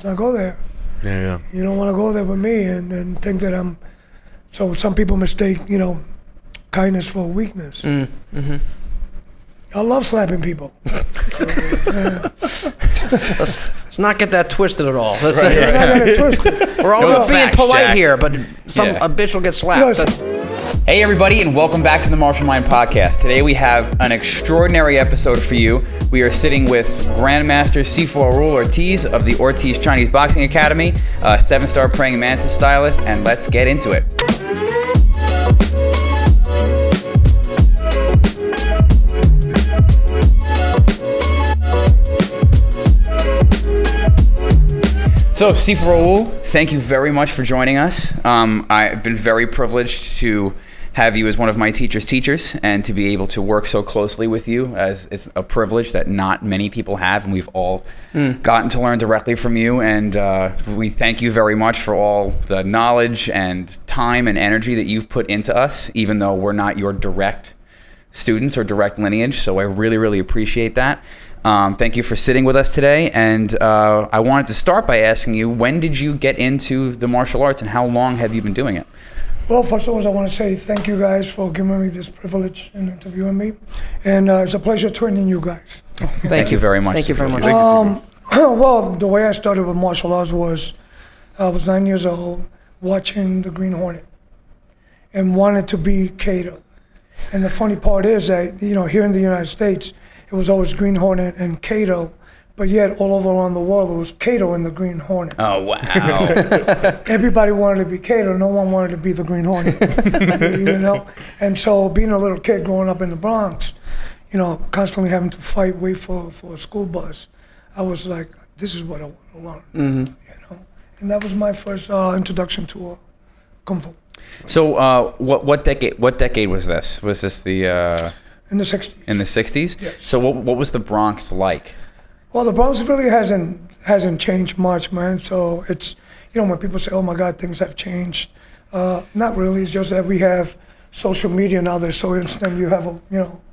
let's not go there. Yeah. You don't want to go there with me and think that I'm. So some people mistake, kindness for weakness. Mm-hmm. I love slapping people. Let's not get that twisted at all. Not get it twisted. We're all being facts, polite Jack. here, but a bitch will get slapped. Hey everybody, and welcome back to the Martial Mind Podcast. Today we have an extraordinary episode for you. We are sitting with Grandmaster Sifu Raul Ortiz of the Ortiz Chinese Boxing Academy, a 7-star praying mantis stylist, and let's get into it. So, Sifu Raul, thank you very much for joining us. I've been very privileged to have you as one of my teacher's teachers and to be able to work so closely with you, as it's a privilege that not many people have, and we've all gotten to learn directly from you. And we thank you very much for all the knowledge and time and energy that you've put into us, even though we're not your direct students or direct lineage. So I really, really appreciate that. Thank you for sitting with us today, and I wanted to start by asking you, when did you get into the martial arts and how long have you been doing it? Well, first of all, I want to say thank you guys for giving me this privilege and interviewing me, and it's a pleasure training you guys. Thank you very much. Thank you very much. Well, the way I started with martial arts was I was 9 years old watching the Green Hornet and wanted to be Kato. And the funny part is that, here in the United States, it was always Green Hornet and Kato, but yet all over around the world it was Kato and the Green Hornet. Oh, wow. Everybody wanted to be Kato, no one wanted to be the Green Hornet. And so being a little kid growing up in the Bronx, constantly having to wait for a school bus, I was like, this is what I want to learn. Mm-hmm. And that was my first introduction to Kung Fu. So what decade was this? Was this the... In the 60s. In the 60s? Yes. So what was the Bronx like? Well, the Bronx really hasn't changed much, man. So it's, when people say, oh my God, things have changed. Not really. It's just that we have social media now that's so instant. You have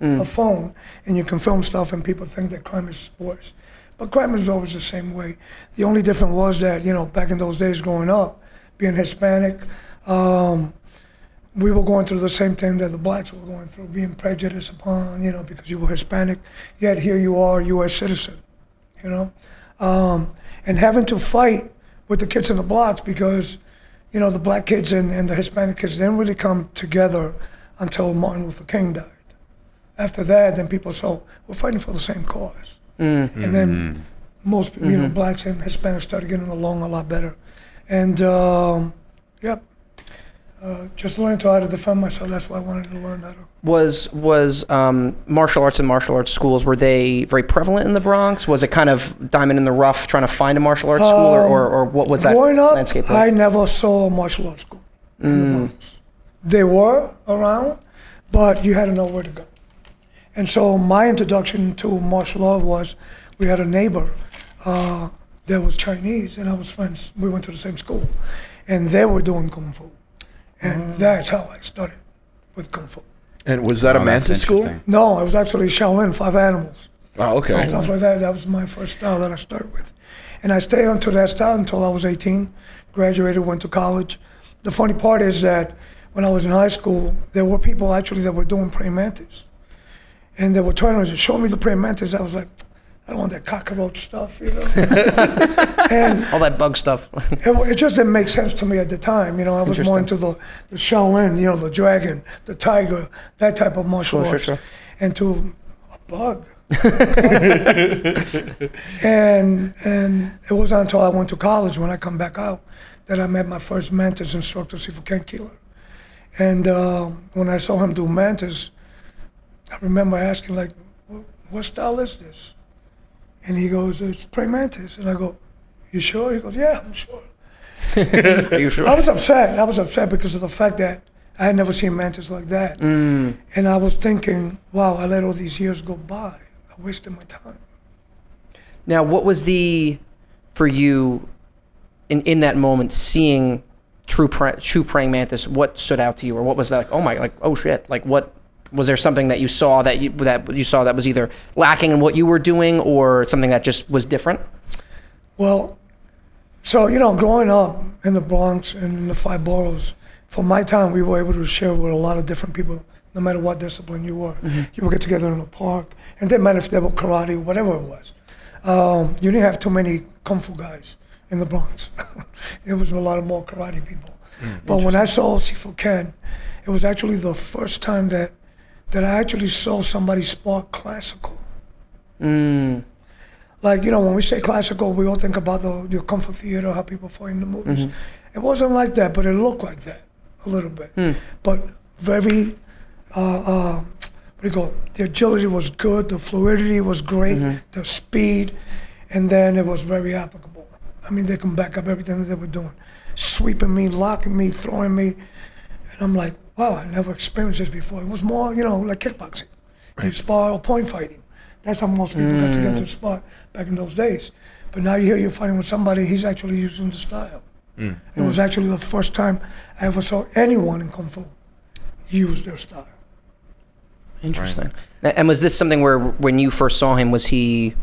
a phone and you can film stuff and people think that crime is worse. But crime is always the same way. The only difference was that, back in those days growing up, being Hispanic, we were going through the same thing that the blacks were going through, being prejudiced upon, because you were Hispanic, yet here you are, U.S. citizen, and having to fight with the kids in the blocks because, the black kids and the Hispanic kids didn't really come together until Martin Luther King died. After that, then people said, we're fighting for the same cause. Mm-hmm. And then most, blacks and Hispanics started getting along a lot better. And, just learning how to defend myself. That's why I wanted to learn how to. Was martial arts and martial arts schools, were they very prevalent in the Bronx? Was it kind of diamond in the rough trying to find a martial arts school, or what was that landscape like? I never saw a martial arts school in the Bronx. They were around, but you had to know where to go. And so my introduction to martial art was, we had a neighbor that was Chinese, and I was friends. We went to the same school, and they were doing Kung Fu. And that's how I started with Kung Fu. And was that a Mantis school? No, it was actually Shaolin, 5 Animals. Oh, okay. Stuff like that. That was my first style that I started with. And I stayed onto that style until I was 18, graduated, went to college. The funny part is that when I was in high school, there were people actually that were doing praying mantis. And they were trying to show me the praying mantis. I was like, I don't want that cockroach stuff, and all that bug stuff. It just didn't make sense to me at the time. I was more into the Shaolin, the dragon, the tiger, that type of martial arts. Sure. And to a bug. and it wasn't until I went to college, when I come back out, that I met my first Mantis instructor, Sifu Keller. And when I saw him do Mantis, I remember asking, what style is this? And he goes, it's praying mantis. And I go, you sure? He goes, yeah, I'm sure. Are you sure? I was upset because of the fact that I had never seen mantis like that. And I was thinking, wow, I let all these years go by. I wasted my time. Now, what was for you, in that moment, seeing true praying mantis, what stood out to you? Or what was that, oh shit, what? Was there something that you saw that you saw that was either lacking in what you were doing, or something that just was different? Well, So, growing up in the Bronx and in the 5 boroughs, for my time, we were able to share with a lot of different people, no matter what discipline you were. You would get together in the park, and it didn't matter if they were karate or whatever it was. You didn't have too many kung fu guys in the Bronx. There was a lot more karate people. But when I saw Sifu Ken, it was actually the first time that I actually saw somebody spark classical. Like, when we say classical, we all think about the Kung Fu theater, how people fight in the movies. It wasn't like that, but it looked like that a little bit. But very, what do you call it? The agility was good, the fluidity was great, the speed, and then it was very applicable. I mean, they can back up everything that they were doing. Sweeping me, locking me, throwing me. And I'm like, wow, I never experienced this before. It was more, like kickboxing. You spar or point fighting. That's how most people got together to spar back in those days. But now you're fighting with somebody, he's actually using the style. It was actually the first time I ever saw anyone in Kung Fu use their style. Interesting. Right. And was this something where when you first saw him, was he,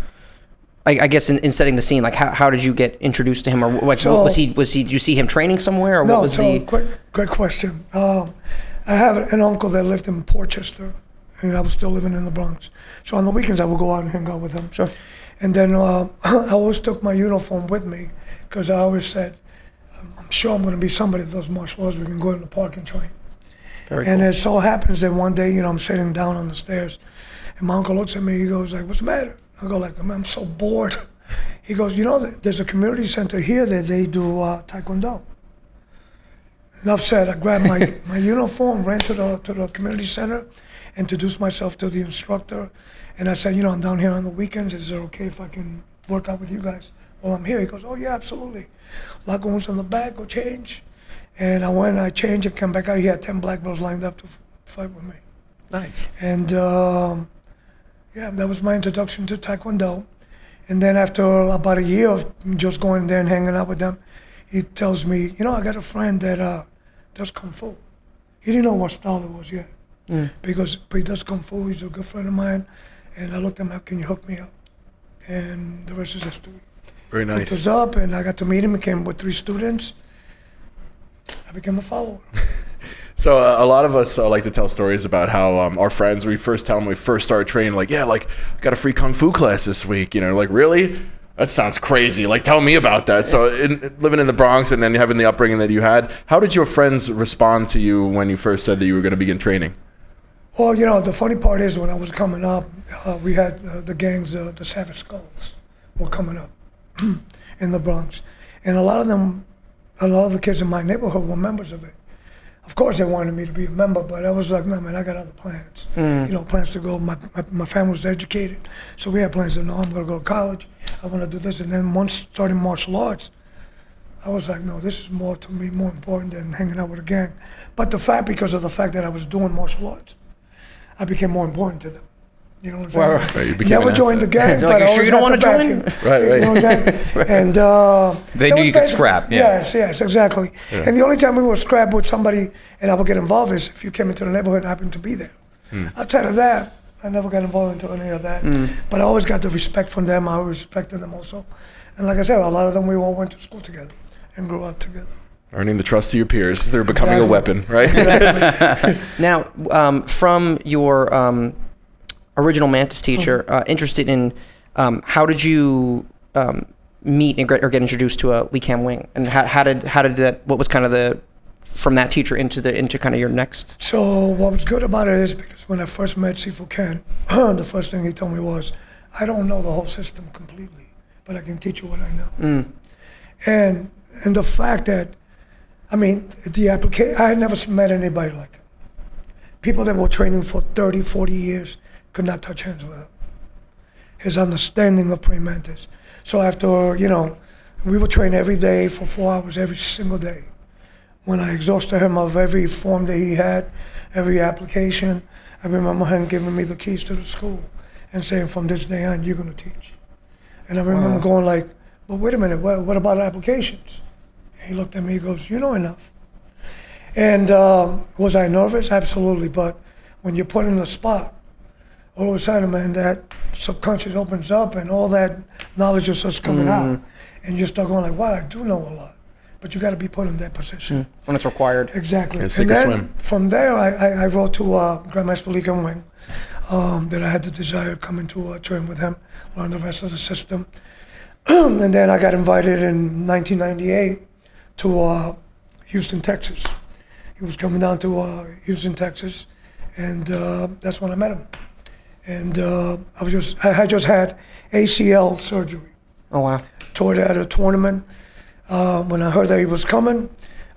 I guess in setting the scene, like how did you get introduced to him, or what was he? Did you see him training somewhere, or what was the? Great question. I have an uncle that lived in Portchester, and I was still living in the Bronx. So on the weekends I would go out and hang out with him. Sure. And then I always took my uniform with me because I always said, I'm sure I'm going to be somebody that does martial arts. We can go in the park and train. Very cool. It so happens that one day, I'm sitting down on the stairs, and my uncle looks at me. He goes like, "What's the matter?" I go like, "I'm so bored." He goes, "There's a community center here that they do Taekwondo." Enough said. I grabbed my uniform, ran to the community center, introduced myself to the instructor, and I said, I'm down here on the weekends. Is it okay if I can work out with you guys while I'm here? He goes, "Oh yeah, absolutely." Locker rooms in the back, go change. And I went, I changed, and came back out. He had 10 black belts lined up to fight with me. Nice. And that was my introduction to Taekwondo. And then after about a year of just going there and hanging out with them, he tells me, I got a friend that does Kung Fu. He didn't know what style it was yet. But he does Kung Fu, he's a good friend of mine. And I looked at him, "How can you hook me up?" And the rest is history. Very nice. Hooked us up, and I got to meet him. He came with 3 students. I became a follower. So a lot of us like to tell stories about how our friends, we first tell them we first started training, like, "Yeah, like, I got a free Kung Fu class this week." Like, "Really? That sounds crazy. Like, tell me about that." So living in the Bronx and then having the upbringing that you had, how did your friends respond to you when you first said that you were going to begin training? Well, the funny part is when I was coming up, we had the gangs, the Savage Skulls were coming up in the Bronx. And a lot of the kids in my neighborhood were members of it. Of course, they wanted me to be a member, but I was like, "No, man, I got other plans." Plans to go. My family was educated, so we had plans to, I'm going to go to college. I want to do this. And then once starting martial arts, I was like, no, this is more important than hanging out with a gang. But because of the fact that I was doing martial arts, I became more important to them. You know what I'm saying? Right, never joined the gang, but you sure you don't want to join? Right. You know what I'm saying? And they knew you could scrap. Yeah. Yes, exactly. Yeah. And the only time we would scrap with somebody and I would get involved is if you came into the neighborhood and happened to be there. Outside of that, I never got involved into any of that. But I always got the respect from them. I respected them also. And like I said, a lot of them, we all went to school together and grew up together. Earning the trust of your peers. They're becoming a weapon, right? Now, from your original Mantis teacher, interested in how did you meet or get introduced to Lee Kam Wing, and how did that? What was kind of from that teacher into kind of your next? So what was good about it is because when I first met Sifu Ken, the first thing he told me was, "I don't know the whole system completely, but I can teach you what I know." And the fact that, the application, I had never met anybody like him. People that were training for 30, 40 years could not touch hands with him. His understanding of praying mantis. So after, we would train every day for 4 hours, every single day. When I exhausted him of every form that he had, every application, I remember him giving me the keys to the school and saying, "From this day on, you're going to teach." And I remember going like, "But wait a minute, what about applications?" And he looked at me, he goes, "You know enough." And was I nervous? Absolutely. But when you're put in the spot, all of a sudden, man, that subconscious opens up and all that knowledge just starts coming out. and you start going like, wow, I do know a lot. But you got to be put in that position. When it's required. Exactly. Yeah, And sink or then swim. from there, I wrote to Grandmaster Lee Wing that I had the desire coming to train with him, learn the rest of the system. And then I got invited in 1998 to Houston, Texas. He was coming down to Houston, Texas, and that's when I met him. And I had just had ACL surgery. Oh, wow. Tore it at a tournament. When I heard that he was coming,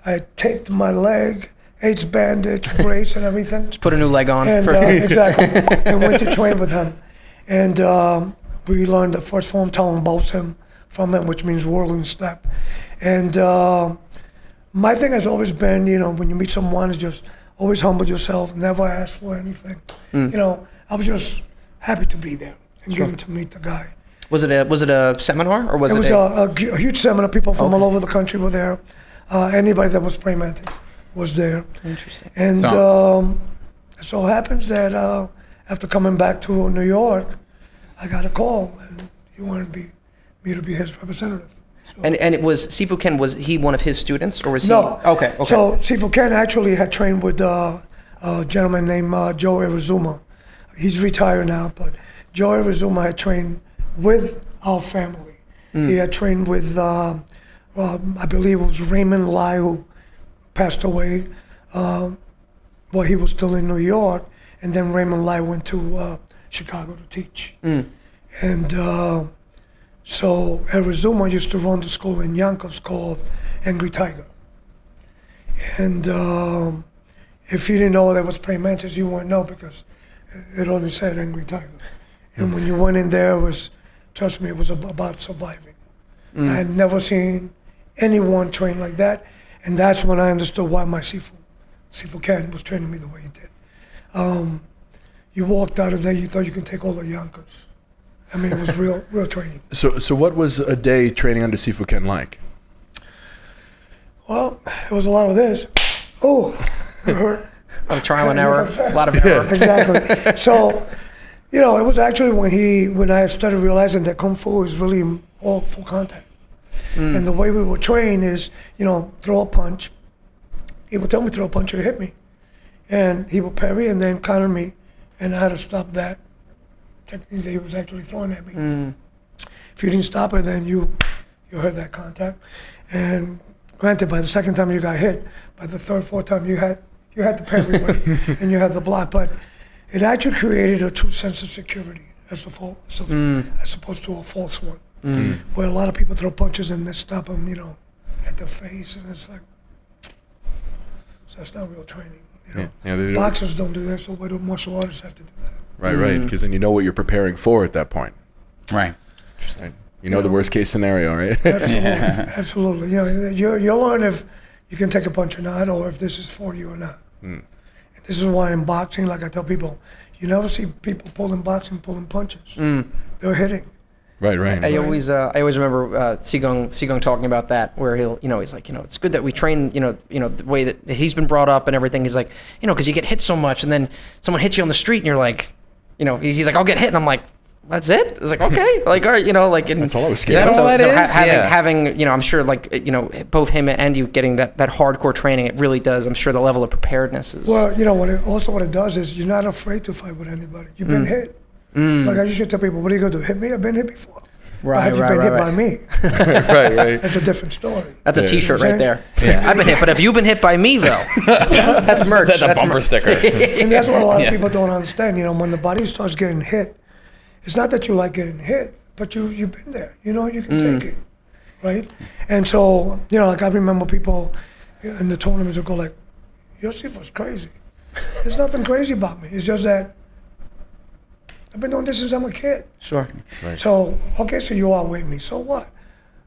I taped my leg, AIDS bandage, brace, and everything. Just put a new leg on. And exactly, and went to train with him. And we learned the first form, Talon Balsam from him, which means whirling step. And my thing has always been, when you meet someone, is just always humble yourself, never ask for anything. I was just happy to be there and getting to meet the guy. Was it a seminar or was it? It was a huge seminar. People from all over the country were there. Anybody that was praying mantis was there. Interesting. And it so happens that after coming back to New York, I got a call, and he wanted me to be his representative. So, And it was Sifu Ken. Was he one of his students, or was he? No. Okay. So Sifu Ken actually had trained with a gentleman named Joe Arizuma. He's retired now, but Joe Arizuma had trained with our family. He had trained with, I believe it was Raymond Lai, who passed away while he was still in New York, and then Raymond Lai went to Chicago to teach. And so Arizuma used to run the school in Yonkers called Angry Tiger. And if you didn't know there was praying mantis, you wouldn't know because it only said Angry Tiger. And when you went in there, trust me, it was about surviving. I had never seen anyone train like that, and that's when I understood why my Sifu Ken was training me the way he did. You walked out of there, you thought you could take all the Yonkers. I mean, it was real training. So what was a day training under Sifu Ken like? Well, it was a lot of this. Oh, it hurt. A lot of trial and error. A lot of error. Exactly. So, it was actually when I started realizing that Kung Fu is really all full contact. And the way we were trained is, throw a punch. He would tell me throw a punch or hit me. And he would parry and then counter me. And I had to stop that. Technically, he was actually throwing at me. If you didn't stop it, then you heard that contact. And granted, by the second time you got hit, by the third, fourth time you had the parry and you had the block. But it actually created a true sense of security as opposed to a false one. Where a lot of people throw punches and they stop them, at the face, and it's like, so that's not real training. Boxers don't do that, so why do martial artists have to do that? Right, because then you know what you're preparing for at that point. Right. Interesting. You know the worst case scenario, right? Absolutely. You'll learn if you can take a punch or not, or if this is for you or not. And this is why in boxing, like I tell people, you never see people pulling punches. They're hitting. Right. I always remember Sigong talking about that, where he's like, it's good that we train, the way that he's been brought up and everything. He's like, because you get hit so much, and then someone hits you on the street, and you're like, he's like, I'll get hit, and I'm like, that's it? It's like, okay, like, all right, and that's all I was scared of. so that is? having, I'm sure, both him and you getting that hardcore training, it really does. I'm sure the level of preparedness is. Well, what it does is you're not afraid to fight with anybody. You've been hit. Like I usually tell people, what are you going to do? Hit me? I've been hit before. Right, have you been hit by me? right. That's a different story. That's a T-shirt You know right there. Yeah. I've been hit, but have you been hit by me though? That's merch. That's a bumper merch. sticker. And that's what a lot of people don't understand. When the body starts getting hit, it's not that you like getting hit, but you've been there. You can take it, right? And so, like I remember people in the tournaments would go like, "Your Sifu's crazy." There's nothing crazy about me. It's just that I've been doing this since I'm a kid. Sure. Right. So, okay, so you outweigh me. So what?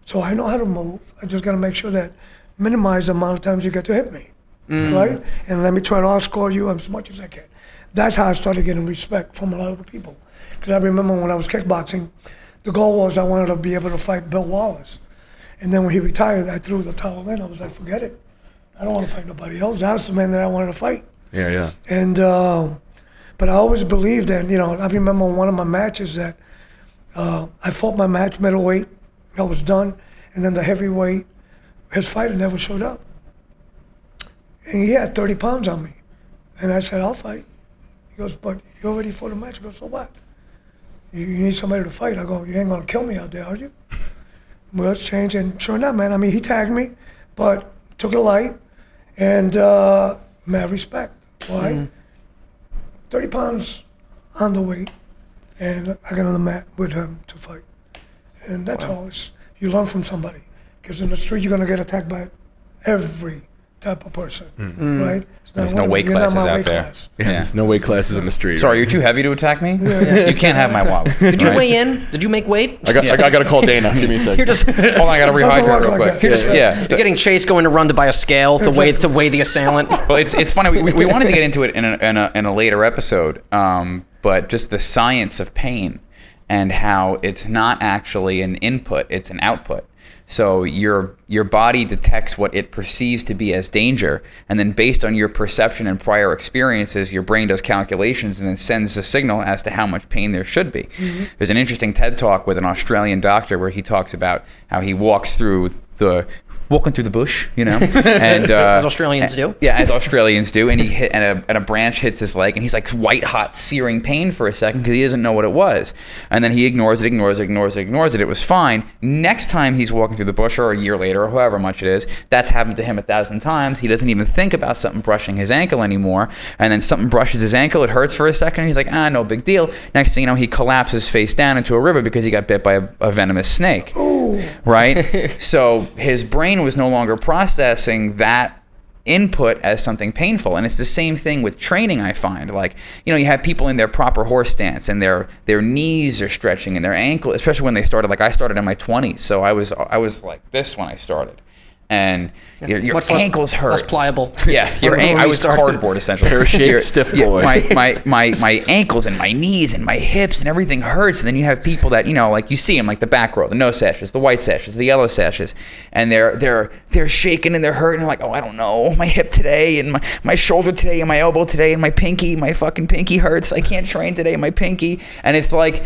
So I know how to move. I just got to make sure that minimize the amount of times you get to hit me, right? And let me try to outscore you as much as I can. That's how I started getting respect from a lot of the people. Because I remember when I was kickboxing, the goal was I wanted to be able to fight Bill Wallace. And then when he retired, I threw the towel in. I was like, forget it. I don't want to fight nobody else. That's the man that I wanted to fight. Yeah. And but I always believed that, I remember one of my matches that I fought my match middleweight. I was done. And then the heavyweight, his fighter never showed up. And he had 30 pounds on me. And I said, I'll fight. He goes, but you already fought a match. I go, so what? You need somebody to fight. I go, you ain't gonna kill me out there, are you? Well, it's changed, and sure enough, man. I mean, he tagged me, but took it light, and mad respect. Why? 30 pounds underweight, and I got on the mat with him to fight. And that's all. You learn from somebody. Because in the street, you're gonna get attacked by every type of person, right? There's no weight classes out there. Yeah, there's no weight classes in the street. Sorry, you're too heavy to attack me? You can't have my wop. Did you weigh in? Did you make weight? I got to call Dana. Give me a second. You're just Hold on, I got to rehydrate real quick. you're getting chased going to run to buy a scale to weigh the assailant. Well, it's funny. We wanted to get into it in a later episode, but just the science of pain and how it's not actually an input; it's an output. So your body detects what it perceives to be as danger, and then based on your perception and prior experiences, your brain does calculations and then sends a signal as to how much pain there should be. There's an interesting TED Talk with an Australian doctor where he talks about how he walking through the bush, you know, and As Australians do. Yeah, as Australians do, and he hit and a branch hits his leg, and he's like white hot searing pain for a second because he doesn't know what it was, and then he ignores it. It was fine. Next time he's walking through the bush, or a year later, or however much it is, that's happened to him 1,000 times. He doesn't even think about something brushing his ankle anymore, and then something brushes his ankle. It hurts for a second. And he's like, no big deal. Next thing you know, he collapses face down into a river because he got bit by a venomous snake. Ooh. Right? So his brain was no longer processing that input as something painful. And it's the same thing with training, I find. Like, you have people in their proper horse stance and their knees are stretching and their ankle, especially when they started. Like, I started in my 20s, so I was like this when I started. And your ankles hurt. Less pliable. Yeah, I was cardboard essentially. Pear-shaped stiff boy. My ankles and my knees and my hips and everything hurts. And then you have people that like you see them, like the back row, the no sashes, the white sashes, the yellow sashes, and they're shaking and they're hurting. And like, oh, I don't know, my hip today and my shoulder today and my elbow today and my fucking pinky hurts. I can't train today, my pinky. And it's like,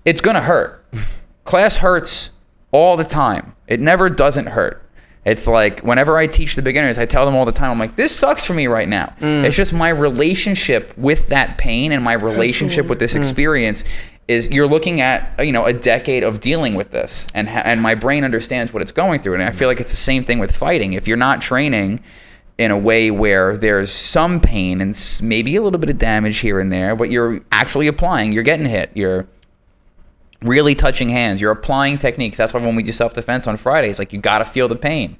it's gonna hurt. Class hurts all the time. It never doesn't hurt. It's like whenever I teach the beginners, I tell them all the time, I'm like, this sucks for me right now. It's just my relationship with that pain and my relationship with this experience is you're looking at a decade of dealing with this, and my brain understands what it's going through. And I feel like it's the same thing with fighting. If you're not training in a way where there's some pain and maybe a little bit of damage here and there, but you're actually applying, you're getting hit, you're really touching hands, you're applying techniques. That's why when we do self-defense on Fridays, like, you got to feel the pain.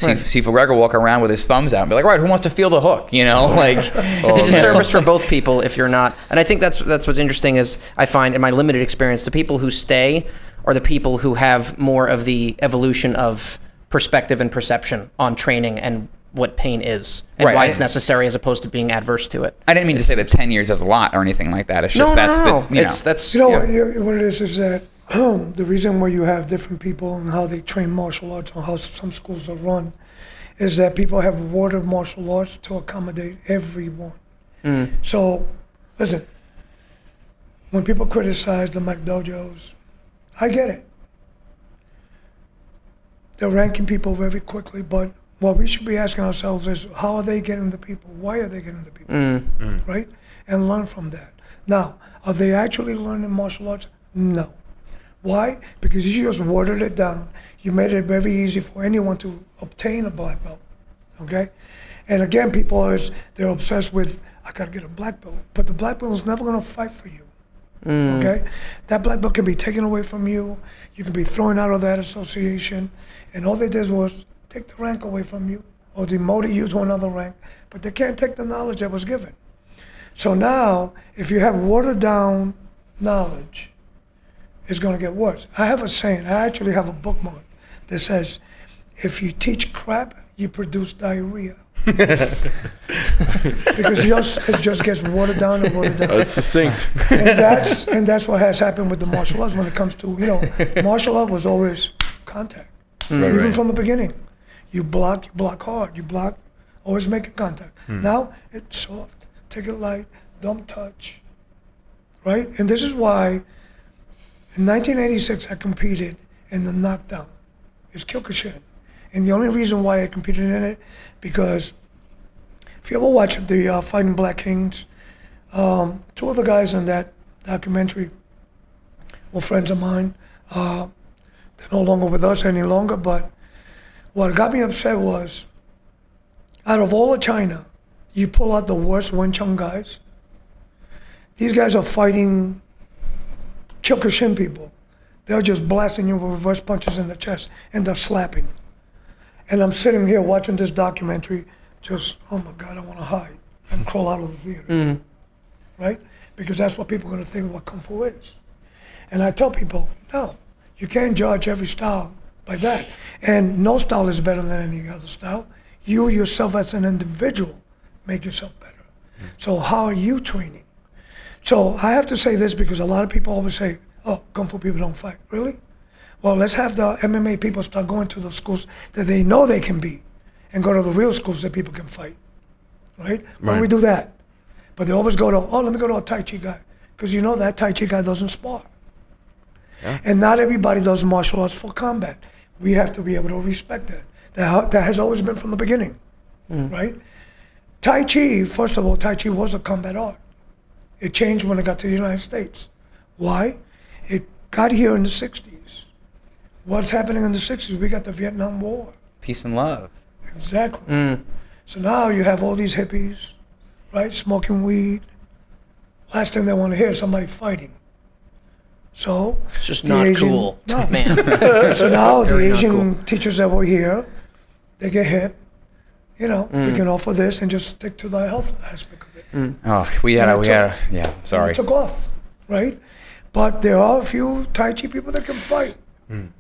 Right. Sifu Raul walk around with his thumbs out and be like, right, who wants to feel the hook? Like, it's a disservice for both people if you're not. And I think that's what's interesting is I find in my limited experience, the people who stay are the people who have more of the evolution of perspective and perception on training and what pain is and why it's necessary as opposed to being adverse to it. I didn't mean to say that 10 years is a lot or anything like that. It's just no. What it is that the reason why you have different people and how they train martial arts or how some schools are run is that people have awarded martial arts to accommodate everyone. So, listen, when people criticize the McDojos, I get it. They're ranking people very quickly, but what we should be asking ourselves is, how are they getting the people? Why are they getting the people? Right? And learn from that. Now, are they actually learning martial arts? No. Why? Because you just watered it down. You made it very easy for anyone to obtain a black belt. Okay? And again, they're obsessed with, I got to get a black belt. But the black belt is never going to fight for you. Okay? That black belt can be taken away from you. You can be thrown out of that association. And all they did was take the rank away from you or demote you to another rank, but they can't take the knowledge that was given. So now, if you have watered down knowledge, it's going to get worse. I have a saying, I actually have a bookmark that says, if you teach crap, you produce diarrhea. Because it just gets watered down and watered down. It's succinct. And that's what has happened with the martial arts when it comes to, martial art was always contact, even from the beginning. You block hard. You block, always making contact. Now, it's soft. Take it light. Don't touch. Right? And this is why, in 1986, I competed in the knockdown. is Kyokushin. And the only reason why I competed in it, because if you ever watch the Fighting Black Kings, two of the guys in that documentary were friends of mine. They're no longer with us any longer, but what got me upset was, out of all of China, you pull out the worst Wing Chun guys. These guys are fighting Kyokushin people. They're just blasting you with reverse punches in the chest, and they're slapping. And I'm sitting here watching this documentary, just, oh my God, I want to hide and crawl out of the theater, right? Because that's what people are going to think what Kung Fu is. And I tell people, no, you can't judge every style by that. And no style is better than any other style. You yourself as an individual make yourself better. So how are you training? So I have to say this because a lot of people always say, oh, Kung Fu people don't fight. Really? Well, let's have the MMA people start going to the schools that they know they can be and go to the real schools that people can fight, right? Why don't we do that? But they always go to, oh, let me go to a Tai Chi guy, because you know that Tai Chi guy doesn't spar. Yeah. And not everybody does martial arts for combat. We have to be able to respect that. That has always been from the beginning, right? Tai Chi, first of all, Tai Chi was a combat art. It changed when it got to the United States. Why? It got here in the 60s. What's happening in the 60s? We got the Vietnam War. Peace and love. Exactly. So now you have all these hippies, right, smoking weed. Last thing they want to hear is somebody fighting. So it's just not cool, man. So now the Very Asian cool. teachers that were here, they get hip. You know, we can offer this and just stick to the health aspect of it. Oh, yeah, sorry. It took off, right? But there are a few Tai Chi people that can fight.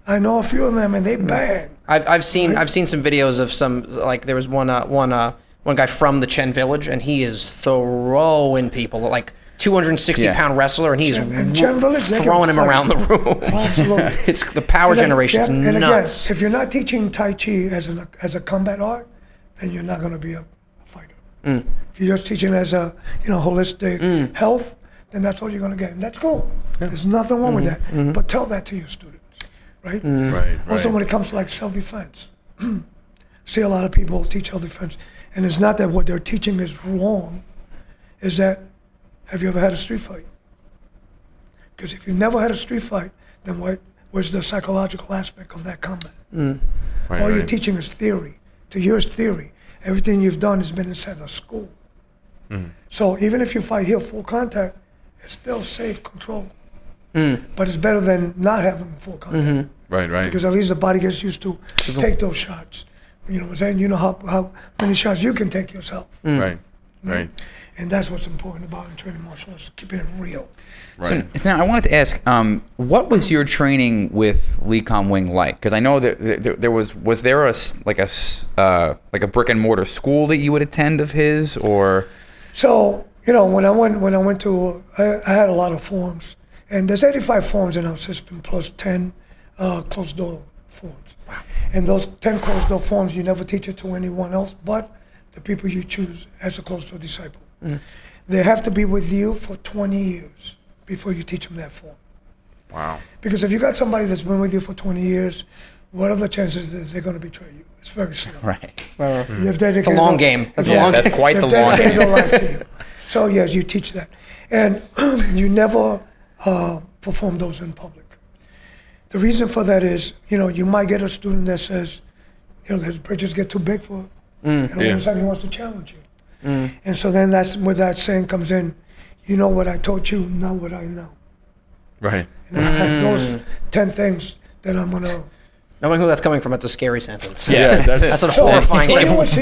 I know a few of them, and they bang. I've seen some videos of some, like there was one guy from the Chen village, and he is throwing people, like 260-pound wrestler, and he's throwing him around the room. Absolutely. It's the power generation's nuts. And again, if you're not teaching Tai Chi as a combat art, then you're not going to be a fighter. If you're just teaching as a holistic health, then that's all you're going to get, and that's cool. Yeah. There's nothing wrong with that. But tell that to your students. Right? Right. Also, when it comes to like self-defense, see a lot of people teach self-defense, and it's not that what they're teaching is wrong. Is that, have you ever had a street fight? Because if you've never had a street fight, then where's the psychological aspect of that combat? All you're teaching is theory. To yours, theory. Everything you've done has been inside the school. So even if you fight here full contact, it's still safe, control. But it's better than not having full contact. Right. Because at least the body gets used to take those shots. You know what I'm saying? You know how many shots you can take yourself. Right. And that's what's important about training martial arts, keeping it real. Right. So now I wanted to ask, what was your training with Lee Kum Wing like? Because I know that there was there a brick and mortar school that you would attend of his, or? So when I went to I had a lot of forms. And there's 85 forms in our system, plus 10 closed-door forms. Wow. And those 10 closed-door forms, you never teach it to anyone else but the people you choose as a closed-door disciple. They have to be with you for 20 years before you teach them that form. Wow. Because if you got somebody that's been with you for 20 years, what are the chances that they're going to betray you? It's very slim. Right. It's a long game. That's quite the long game. Their life to you. So yes, you teach that. And you never perform those in public. The reason for that is, you might get a student that says, the bridges get too big for him. And all of a sudden he wants to challenge you. And so then that's where that saying comes in, you know what I taught you, not what I know. Right. And I have those 10 things that I'm going to... Knowing who that's coming from, it's a scary sentence. Yeah, that's a horrifying sentence.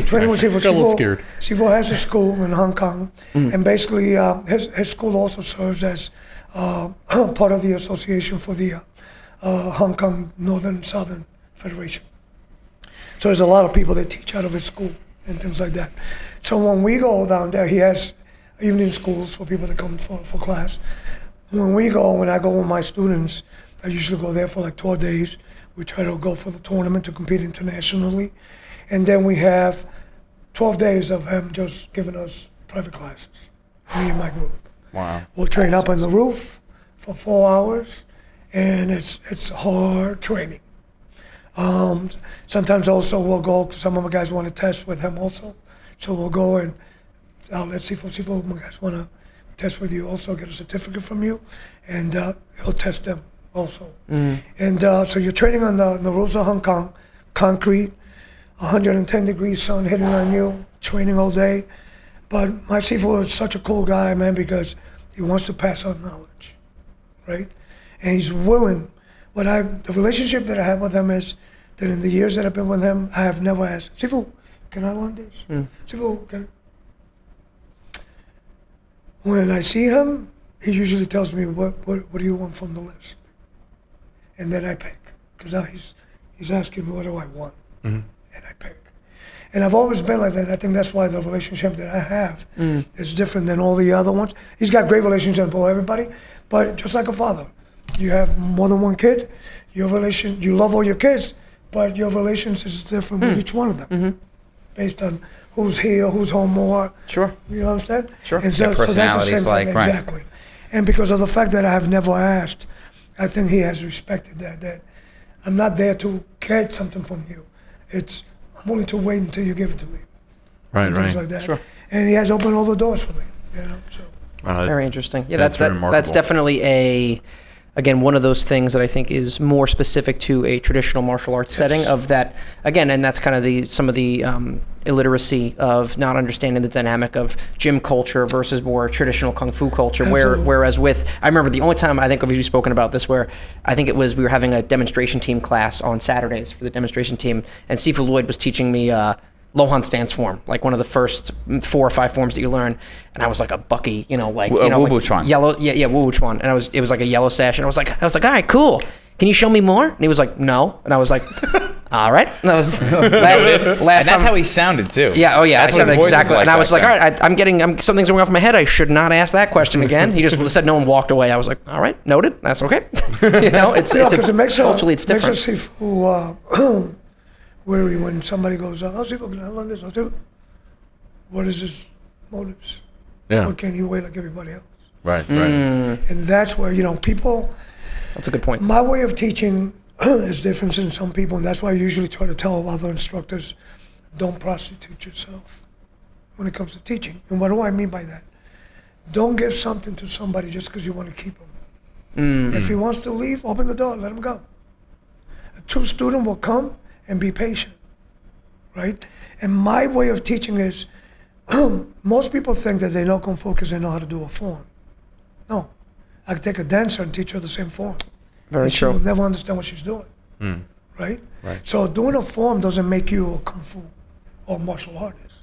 Training with Sifu. Got a little scared. Sifu has a school in Hong Kong, and basically his school also serves as part of the association for the Hong Kong Northern Southern Federation. So there's a lot of people that teach out of his school and things like that. So when we go down there, he has evening schools for people to come for class. When I go with my students, I usually go there for like 12 days. We try to go for the tournament to compete internationally. And then we have 12 days of him just giving us private classes, me and my group. Wow. We'll train up on the roof for 4 hours, and it's hard training. Sometimes also we'll go, some of my guys want to test with him also. So we'll go and I'll let Sifu, my guys want to test with you also, get a certificate from you, and he'll test them also. And so you're training on the roads of Hong Kong, concrete, 110 degrees sun hitting on you, training all day. But my Sifu is such a cool guy, man, because he wants to pass on knowledge, right? And he's willing. The relationship that I have with him is that in the years that I've been with him, I have never asked, Sifu, can I learn this? Sifu, can... When I see him, he usually tells me, what do you want from the list? And then I pick, because now he's asking me, what do I want? And I pick. And I've always been like that. I think that's why the relationship that I have is different than all the other ones. He's got great relationships with everybody, but just like a father, you have more than one kid, you love all your kids, but your relationship is different with each one of them, based on who's here, who's home more. Sure. You understand? Sure. And so that's the same thing, exactly. And because of the fact that I have never asked, I think he has respected that I'm not there to get something from you. I'm willing to wait until you give it to me. Right, Things like that. Sure. And he has opened all the doors for me, So. Very interesting. Yeah, that's very that's remarkable. definitely again, one of those things that I think is more specific to a traditional martial arts setting of that, again, and that's kind of some of the illiteracy of not understanding the dynamic of gym culture versus more traditional kung fu culture. Absolutely. Whereas I remember the only time I think we've spoken about this, where I think it was we were having a demonstration team class on Saturdays for the demonstration team, and Sifu Lloyd was teaching me Lohan stance form, like one of the first 4 or 5 forms that you learn, and I was like a Bucky, Wu Chuan. Yellow, Wu Chuan, and it was like a yellow sash, and I was like, all right, cool. Can you show me more? And he was like, no, and I was like, all right. And that was last And that's time. how he sounded too. Yeah, oh yeah, I That's what his sounded voice exactly. was And I was like, back all then. right, I'm something's going off in my head. I should not ask that question again. He just said no and walked away. I was like, all right, noted. That's okay. Because it makes culturally it's different. Makes a Sifu worry when somebody goes, oh, Sifu, can I learn this? I'll do it. What is his motives? Yeah. Why can't he wait like everybody else? Right. And that's where, people... That's a good point. My way of teaching is different than some people, and that's why I usually try to tell other instructors, don't prostitute yourself when it comes to teaching. And what do I mean by that? Don't give something to somebody just because you want to keep him. If he wants to leave, open the door, let him go. A true student will come and be patient, right? And my way of teaching is, most people think that they know Kung Fu because they know how to do a form. No, I can take a dancer and teach her the same form. Very and true. She will never understand what she's doing, right? So doing a form doesn't make you a Kung Fu or martial artist.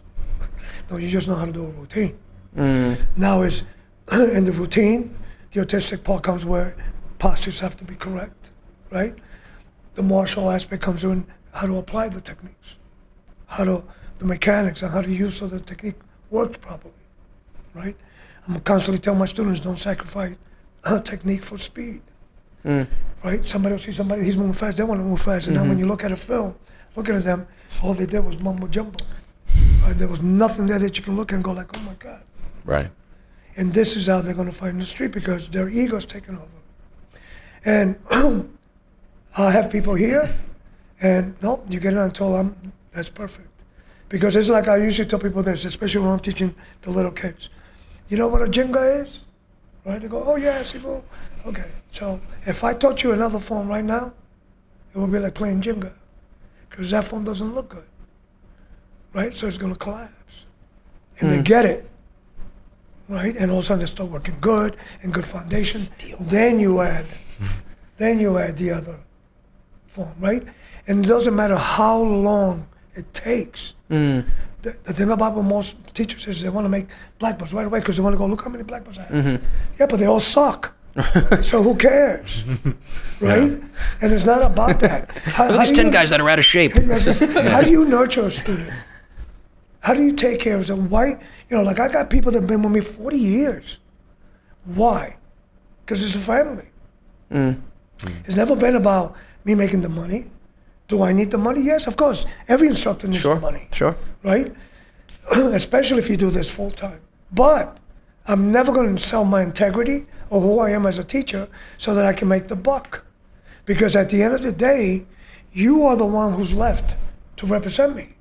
No, you just know how to do a routine. Now is in the routine, the artistic part comes where postures have to be correct, right? The martial aspect comes in how to apply the techniques, the mechanics, and how to use so the technique works properly, right? I'm constantly telling my students, don't sacrifice technique for speed, right? Somebody will see somebody, he's moving fast, they want to move fast, and now when you look at a film, looking at them, all they did was mumbo jumbo. Right? There was nothing there that you can look at and go like, oh my God. Right. And this is how they're going to fight in the street because their ego's taken over. And I'll have people here, and nope, you get it until that's perfect. Because it's like I usually tell people this, especially when I'm teaching the little kids. You know what a Jenga is? Right? They go, oh yeah, Sifu. Okay, so if I taught you another form right now, it would be like playing Jenga. Because that form doesn't look good. Right? So it's going to collapse. And they get it. Right? And all of a sudden they start working good and good foundation. Then you add the other form, right? And it doesn't matter how long it takes. The thing about what most teachers is they want to make black belts right away because they want to go, look how many black belts I have. Yeah, but they all suck. So who cares, right? And it's not about that. Look at these 10 guys that are out of shape. How do you nurture a student? How do you take care of them? Why? Like I got people that have been with me 40 years. Why? Because it's a family. It's never been about me making the money. Do I need the money? Yes, of course. Every instructor needs the money. Sure. Right? Especially if you do this full time. But I'm never going to sell my integrity or who I am as a teacher so that I can make the buck. Because at the end of the day, you are the one who's left to represent me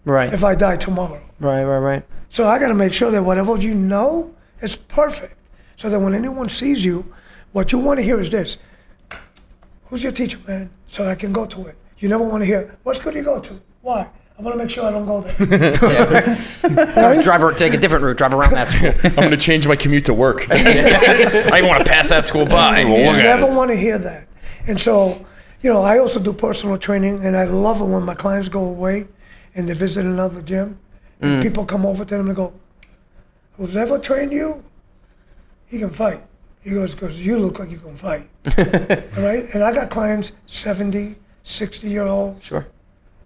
Right. if I die tomorrow. Right. So I got to make sure that whatever you know is perfect. So that when anyone sees you, what you want to hear is this. Who's your teacher, man? So I can go to it. You never want to hear, what school do you go to? Why? I want to make sure I don't go there. Take a different route. Drive around that school. I'm going to change my commute to work. I didn't want to pass that school by. You never want to hear that. And so, I also do personal training, and I love it when my clients go away and they visit another gym, and people come over to them and go, who's ever trained you? He can fight. He goes, because you look like you can fight. All right? And I got clients, 70, 60-year-olds. Sure.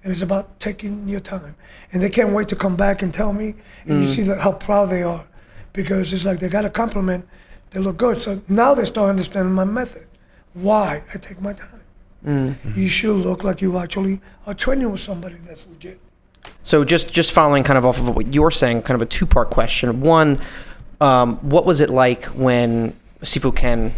And it's about taking your time. And they can't wait to come back and tell me. And you see how proud they are. Because it's like they got a compliment. They look good. So now they start understanding my method. Why I take my time. You should look like you actually are training with somebody that's legit. So just following kind of off of what you're saying, kind of a two-part question. One, what was it like when Sifu Ken,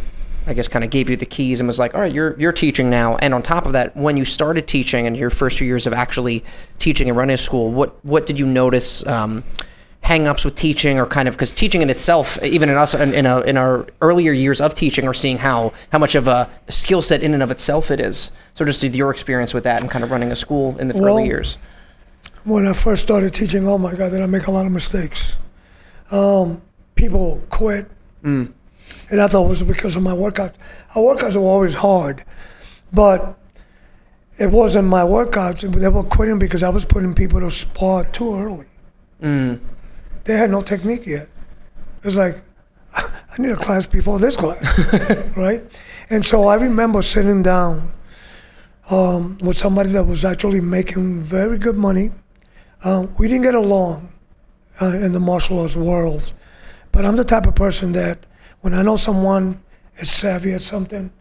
I guess, kind of gave you the keys and was like, all right, you're teaching now. And on top of that, when you started teaching in your first few years of actually teaching and running a school, what did you notice hang-ups with teaching, or kind of, because teaching in itself, even in us in our earlier years of teaching, or seeing how much of a skill set in and of itself it is. So just your experience with that and kind of running a school in the early years. When I first started teaching, oh my God, did I make a lot of mistakes. People quit. And I thought it was because of my workouts. Our workouts were always hard, but it wasn't my workouts. They were quitting because I was putting people to spar too early. They had no technique yet. It was like, I need a class before this class, right? And so I remember sitting down with somebody that was actually making very good money. We didn't get along in the martial arts world, but I'm the type of person that when I know someone is savvy at something,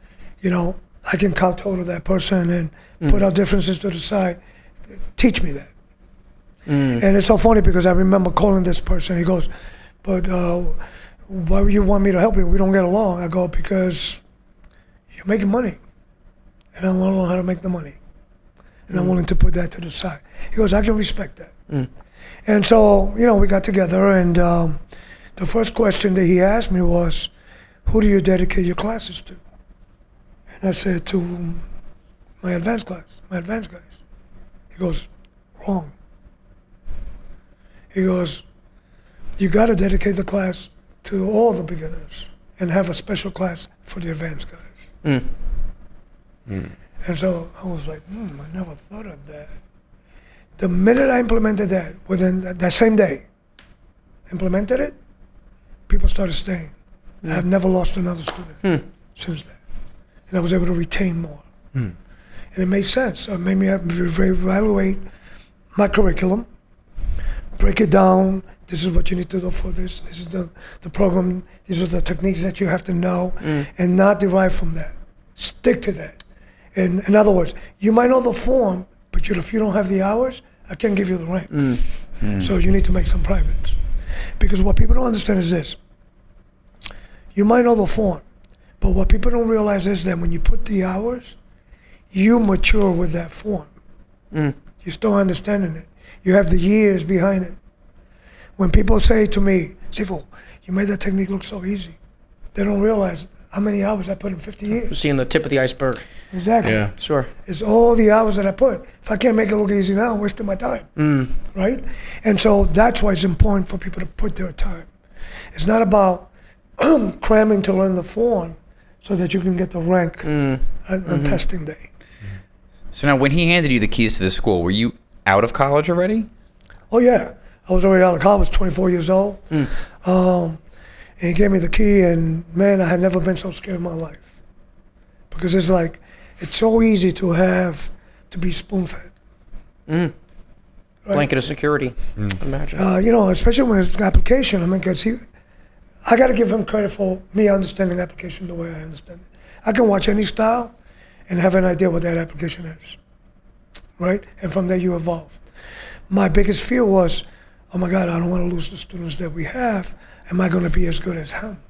I can kowtow to that person and put our differences to the side. Teach me that. And it's so funny because I remember calling this person. He goes, but why would you want me to help you? We don't get along. I go, because you're making money. And I want to learn how to make the money. And I'm willing to put that to the side. He goes, I can respect that. And so, we got together, and the first question that he asked me was, who do you dedicate your classes to? And I said, to my advanced class, my advanced guys. He goes, wrong. He goes, you got to dedicate the class to all the beginners and have a special class for the advanced guys. And so I was like, I never thought of that. The minute I implemented that, within that same day, implemented it, people started staying. I've never lost another student since then. And I was able to retain more. And it made sense. So it made me have to reevaluate my curriculum, break it down. This is what you need to do for this. This is the program. These are the techniques that you have to know, and not derive from that. Stick to that. And in other words, you might know the form, but if you don't have the hours, I can't give you the rank. So you need to make some privates. Because what people don't understand is this. You might know the form, but what people don't realize is that when you put the hours, you mature with that form. You start understanding it. You have the years behind it. When people say to me, Sifu, you made that technique look so easy, they don't realize how many hours I put in 50 years. Seeing the tip of the iceberg. Exactly. Yeah. Sure. It's all the hours that I put. If I can't make it look easy now, I'm wasting my time. Right? And so that's why it's important for people to put their time. It's not about cramming to learn the form so that you can get the rank on testing day. So now, when he handed you the keys to the school, were you out of college already? Oh, yeah. I was already out of college, 24 years old. And he gave me the key, and man, I had never been so scared in my life. Because it's like, it's so easy to be spoon-fed. Right? Blanket of security, imagine. Especially when it's an application. I mean, because I got to give him credit for me understanding the application the way I understand it. I can watch any style and have an idea what that application is, right? And from there you evolve. My biggest fear was, oh my God, I don't want to lose the students that we have. Am I going to be as good as him?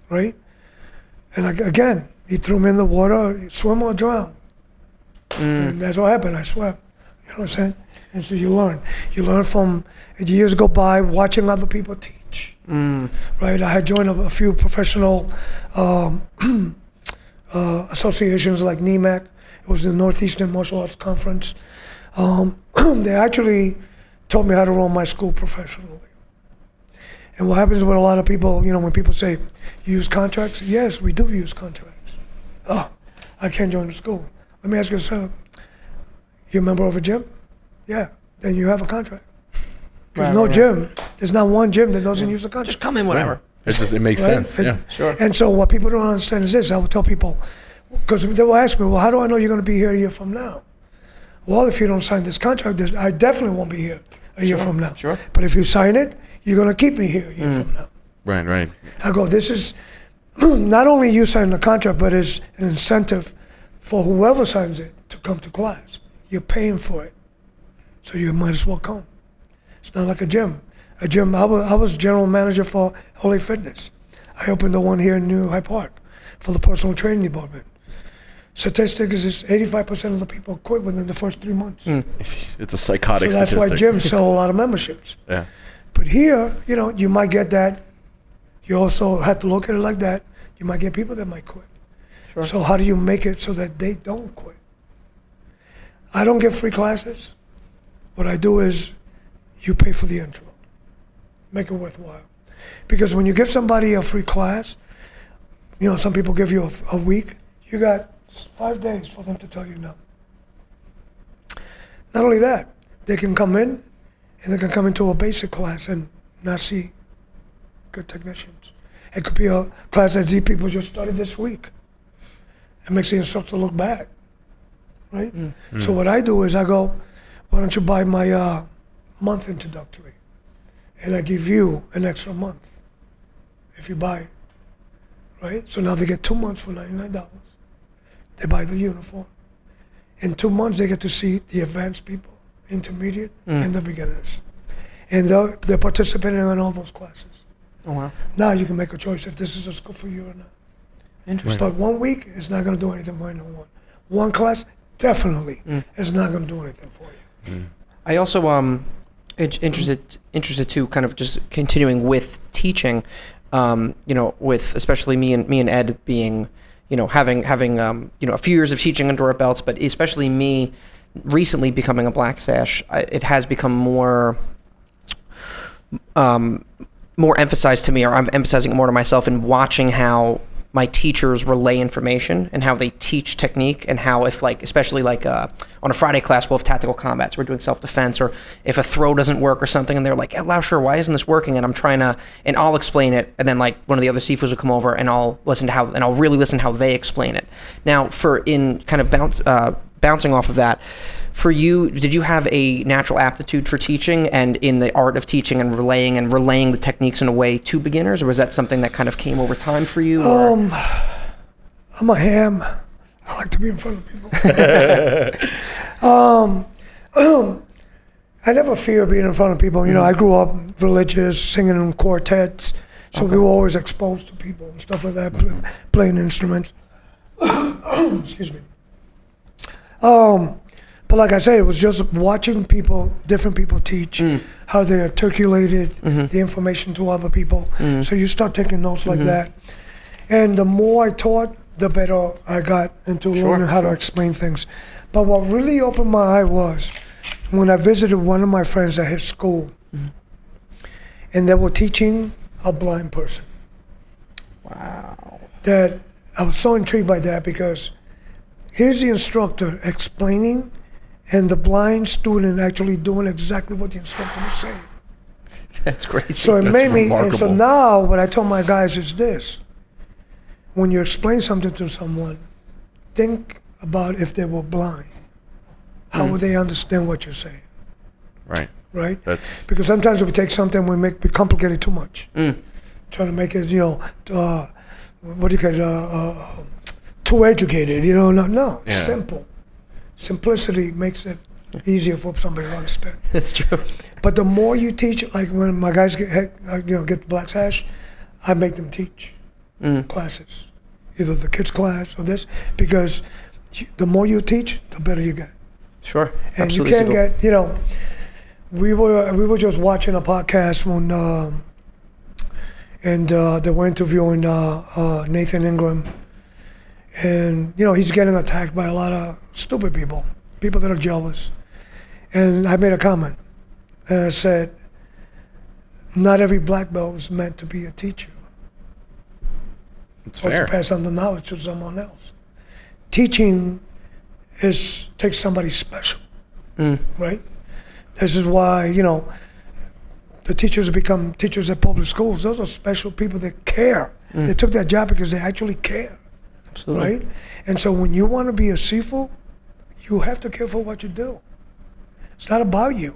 Right? And again, he threw me in the water, swim or drown. And that's what happened. I swear. You know what I'm saying? And so you learn. You learn from years go by watching other people teach. Right? I had joined a few professional associations like NEMAC. It was the Northeastern Martial Arts Conference. They actually taught me how to run my school professionally. And what happens with a lot of people, when people say, you use contracts? Yes, we do use contracts. Oh, I can't join the school. Let me ask you, sir, you a member of a gym? Yeah, then you have a contract. There's no gym. There's not one gym that doesn't use a contract. Just come in whenever. It makes sense. Sure. And so what people don't understand is this. I will tell people, because they will ask me, well, how do I know you're going to be here a year from now? Well, if you don't sign this contract, I definitely won't be here a year from now. Sure. But if you sign it, you're going to keep me here a year from now. Right. I go, this is not only you signing the contract, but it's an incentive for whoever signs it to come to class. You're paying for it. So you might as well come. It's not like a gym. A gym, I was general manager for Holy Fitness. I opened the one here in New Hyde Park for the personal training department. Statistic is 85% of the people quit within the first 3 months. It's a psychotic So that's statistic. why gyms sell a lot of memberships. Yeah. But here, you might get that. You also have to look at it like that. You might get people that might quit. Sure. So how do you make it so that they don't quit? I don't give free classes. What I do is you pay for the intro. Make it worthwhile. Because when you give somebody a free class, some people give you a week. You got 5 days for them to tell you no. Not only that, they can come in and they can come into a basic class and not see good technicians. It could be a class that these people just started this week. It makes the instructor look bad, right? So what I do is I go, why don't you buy my month introductory? And I give you an extra month if you buy it, right? So now they get 2 months for $99. They buy the uniform. In 2 months, they get to see the advanced people, intermediate, and the beginners. And they're participating in all those classes. Oh, wow. Now you can make a choice if this is a school for you or not. Interesting. Start 1 week, it's not going to do anything for anyone. One class, definitely, is not going to do anything for you. I also interested too, kind of just continuing with teaching, with especially me and Ed being, having a few years of teaching under our belts, but especially me recently becoming a Black Sash, it has become more emphasized to me, or I'm emphasizing it more to myself in watching how my teachers relay information and how they teach technique, and how especially on a Friday class we'll have tactical combats, we're doing self-defense, or if a throw doesn't work or something and they're like, Lao, sure, why isn't this working? And I'm trying to, and I'll explain it, and then one of the other Sifus will come over and I'll really listen to how they explain it. Now bouncing off of that, for you, did you have a natural aptitude for teaching and in the art of teaching and relaying the techniques in a way to beginners, or was that something that kind of came over time for you? I'm a ham. I like to be in front of people. I never fear being in front of people. I grew up religious, singing in quartets, so we were always exposed to people and stuff like that, playing instruments. Excuse me. But like I said, it was just watching different people teach, how they articulated the information to other people. So you start taking notes like that. And the more I taught, the better I got into learning how to explain things. But what really opened my eye was when I visited one of my friends at his school, and they were teaching a blind person. Wow. That I was so intrigued by that, because here's the instructor explaining and the blind student actually doing exactly what the instructor was saying. That's crazy. So it That's made me, and remarkable. so now what I told my guys is this: when you explain something to someone, think about if they were blind. How would they understand what you're saying? Right. Right? That's Because sometimes we take something, we complicate it too much. Trying to make it, what do you call it, too educated, No, Yeah. simple. Simplicity makes it easier for somebody to understand. That's true. But the more you teach, like when my guys get the Black Sash, I make them teach classes, either the kids class or this, because the more you teach, the better you get. Sure. And Absolutely. you can't get, we were just watching a podcast and they were interviewing Nathan Ingram, and he's getting attacked by a lot of stupid people that are jealous. And I made a comment, and I said, not every black belt is meant to be a teacher. It's or fair. to pass on the knowledge to someone else. Teaching takes somebody special, right? This is why, the teachers become teachers at public schools. Those are special people that care. They took that job because they actually care, Absolutely. right? And so when you want to be a Sifu, you have to care for what you do. It's not about you.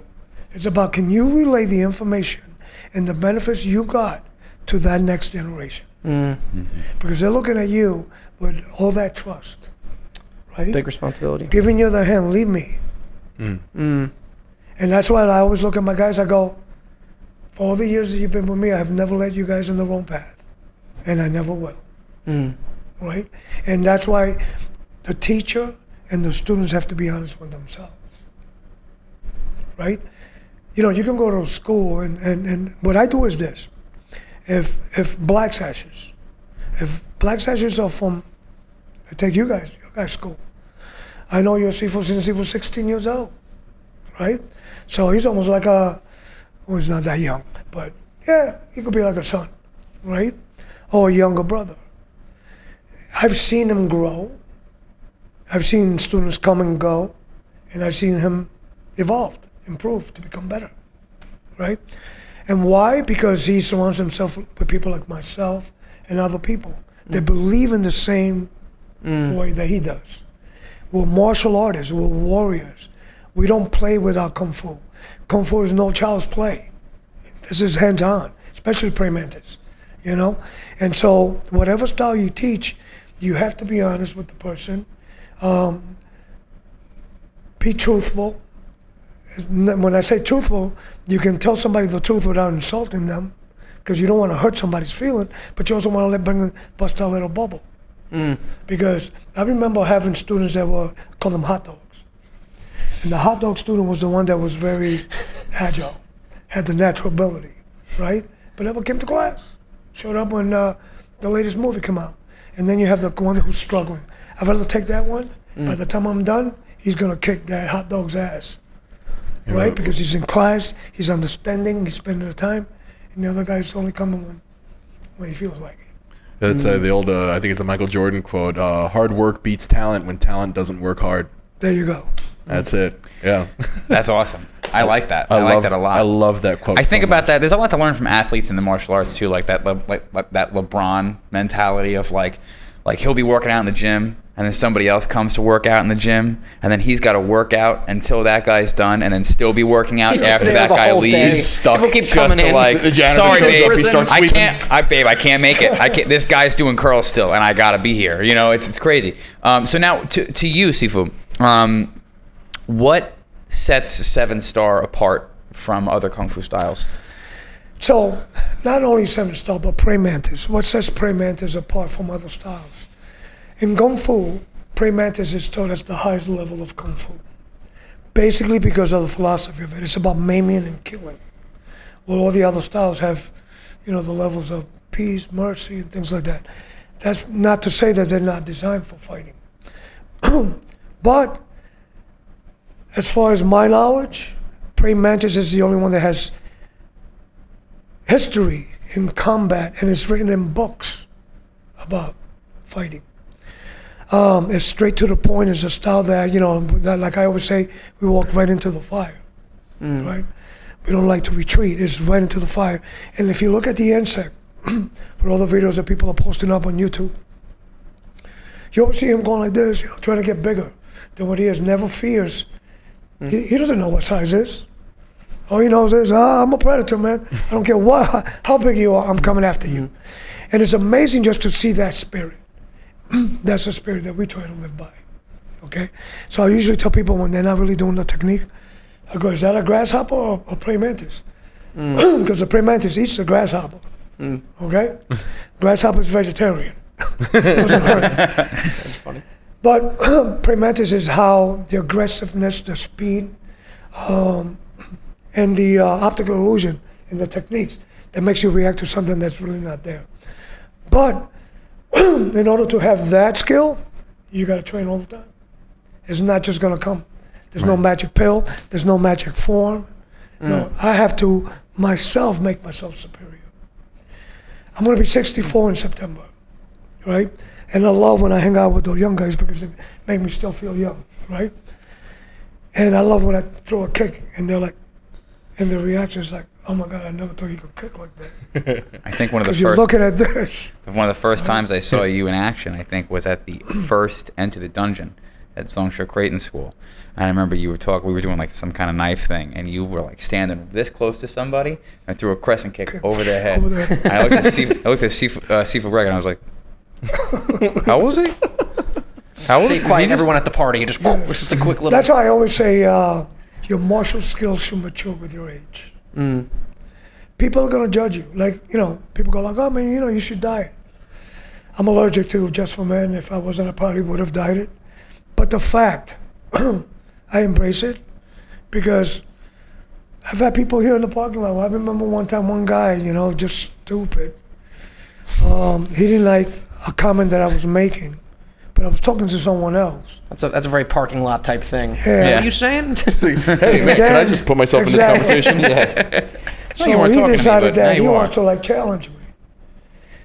It's about, can you relay the information and the benefits you got to that next generation? Because they're looking at you with all that trust, right? Big responsibility. Giving you the hand, leave me. And that's why I always look at my guys, I go, for all the years that you've been with me, I have never led you guys in the wrong path. And I never will. Right? And that's why the teacher and the students have to be honest with themselves. Right? You can go to school and what I do is this. If black sashes are from, I take your guys' school. I know your Sifu since he was 16 years old, right? So he's almost like he's not that young, but yeah, he could be like a son, right? Or a younger brother. I've seen him grow. I've seen students come and go, and I've seen him evolve, improve, to become better, right? And why? Because he surrounds himself with people like myself and other people that believe in the same way that he does. We're martial artists, we're warriors. We don't play with our Kung Fu. Kung Fu is no child's play. This is hands-on, especially praying mantis, And so whatever style you teach, you have to be honest with the person. Be truthful. When I say truthful, you can tell somebody the truth without insulting them, because you don't want to hurt somebody's feeling, but you also want to bust a little bubble. Because I remember having students that call them hot dogs. And the hot dog student was the one that was very agile, had the natural ability, right? But never came to class. Showed up when the latest movie came out. And then you have the one who's struggling. I'd rather take that one. By the time I'm done, he's going to kick that hot dog's ass. Right? Because he's in class, he's understanding, he's spending the time, and the other guy's only coming when he feels like it. That's the old, I think it's a Michael Jordan quote, hard work beats talent when talent doesn't work hard. There you go. That's it. Yeah. That's awesome. I like that. I like that a lot. I love that quote. I think so about much. that. There's a lot to learn from athletes in the martial arts too, like that LeBron mentality of like he'll be working out in the gym, and then somebody else comes to work out in the gym, and then he's got to work out until that guy's done, and then still be working out He's just after there that the guy whole leaves. day. He's stuck. People keep Just coming to in. like, The janitor sorry, shows babe, up, he starts I sweeping. can't make it. This guy's doing curls still, and I gotta be here. It's crazy. So now to you, Sifu, what sets 7-star apart from other kung fu styles? So, not only 7-star, but praying mantis. What sets praying mantis apart from other styles? In Kung Fu, praying mantis is taught as the highest level of Kung Fu. Basically because of the philosophy of it. It's about maiming and killing. Well, all the other styles have, the levels of peace, mercy, and things like that. That's not to say that they're not designed for fighting. But, as far as my knowledge, praying mantis is the only one that has history in combat, and it's written in books about fighting. It's straight to the point. It's a style that, like I always say, we walk right into the fire, right? We don't like to retreat. It's right into the fire. And if you look at the insect, with all the videos that people are posting up on YouTube, you always see him going like this, trying to get bigger than what he is. Never fears. He doesn't know what size is. All he knows is, I'm a predator, man. I don't care how big you are, I'm coming after you. And it's amazing just to see that spirit. That's the spirit that we try to live by, okay? So I usually tell people when they're not really doing the technique, I go, is that a grasshopper or a praying mantis? Because the praying mantis eats the grasshopper, okay? Grasshopper is vegetarian. Doesn't hurt. That's funny. But Mantis is how the aggressiveness, the speed, and the optical illusion and the techniques that makes you react to something that's really not there. But in order to have that skill, you got to train all the time. It's not just going to come. There's no magic pill. There's no magic form. No, I have to myself make myself superior. I'm going to be 64 in September, right? And I love when I hang out with those young guys because they make me still feel young, right? And I love when I throw a kick and they're like, and the reaction is like, oh my God, I never thought you could kick like that. I think one of the Because you're looking at this. one of the first times I saw you in action, I think, was at the first Enter the Dungeon at Longshore Creighton School. And I remember we were doing like some kind of knife thing, and you were like standing this close to somebody and threw a crescent kick over their head. And I looked at Sifu Greg and I was like, how was he? How was Stay he? quiet, everyone at the party. Just a quick little. That's why I always say your martial skills should mature with your age. People are going to judge you. Like, people go like, oh man, you should diet. I'm allergic to Just for Men. If I wasn't, I probably would have dieted. But the fact, I embrace it because I've had people here in the parking lot. I remember one time one guy, just stupid. He didn't like a comment that I was making, but I was talking to someone else. That's a very parking lot type thing. Yeah. What are you saying? Hey man, can I just put myself in this conversation? Yeah. So you weren't he talking to me, decided but now that he you wants are. to challenge me.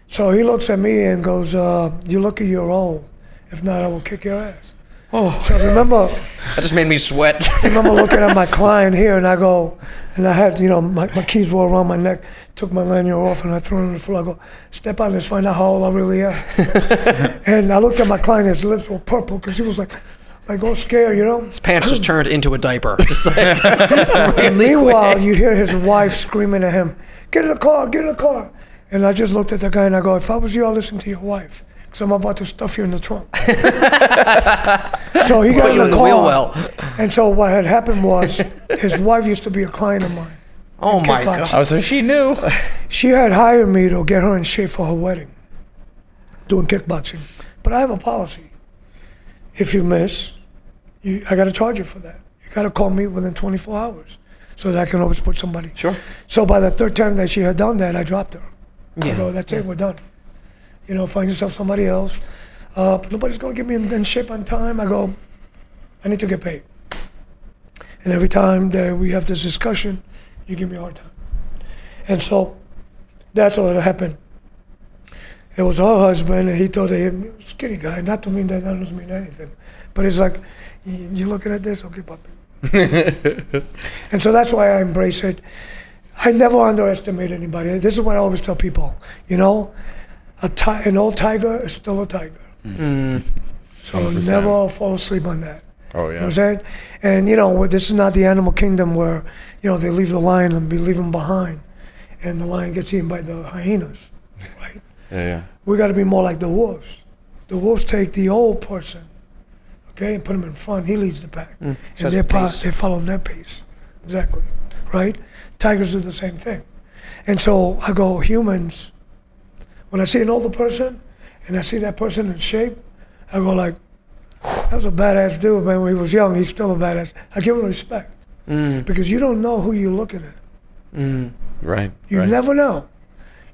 So he looks at me and goes, you look at your old. If not, I will kick your ass. Oh, So I remember that just made me sweat. looking at my client here, and I go, and I had, my keys were around my neck, took my lanyard off, and I threw it on the floor. I go, step out, let's find out how old I really am. And I looked at my client, his lips were purple, because he was like all scared, His pants just turned into a diaper. Just like, And meanwhile, you hear his wife screaming at him, get in the car, get in the car. And I just looked at the guy, and I go, if I was you, I'd listen to your wife. So I'm about to stuff you in the trunk. So he got put in you the in the car. wheel well. And so what had happened was his wife used to be a client of mine. Oh my kickboxing. God. Oh, so she knew. She had hired me to get her in shape for her wedding, doing kickboxing. But I have a policy. If you miss, I got to charge you for that. You got to call me within 24 hours so that I can always put somebody. Sure. So by the third time that she had done that, I dropped her. I Yeah. go, that's it, we're done. Find yourself somebody else. Nobody's going to get me in shape on time. I go, I need to get paid. And every time that we have this discussion, you give me a hard time. And so that's what happened. It was her husband, and he told him, skinny guy, not to mean that doesn't mean anything. But it's like, you looking at this? Okay, puppy. And so that's why I embrace it. I never underestimate anybody. This is what I always tell people. An old tiger is still a tiger. So 100%. never fall asleep on that. Oh You know yeah. what I'm saying? And this is not the animal kingdom where, they leave the lion and leave him behind, and the lion gets eaten by the hyenas, right? Yeah. We got to be more like the wolves. The wolves take the old person, okay, and put him in front. He leads the pack, and Sets they the pace. they follow their pace, exactly, right? Tigers do the same thing, and so I go, humans. When I see an older person, and I see that person in shape, I go like, that was a badass dude, man. When he was young, he's still a badass. I give him respect because you don't know who you're looking at. Right. You right. never know.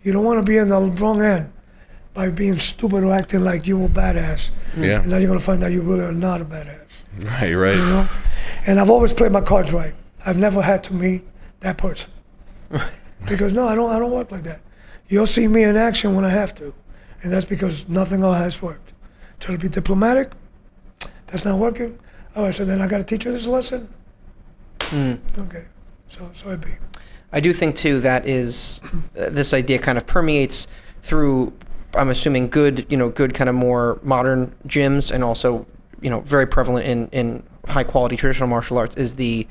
You don't want to be in the wrong end by being stupid or acting like you were badass. Yeah. And now you're going to find out you really are not a badass. Right. And I've always played my cards right. I've never had to meet that person. Because no, I don't work like that. You'll see me in action when I have to. And that's because nothing else has worked. Try to be diplomatic. That's not working. All right, so then I got to teach you this lesson. Okay. So it be. I do think too that is this idea kind of permeates through. I'm assuming good kind of more modern gyms, and also very prevalent in high quality traditional martial arts is the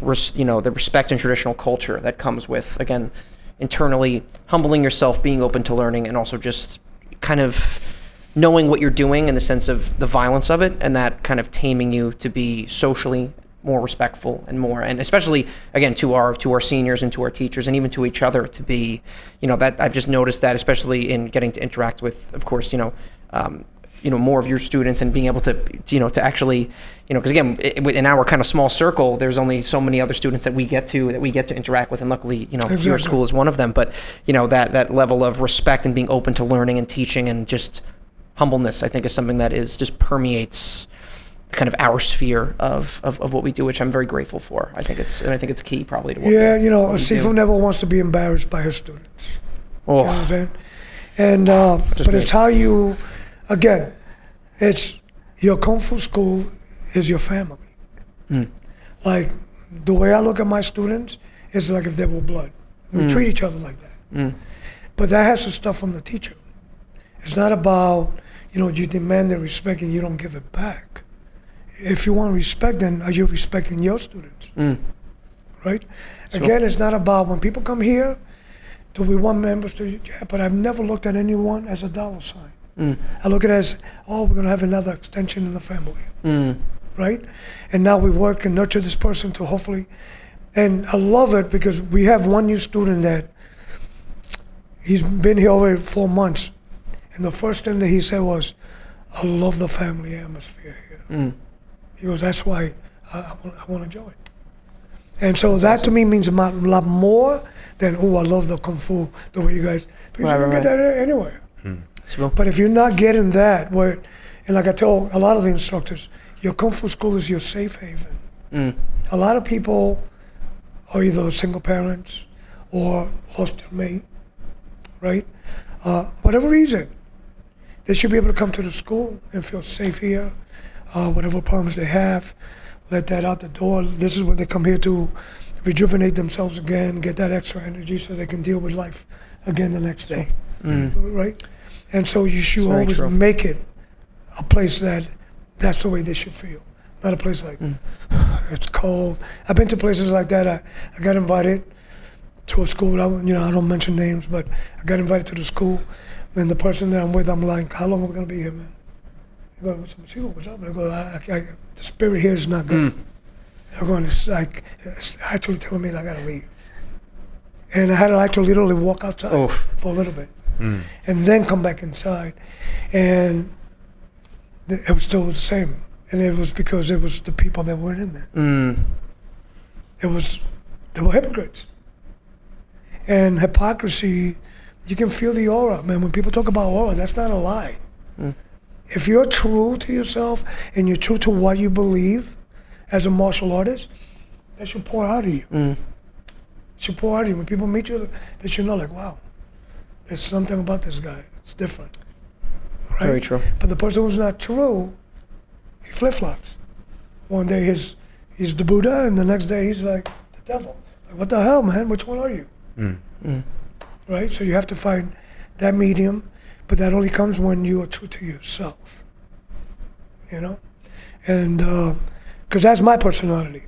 respect and traditional culture that comes with, again, internally humbling yourself, being open to learning, and also just kind of knowing what you're doing in the sense of the violence of it, and that kind of taming you to be socially more respectful and especially again to our seniors and to our teachers and even to each other to be, that I've just noticed that, especially in getting to interact with, of course, more of your students and being able to to actually, because again, in our kind of small circle, there's only so many other students that we get to interact with, and luckily, Exactly. your school is one of them. But that level of respect and being open to learning and teaching and just humbleness, I think, is something that just permeates kind of our sphere of what we do, which I'm very grateful for. I think it's key probably to what Sifu never wants to be embarrassed by his students. Oh. You know what I'm saying? And but it's how you, again, it's your Kung Fu school is your family. Like the way I look at my students is like if they were blood. We treat each other like that. But that has to start from the teacher. It's not about, you demand their respect and you don't give it back. If you want respect, then are you respecting your students? Right? Sure. Again, it's not about when people come here, do we want members to, yeah, but I've never looked at anyone as a dollar sign. I look at it as, we're going to have another extension in the family. Right? And now we work and nurture this person to hopefully, and I love it because we have one new student that he's been here over 4 months. And the first thing that he said was, I love the family atmosphere here. He goes, that's why I want to join. And so that to me means a lot more than, I love the Kung Fu, the way you guys, because you can get that anywhere. But if you're not getting that, and like I tell a lot of the instructors, your Kung Fu school is your safe haven. A lot of people are either single parents or lost their mate, right? Whatever reason, they should be able to come to the school and feel safe here. Whatever problems they have, let that out the door. This is when they come here to rejuvenate themselves again, get that extra energy so they can deal with life again the next day, right? And so you should always make it a place that's the way they should feel, not a place like, it's cold. I've been to places like that. I got invited to a school, I don't mention names, but I got invited to the school, and the person that I'm with, I'm like, how long are we going to be here, man? He goes, what's up? And I go, the spirit here is not good. I'm going, it's actually telling me that I got to leave. And I had to actually literally walk outside for a little bit and then come back inside. And it was still the same. And it was because it was the people that weren't in there. They were hypocrites. And hypocrisy, you can feel the aura, man. When people talk about aura, that's not a lie. If you're true to yourself and you're true to what you believe as a martial artist, that should pour out of you. It should pour out of you. When people meet you, they should know, like, wow, there's something about this guy. It's different. Right? Very true. But the person who's not true, he flip-flops. One day he's the Buddha, and the next day he's like the devil. Like, what the hell, man? Which one are you? Right? So you have to find that medium. But that only comes when you are true to yourself, And because that's my personality.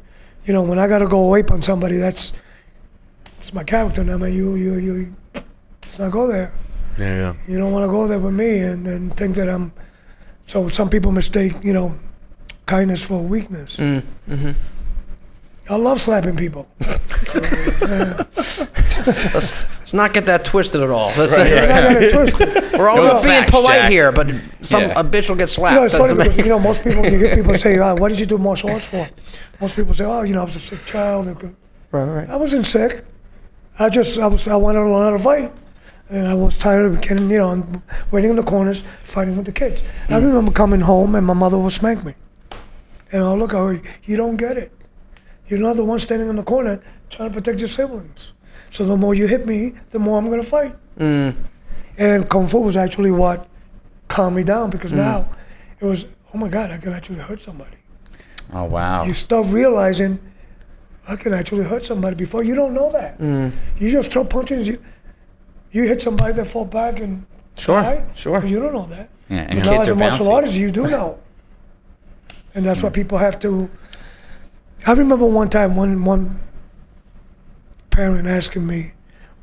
When I got to go ape on somebody, it's my character now, man. You let's not go there. Yeah. You don't want to go there with me and think that I'm, so some people mistake, kindness for weakness. I love slapping people. Let's not get that twisted at all. I got it twisted. We're all No being facts, polite Jack. here, but a bitch will get slapped. It's funny because, most people, when you hear people say, what did you do martial arts for? Most people say, I was a sick child. Right. I wasn't sick. I wanted to learn how to fight. And I was tired of getting, waiting in the corners, fighting with the kids. I remember coming home and my mother would spank me. And I'll look at her, you don't get it. You're not the one standing in the corner trying to protect your siblings. So the more you hit me, the more I'm going to fight. And Kung Fu was actually what calmed me down because now it was, oh my God, I can actually hurt somebody. Oh, wow. You start realizing I can actually hurt somebody before. You don't know that. You just throw punches. You hit somebody that fall back and die. Sure. But you don't know that. Yeah, and But kids now as are a martial bouncy. artist, you do know. And that's why people have to. I remember one time one parent asking me,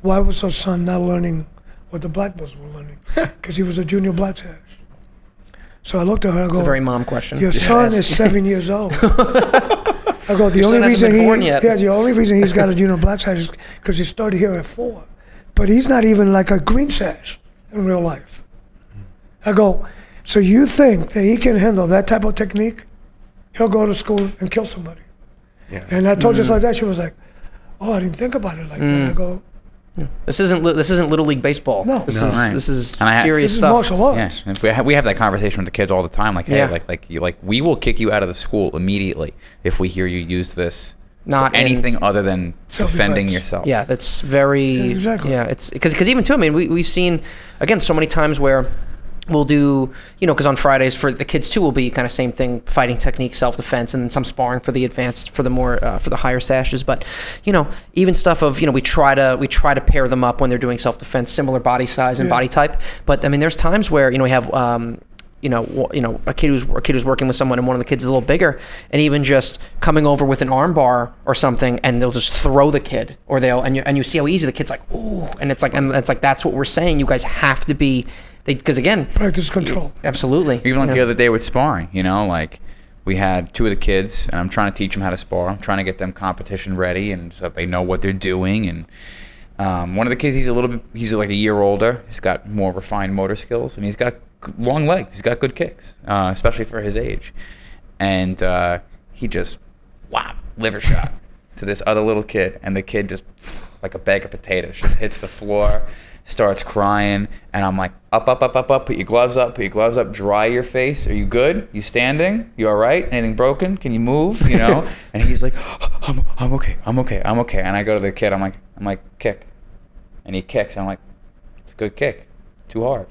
why was her son not learning what the black belts were learning? Because he was a junior black belt. So I looked at her, I go, It's a very mom question. your son is 7 years old. I go, the Your son only hasn't reason been born yet. the only reason he's got a junior black sash is because he started here at 4. But he's not even like a green sash in real life. I go, So you think that he can handle that type of technique? He'll go to school and kill somebody. Yeah. And I told her just like that. She was like, "Oh, I didn't think about it like that." I go, This isn't Little League baseball. No. This No. is Right. this is And serious "This is stuff. martial arts." Yeah, we have that conversation with the kids all the time. Like, hey, Yeah. we will kick you out of the school immediately if we hear you use this Not for in- anything other than defending Self-defense. yourself. Yeah, that's very. Yeah, exactly. Yeah, it's because even too. I mean, we've seen again so many times where we'll do, because on Fridays for the kids too will be kind of same thing, fighting technique, self-defense, and then some sparring for the advanced, for the more for the higher sashes. But even stuff of we try to pair them up when they're doing self-defense, similar body size and body type. But I mean, there's times where we have a kid who's working with someone, and one of the kids is a little bigger, and even just coming over with an arm bar or something, and they'll just throw the kid, or and you see how easy the kid's like, ooh, and it's like that's what we're saying. You guys have to be, because again, Practice control. absolutely. Even like the other day with sparring, like we had two of the kids, and I'm trying to teach them how to spar. I'm trying to get them competition ready, and so they know what they're doing. And one of the kids, he's like a year older. He's got more refined motor skills, and he's got long legs. He's got good kicks, especially for his age. And he just liver shot to this other little kid, and the kid just like a bag of potatoes just hits the floor, starts crying, and I'm like, up, put your gloves up, dry your face. Are you good? You standing? You all right? Anything broken? Can you move? And he's like, I'm okay. And I go to the kid, I'm like, kick. And he kicks, and I'm like, it's a good kick. Too hard.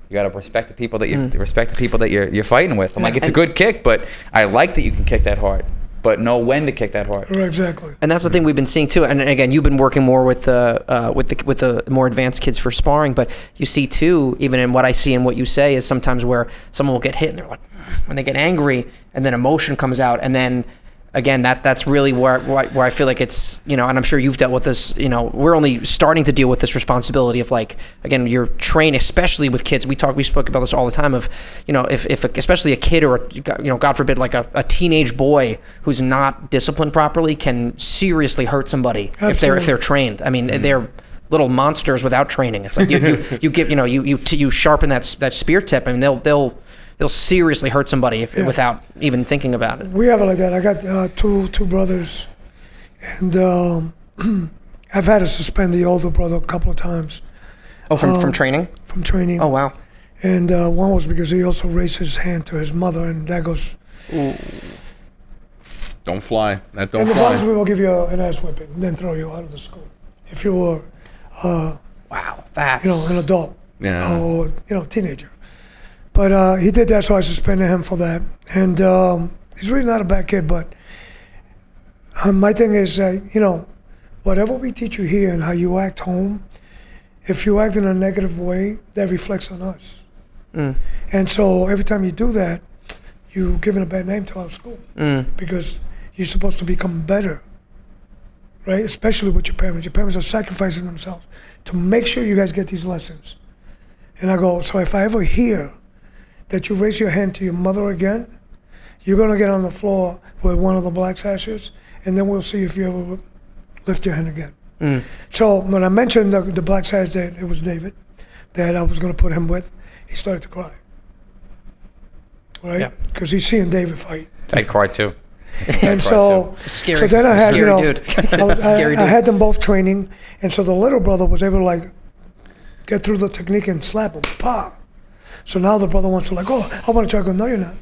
You gotta respect the people that you're fighting with. I'm like, it's a good kick, but I like that you can kick that hard, but know when to kick that hard. Exactly. And that's the thing we've been seeing too. And again, you've been working more with the more advanced kids for sparring, but you see too, even in what I see and what you say, is sometimes where someone will get hit and they're like, when they get angry, and then emotion comes out, and then again, that's really where I feel like it's, and I'm sure you've dealt with this, we're only starting to deal with this responsibility of like, again, you're trained, especially with kids. We spoke about this all the time of, if especially a kid or, God forbid, like a teenage boy who's not disciplined properly can seriously hurt somebody if they're trained. I mean, they're little monsters without training. It's like you give, you sharpen that spear tip, and they'll seriously hurt somebody without even thinking about it. We have it like that. I got two brothers, and I've had to suspend the older brother a couple of times. Oh, from training? From training. Oh, wow. And one was because he also raised his hand to his mother, and that goes. Don't fly. That don't And the fly. punishment will give you an ass whipping, and then throw you out of the school if you were, Wow, that's... an adult, Yeah. or teenager. But he did that, so I suspended him for that. And he's really not a bad kid, but my thing is, whatever we teach you here and how you act home, if you act in a negative way, that reflects on us. And so every time you do that, you're giving a bad name to our school because you're supposed to become better, right? Especially with your parents. Your parents are sacrificing themselves to make sure you guys get these lessons. And I go, so if I ever hear that you raise your hand to your mother again, you're gonna get on the floor with one of the black sashes, and then we'll see if you ever lift your hand again. So when I mentioned the black sash that it was David, that I was gonna put him with, he started to cry, right? Because he's seeing David fight. I cried too. And so, Scary. so then I had, Scary dude. Scary I dude. had them both training, and so the little brother was able to get through the technique and slap him, pa. So now the brother wants to I want to try to go, no, you're not.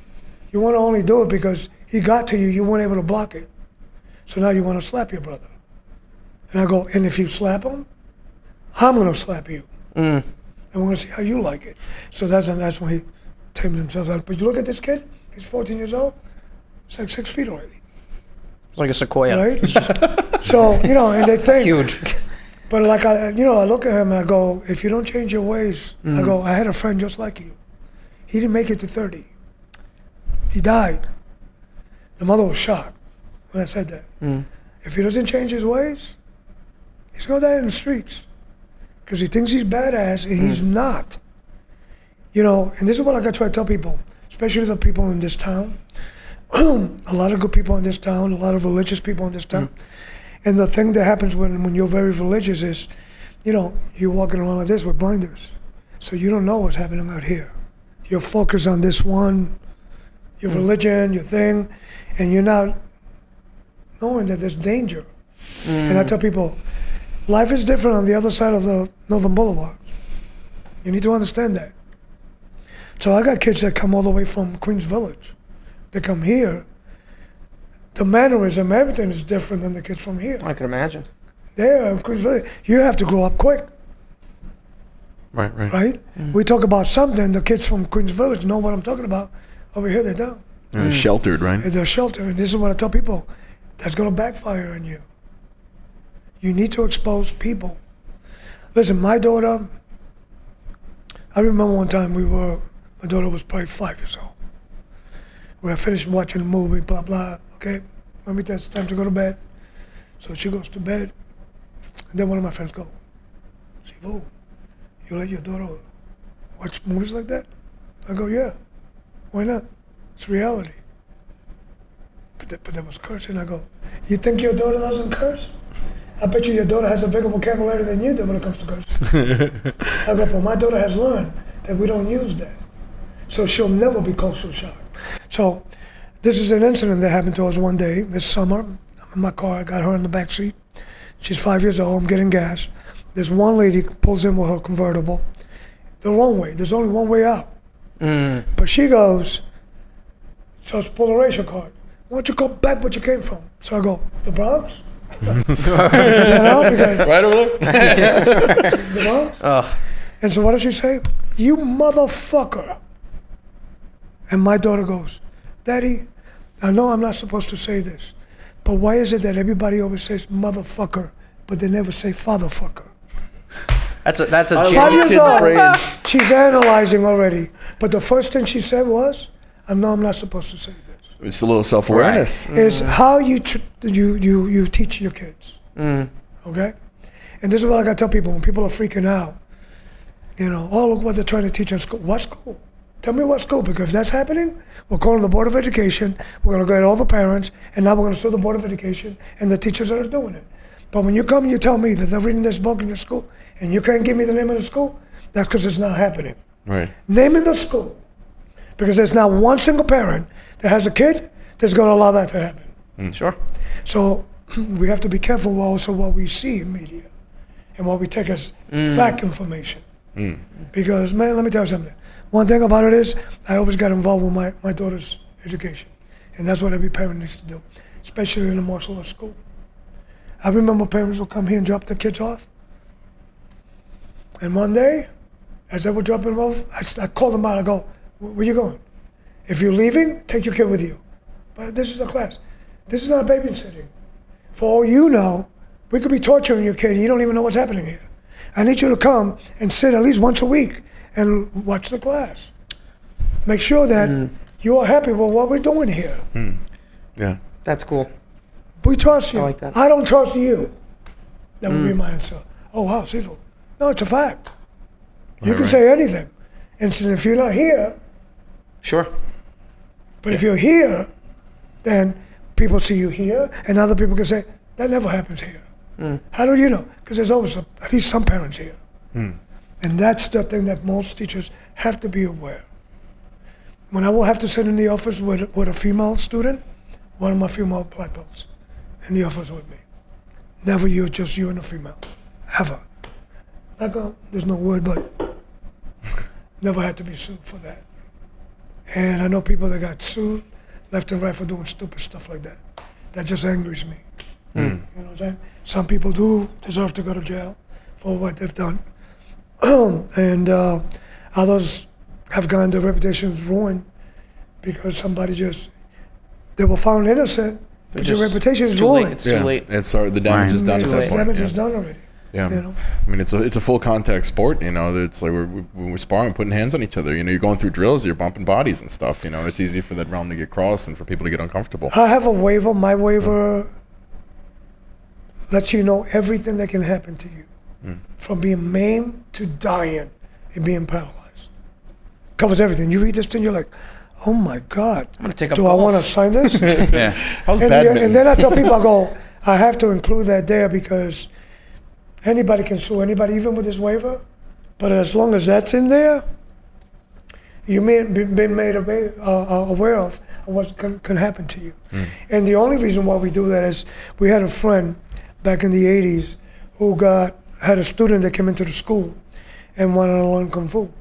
You want to only do it because he got to you, you weren't able to block it. So now you want to slap your brother. And I go, and if you slap him, I'm going to slap you. And we're going to see how you like it. So that's when he tames himself out. But you look at this kid, he's 14 years old, he's like 6 feet already. It's like a sequoia. Right? So, and they think. Huge. But I look at him and I go, if you don't change your ways, I go, I had a friend just like you. He didn't make it to 30. He died. The mother was shocked when I said that. If he doesn't change his ways, he's going to die in the streets. Because he thinks he's badass and he's not. And this is what I got to try to tell people, especially the people in this town. A lot of good people in this town, a lot of religious people in this town. And the thing that happens when you're very religious is, you're walking around like this with blinders. So you don't know what's happening out here. you're focused on this one, your religion, your thing, and you're not knowing that there's danger. And I tell people, life is different on the other side of the Northern Boulevard. You need to understand that. So I got kids that come all the way from Queens Village. They come here. The mannerism, everything is different than the kids from here. I can imagine. There in Queens Village, you have to grow up quick. Right? We talk about something, the kids from Queens Village know what I'm talking about. Over here, they don't. They're sheltered, right? They're sheltered. And this is what I tell people. That's going to backfire on you. You need to expose people. Listen, my daughter, I remember one time my daughter was probably 5 years old. We had finished watching a movie, blah, blah. Okay, mommy, it's time to go to bed. So she goes to bed. And then one of my friends go, Sifu, you let your daughter watch movies like that? I go, yeah. Why not? It's reality. But there was cursing. I go, you think your daughter doesn't curse? I bet you your daughter has a bigger vocabulary than you do when it comes to cursing. I go, but my daughter has learned that we don't use that. So she'll never be culture shocked. So this is an incident that happened to us one day this summer. I'm in my car, I got her in the back seat. She's 5 years old, I'm getting gas. There's one lady pulls in with her convertible the wrong way. There's only one way out. But she goes, so it's pull a racial card. Why don't you go back where you came from? So I go, the Bronx? Right over there? The Bronx? And so what does she say? You motherfucker. And my daughter goes, Daddy, I know I'm not supposed to say this, but why is it that everybody always says motherfucker, but they never say fatherfucker? That's a 5 genius. years kids' old. brains. She's analyzing already. But the first thing she said was, I know I'm not supposed to say this. It's a little self-awareness. It's how you teach your kids. Okay? And this is what I got to tell people when people are freaking out. You know, oh, look what they're trying to teach in school. What school? Tell me what school, because if that's happening, we're calling the Board of Education, we're going to get all the parents, and now we're going to sue the Board of Education and the teachers that are doing it. But when you come and you tell me that they're reading this book in your school, and you can't give me the name of the school, that's because it's not happening. Right. Name of the school. Because there's not one single parent that has a kid that's going to allow that to happen. Sure. So we have to be careful also what we see in media and what we take as fact information. Because, man, let me tell you something. One thing about it is I always got involved with my daughter's education. And that's what every parent needs to do, especially in a martial arts school. I remember parents would come here and drop their kids off. And one day, as they were dropping them off, I called them out. I go, where you going? If you're leaving, take your kid with you. But this is a class. This is not babysitting. For all you know, we could be torturing your kid and you don't even know what's happening here. I need you to come and sit at least once a week and watch the class. Make sure that you are happy with what we're doing here. Yeah. That's cool. We trust you. I like that. I don't trust you. That would be my answer. Oh, wow, Sifu. No, it's a fact. You can say anything. And so if you're not here, Sure. but if you're here, then people see you here, and other people can say, that never happens here. How do you know? Because there's always at least some parents here. And that's the thing that most teachers have to be aware. When I will have to sit in the office with a female student, one of my female black belts in the office with me. Never you, just you and a female. Ever. There's no word, but never had to be sued for that. And I know people that got sued left and right for doing stupid stuff like that. That just angers me. You know what I'm saying? Some people do deserve to go to jail for what they've done. And others have gotten their reputations ruined because they were found innocent, but your reputation is ruined. It's too late. It's the damage is done at that The point. damage is done already. Yeah. You know? I mean, it's a full contact sport. You know, it's like when we're sparring, putting hands on each other. You know, you're going through drills, you're bumping bodies and stuff. You know, it's easy for that realm to get crossed and for people to get uncomfortable. I have a waiver. My waiver lets you know everything that can happen to you, from being maimed to dying and being paralyzed. Covers everything. You read this thing, you're like, oh my God. I'm gonna take up Do I golf. want to sign this? Yeah. How's And badminton? then I tell people, I go, I have to include that there because anybody can sue anybody, even with this waiver. But as long as that's in there, You may have been made aware of what can happen to you. And the only reason why we do that is we had a friend back in the 80s who had a student that came into the school and wanted to learn Kung Fu.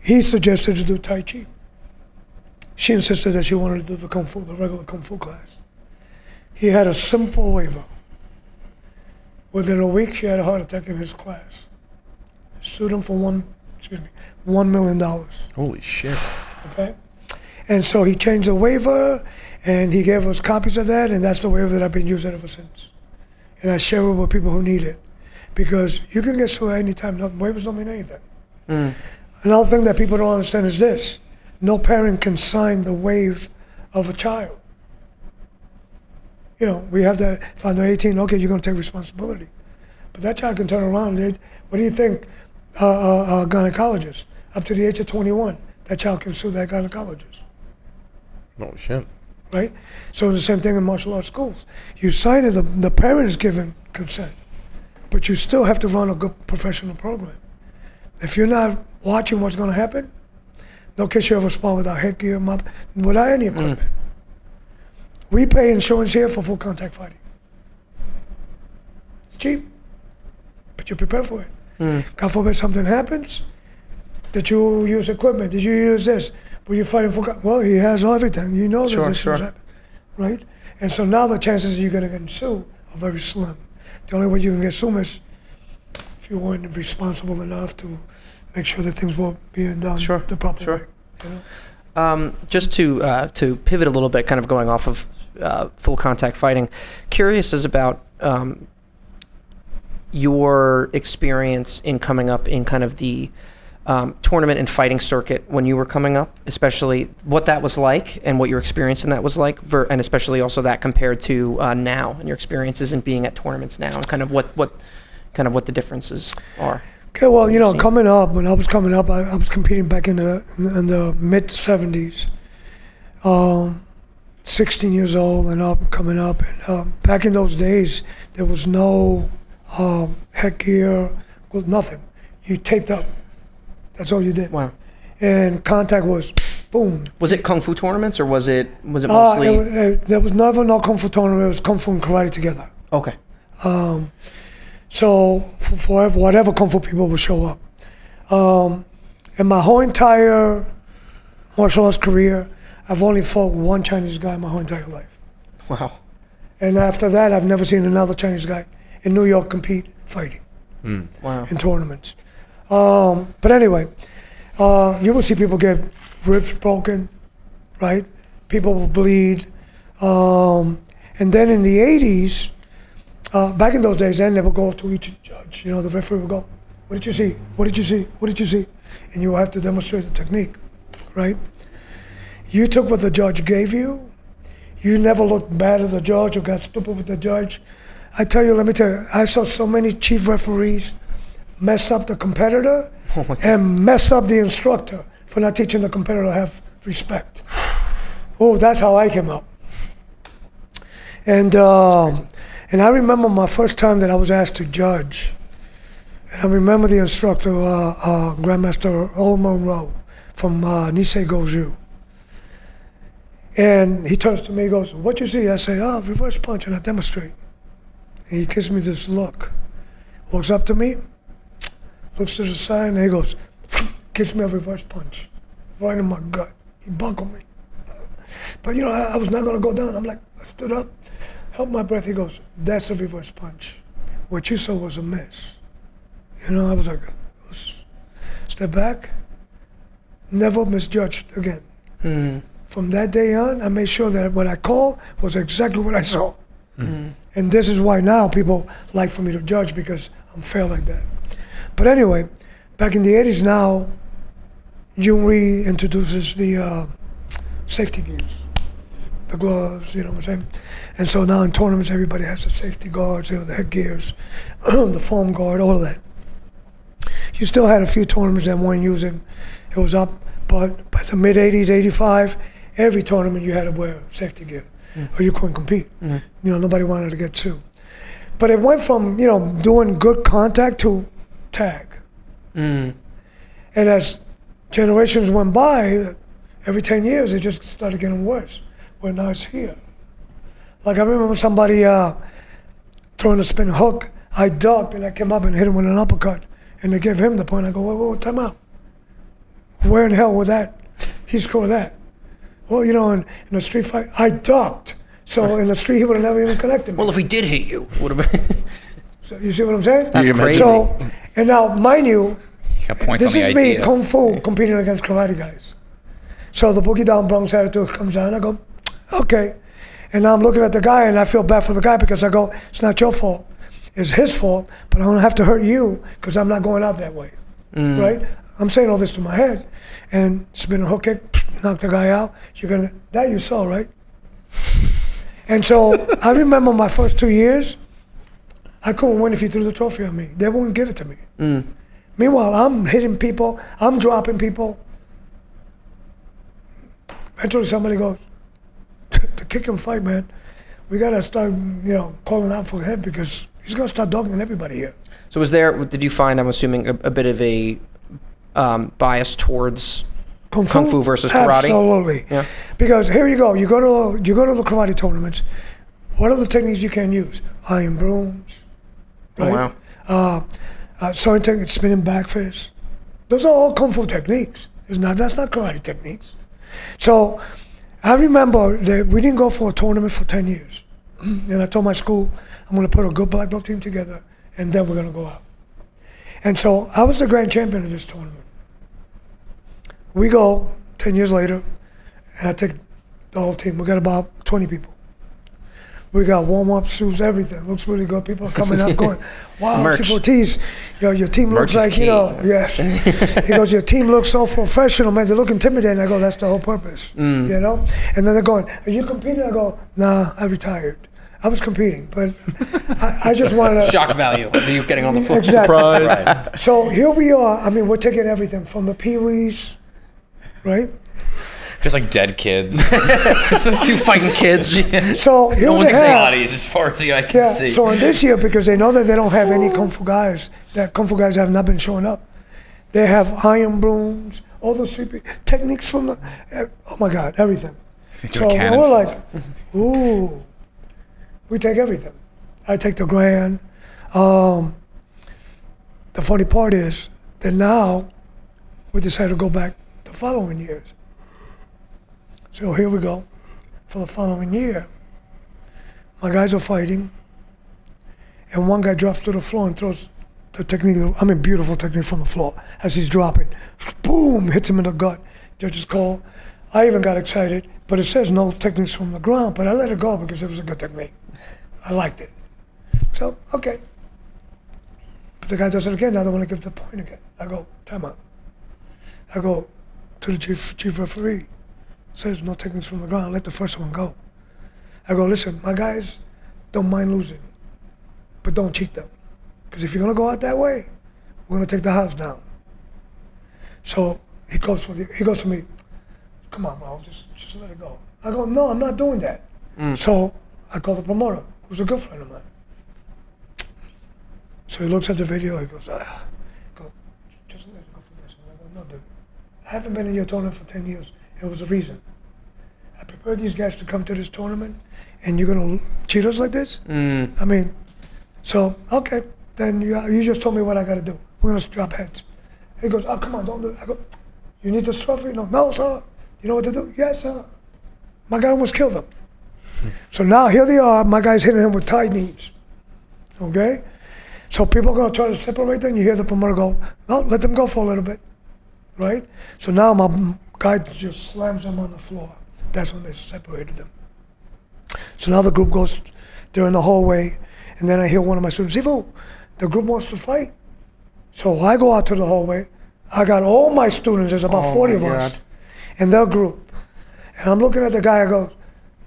He suggested to do Tai Chi. She insisted that she wanted to do the Kung Fu, the regular Kung Fu class. He had a simple waiver. Within a week, she had a heart attack in his class. Sued him for $1 million. Holy shit. Okay? And so he changed the waiver, and he gave us copies of that, and that's the waiver that I've been using ever since. And I share it with people who need it. Because you can get sued anytime. No, waivers don't mean anything. Another thing that people don't understand is this. No parent can sign the waive of a child. You know, we have that, if under 18, okay, you're going to take responsibility. But that child can turn around. What do you think, gynecologist? Up to the age of 21, that child can sue that gynecologist. Oh, shit. Right? So the same thing in martial arts schools. You sign it, the parent is given consent, but you still have to run a good professional program. If you're not watching what's going to happen, no kid should ever spawn without headgear, without any equipment. We pay insurance here for full contact fighting. It's cheap, but you're prepared for it. God forbid something happens, that you use equipment, did you use this? Were you fighting full contact? Well, he has everything. You know that this will happen, right? And so now the chances you're going to get sued are very slim. The only way you can get sued is if you weren't responsible enough to make sure that things were being done the proper way. You know? Just to pivot a little bit, kind of going off of full contact fighting, curious is about your experience in coming up in kind of the tournament and fighting circuit when you were coming up, especially what that was like and what your experience in that was like, and especially also that compared to now and your experiences in being at tournaments now, and kind of what the differences are. Okay, well, you know, coming up, when I was coming up, I was competing back in the mid 70s. 16 years old and up, coming up. And back in those days, there was no headgear, nothing. You taped up. That's all you did. Wow. And contact was boom. Was it Kung Fu tournaments or was it mostly? There was never no Kung Fu tournament. It was Kung Fu and karate together. Okay. So for whatever Kung Fu people would show up. In my whole entire martial arts career, I've only fought one Chinese guy my whole entire life. Wow. And after that, I've never seen another Chinese guy in New York compete fighting Wow. in tournaments. But anyway, you will see people get ribs broken, right? People will bleed. And then in the 80s, back in those days, then they would go to each judge. You know, the referee would go, what did you see? What did you see? What did you see? And you will have to demonstrate the technique, right? You took what the judge gave you. You never looked bad at the judge or got stupid with the judge. Let me tell you, I saw so many chief referees mess up the competitor and mess up the instructor for not teaching the competitor to have respect. Oh, that's how I came up. And I remember my first time that I was asked to judge. And I remember the instructor, Grandmaster Earl Monroe from Nisei Goju. And he turns to me and goes, what you see? I say, reverse punch, and I demonstrate. And he gives me this look. Walks up to me, looks to the side, and he goes, gives me a reverse punch right in my gut. He buckled me. But you know, I was not gonna go down. I'm like, I stood up, held my breath. He goes, that's a reverse punch. What you saw was a miss. You know, I was like, step back, never misjudged again. From that day on, I made sure that what I called was exactly what I saw. And this is why now people like for me to judge, because I'm fair like that. But anyway, back in the 80s now, Jung-Ri introduces the safety gears, the gloves, you know what I'm saying? And so now in tournaments, everybody has the safety guards, you know, the headgears, the foam guard, all of that. You still had a few tournaments that weren't using, it was up, but by the mid 80s, 85, every tournament you had to wear safety gear or you couldn't compete. You know, nobody wanted to get sued. But it went from, you know, doing good contact to tag. And as generations went by, every 10 years, it just started getting worse. Well, now it's here. Like I remember somebody throwing a spinning hook. I ducked and I came up and hit him with an uppercut. And they gave him the point. I go, whoa, time out. Where in hell was that? He scored that. Well, you know, in a street fight, I ducked. So in the street, he would have never even connected me. Well, if he did hit you, would have been. So you see what I'm saying? That's crazy. So, and now, mind you, Got points this on the is me, idea. Kung Fu, competing against karate guys. So the boogie down Bronx attitude comes down. I go, okay. And now I'm looking at the guy, and I feel bad for the guy because I go, it's not your fault. It's his fault, but I don't have to hurt you because I'm not going out that way, right? I'm saying all this to my head, and spin a hook kick, knock the guy out. That you saw, right? And so I remember my first 2 years, I couldn't win if he threw the trophy on me. They wouldn't give it to me. Meanwhile, I'm hitting people, I'm dropping people. Eventually somebody goes, to kick and fight, man, we gotta start, calling out for him because he's gonna start dogging everybody here. So did you find, I'm assuming, a bit of a bias towards Kung Fu versus karate? Absolutely. Yeah. Because here you go, you go to the karate tournaments. What are the techniques you can use? Iron brooms, right? Oh, wow. Certain techniques, spinning back fist. Those are all Kung Fu techniques. That's not karate techniques. So I remember that we didn't go for a tournament for 10 years. And I told my school, I'm going to put a good black belt team together, and then we're going to go out. And so I was the grand champion of this tournament. We go 10 years later, and I take the whole team. We got about 20 people. We got warm-up shoes, everything. Looks really good. People are coming up going, wow, Sifu Ortiz, your team looks like, yes. He goes, your team looks so professional, man. They look intimidating. I go, that's the whole purpose, And then they're going, are you competing? I go, nah, I retired. I was competing, but I just wanted to. Shock value of you getting on the floor. Exactly. Surprise. Right. So here we are. I mean, we're taking everything from the Pee-wees, right? Just like dead kids. You fighting kids. So here No we one's have. bodies as far as the eye can see. So in this year, because they know that they don't have any Kung Fu guys, that Kung Fu guys have not been showing up. They have iron brooms, all those sweeping techniques from the, oh my God, everything. So we're like, ooh, we take everything. I take the grand. The funny part is that now we decided to go back the following years. So here we go. For the following year, my guys are fighting, and one guy drops to the floor and throws the technique, beautiful technique from the floor as he's dropping. Boom, hits him in the gut. Judges call. I even got excited, but it says no techniques from the ground, but I let it go because it was a good technique. I liked it. So, okay. But the guy does it again, now they want to give the point again. I go, time out. I go to the chief referee. Says no techniques from the ground, let the first one go. I go, listen, my guys don't mind losing, but don't cheat them. Because if you're gonna go out that way, we're gonna take the house down. So he goes to me, come on, Raul, just let it go. I go, no, I'm not doing that. So I call the promoter, who's a good friend of mine. So he looks at the video, he goes, just let it go for this. I go, no, dude, I haven't been in your tournament for 10 years. It was a reason. I prepared these guys to come to this tournament, and you're gonna cheat us like this? So, okay, then you just told me what I gotta do. We're gonna drop heads. He goes, oh, come on, don't do it. I go, you need this trophy? No, sir. You know what to do? Yes, sir. My guy almost killed him. So now here they are, my guy's hitting him with tied knees, okay? So people are gonna try to separate them, you hear the promoter go, no, let them go for a little bit, right? So now my guy just slams them on the floor. That's when they separated them. So now the group goes, they're in the hallway, and then I hear one of my students, Sifu, the group wants to fight. So I go out to the hallway. I got all my students, there's about 40 of us, in their group. And I'm looking at the guy, I go,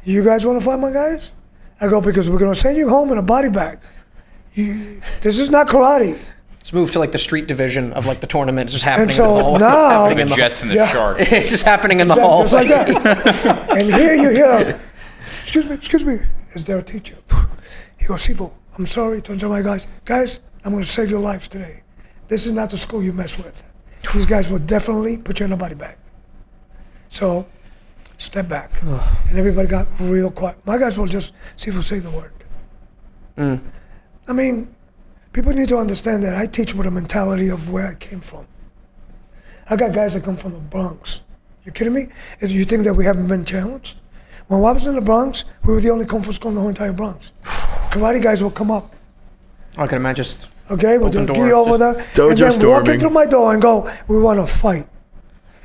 you guys want to fight my guys? I go, because we're going to send you home in a body bag. This is not karate. Let's move to like the street division of like the tournament. It's just happening And so in the hallway. now, The Jets and the Sharks. It's just happening in the hallway. just like that. And here you hear, excuse me, is there a teacher? He goes, Sifu, I'm sorry, turns to my guys, I'm going to save your lives today. This is not the school you mess with. these guys will definitely put you in a body bag. So, step back. And everybody got real quiet. My guys will just, Sifu, say the word. I mean, people need to understand that I teach with a mentality of where I came from. I got guys that come from the Bronx. You kidding me? You think that we haven't been challenged? When I was in the Bronx, we were the only kung fu school in the whole entire Bronx. Karate guys will come up. I can imagine just Okay, with the open gi door, over just there. And dojo then walk storming. in through my door and go, we want to fight.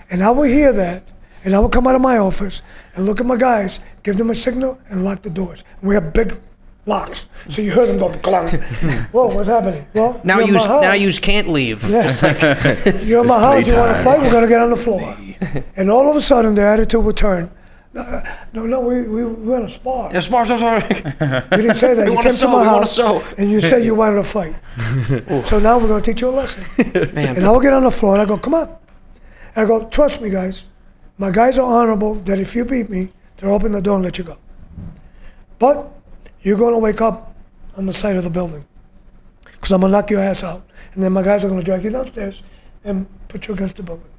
And I would hear that, and I would come out of my office and look at my guys, give them a signal, and lock the doors. And we have big locks. So you heard them go, clang. Whoa, what's happening? Well, now you're in my house. now you can't leave. Yeah. Just like You're in my house, you want to fight, we're going to get on the floor. And all of a sudden, their attitude would turn. No, we want to spar. yeah, spar. You didn't say that. We You wanna came sew, to my we wanna house sew. and you said you wanted to fight. So now we're going to teach you a lesson. Man, And I will get on the floor and I go, come on. And I go, trust me, guys. My guys are honorable that if you beat me, they'll open the door and let you go. But you're going to wake up on the side of the building because I'm going to knock your ass out. And then my guys are going to drag you downstairs and put you against the building.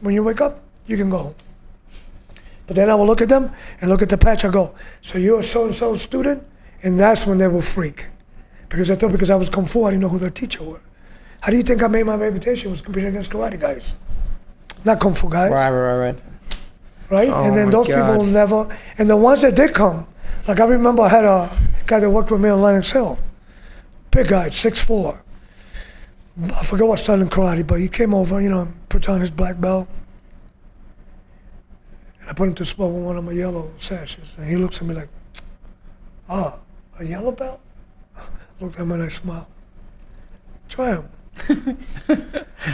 When you wake up, you can go home. But then I will look at them and look at the patch. I go, so you're a so-and-so student? And that's when they will freak. Because I thought because I was Kung Fu, I didn't know who their teacher were. How do you think I made my reputation? Was competing against karate guys. Not Kung Fu guys. right. Right? Oh And then my those God. people will never, and the ones that did come, like I remember I had a guy that worked with me on Lineage Hill. Big guy, 6'4". I forget what started in karate, but he came over, put on his black belt. And I put him to spot with one of my yellow sashes. And he looks at me like, a yellow belt? Looked at me and I smiled. Try him.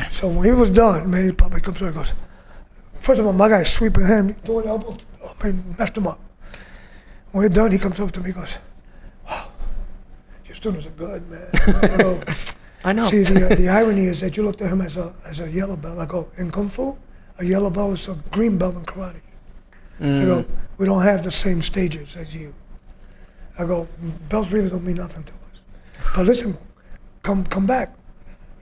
So when he was done, man, he probably comes over and goes, first of all, my guy's sweeping him, doing elbows, messed him up. When we're done, he comes over to me and goes, wow, your students are good, man. I go, I know. see, the irony is that you looked at him as a yellow belt. I go, in Kung Fu, a yellow belt is a green belt in karate. I go, we don't have the same stages as you. I go, belts really don't mean nothing to us. But listen, come back,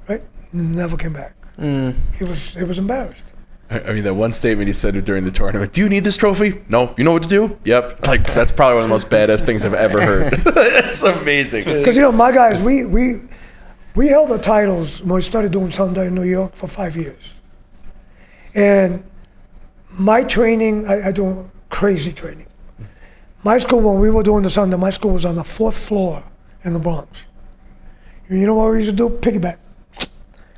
right? Never came back. He was embarrassed. I mean, that one statement he said during the tournament, do you need this trophy? No. You know what to do? Yep. Like, that's probably one of the most badass things I've ever heard. It's amazing. Because, my guys, we held the titles when we started doing Sunday in New York for 5 years. And my training, I do crazy training. My school, when we were doing the Sunday, my school was on the 4th floor in the Bronx. You know what we used to do? Piggyback.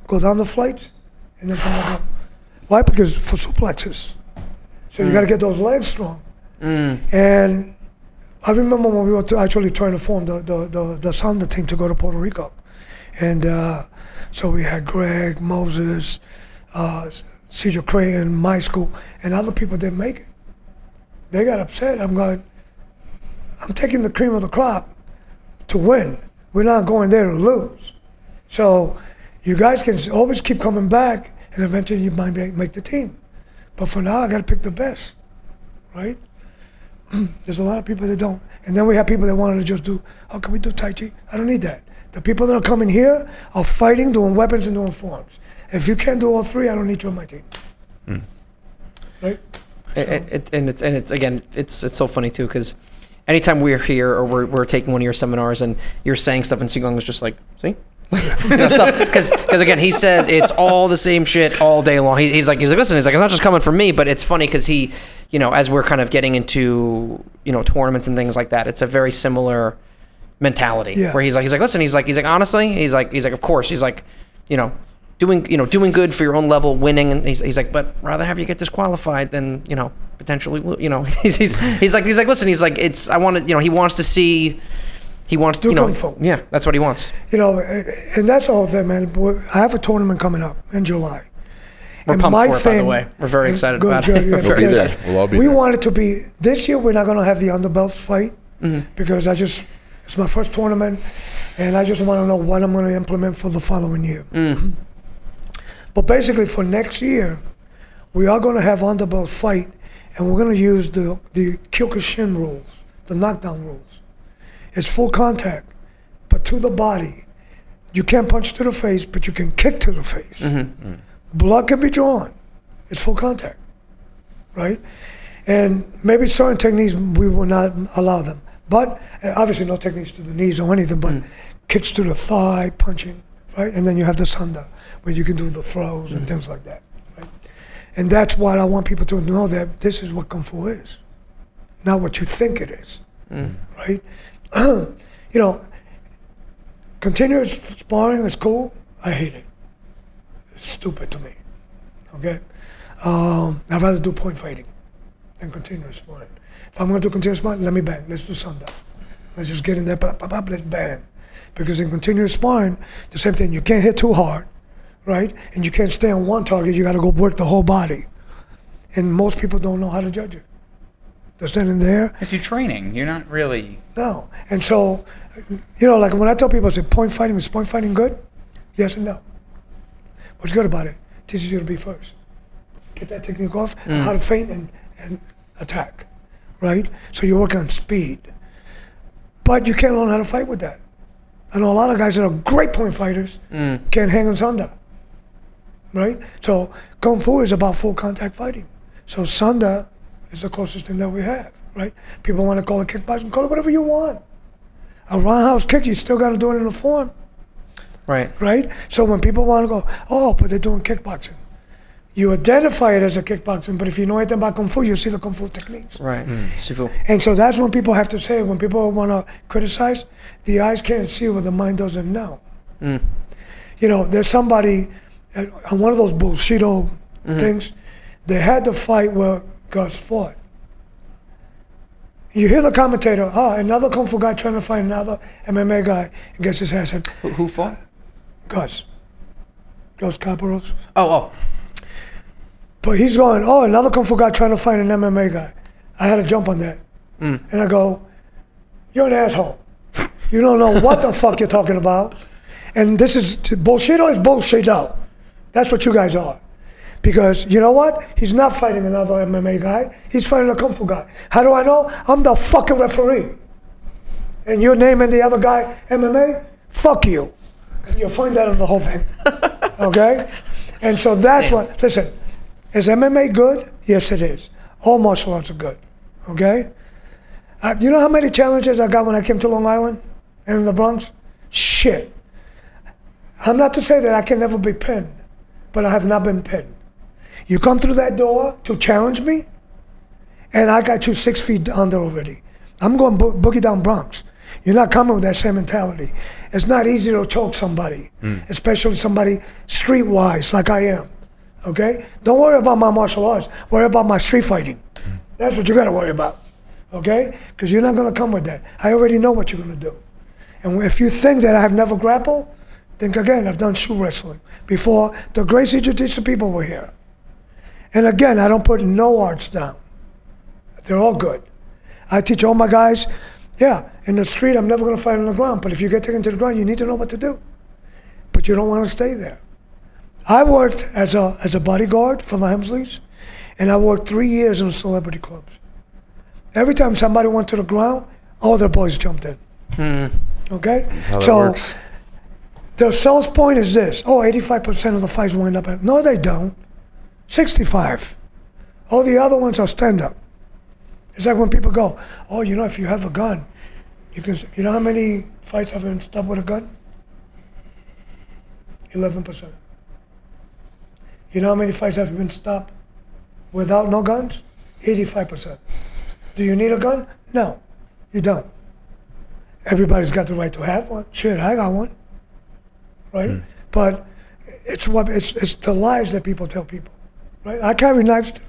Go down the flights and then come back up. Why? Because for suplexes. So you got to get those legs strong. And I remember when we were actually trying to form the Sunday team to go to Puerto Rico. And so we had Greg, Moses, Cedar Creighton, my school, and other people didn't make it. They got upset. I'm taking the cream of the crop to win. We're not going there to lose. So you guys can always keep coming back, and eventually you might make the team. But for now, I got to pick the best, right? There's a lot of people that don't. And then we have people that wanted to just do, can we do Tai Chi? I don't need that. The people that are coming here are fighting, doing weapons, and doing forms. If you can't do all three, I don't need you on my team. Right? It's so funny too, because anytime we're here or we're taking one of your seminars and you're saying stuff and Sigong is just like, see? Because again, he says it's all the same shit all day long. He's like, listen, it's not just coming from me, but it's funny because he, as we're kind of getting into, tournaments and things like that, it's a very similar mentality where he's like, listen, he's like, honestly, he's like, of course, he's like, doing good for your own level, winning, and he's like, but rather have you get disqualified than potentially, he's like, listen, he's like, I want to, he wants to see. He wants to, Kung Fu. Yeah, that's what he wants. And that's the whole thing, man. I have a tournament coming up in July. We're pumped for it, by the way. We're very excited about it. Yeah, We'll be there. We'll all be there. We want it to be, this year we're not going to have the underbelts fight because it's my first tournament and I just want to know what I'm going to implement for the following year. But basically for next year, we are going to have underbelt fight and we're going to use the Kyokushin rules, the knockdown rules. It's full contact, but to the body. You can't punch to the face, but you can kick to the face. blood can be drawn. It's full contact, right? And maybe certain techniques we will not allow them. But obviously no techniques to the knees or anything, but kicks to the thigh, punching, right? And then you have the sanda, where you can do the throws and things like that, right? And that's what I want people to know, that this is what Kung Fu is, not what you think it is, right? You know, continuous sparring is cool. I hate it. It's stupid to me, okay? I'd rather do point fighting than continuous sparring. If I'm going to do continuous sparring, let me bang. Let's do sanda. Let's just get in there, let's bang. Because in continuous sparring, the same thing, you can't hit too hard, right? And you can't stay on one target, you got to go work the whole body. And most people don't know how to judge it. They're standing there. If you're training, you're not really... No. And so, you know, like when I tell people, I say, is point fighting good? Yes and no. What's good about it? Teaches you to be first. Get that technique off, how to feint and attack, right? So you're working on speed. But you can't learn how to fight with that. I know a lot of guys that are great point fighters can't hang on sanda, right? So Kung Fu is about full contact fighting. So sanda is the closest thing that we have, right? People want to call it kickboxing, call it whatever you want. A roundhouse kick, you still got to do it in a form. Right? So when people want to go, oh, but they're doing kickboxing. You identify it as a kickboxing, but if you know anything about Kung Fu, you see the Kung Fu techniques. Right. Sifu. And so that's when people have to say, when people want to criticize, the eyes can't see what the mind doesn't know. You know, there's somebody on one of those bullshito things, they had the fight where Gus fought. You hear the commentator, another Kung Fu guy trying to fight another MMA guy and gets his ass hit. Who fought? Gus Caparros. Oh. But he's going, another Kung Fu guy trying to fight an MMA guy. I had to jump on that. And I go, you're an asshole. You don't know what the fuck you're talking about. And this is bullshit or is bullshit out. That's what you guys are. Because you know what? He's not fighting another MMA guy. He's fighting a Kung Fu guy. How do I know? I'm the fucking referee. And you're naming the other guy MMA? Fuck you. You'll find that in the whole thing. Okay? And so that's what, listen, is MMA good? Yes, it is. All martial arts are good. Okay? You know how many challenges I got when I came to Long Island and in the Bronx? Shit. I'm not to say that I can never be pinned, but I have not been pinned. You come through that door to challenge me, and I got you 6 feet under already. I'm going boogie down Bronx. You're not coming with that same mentality. It's not easy to choke somebody, especially somebody street-wise like I am, okay? Don't worry about my martial arts. Worry about my street fighting. That's what you got to worry about, okay? Because you're not going to come with that. I already know what you're going to do. And if you think that I have never grappled, think again. I've done shoe wrestling before the Gracie Jiu-Jitsu people were here. And again, I don't put no arts down. They're all good. I teach all my guys, in the street, I'm never going to fight on the ground. But if you get taken to the ground, you need to know what to do. But you don't want to stay there. I worked as a bodyguard for the Hemsleys, and I worked 3 years in the celebrity clubs. Every time somebody went to the ground, all their boys jumped in. Okay? That's how that works. The sales point is this. 85% of the fights wind up at... No, they don't. 65. All the other ones are stand-up. It's like when people go, if you have a gun, you can... You know how many fights have been stopped with a gun? 11%. You know how many fights have been stopped without no guns? 85%. Do you need a gun? No, you don't. Everybody's got the right to have one. Shit, I got one. Right? But it's the lies that people tell people. Right? I carry knives too.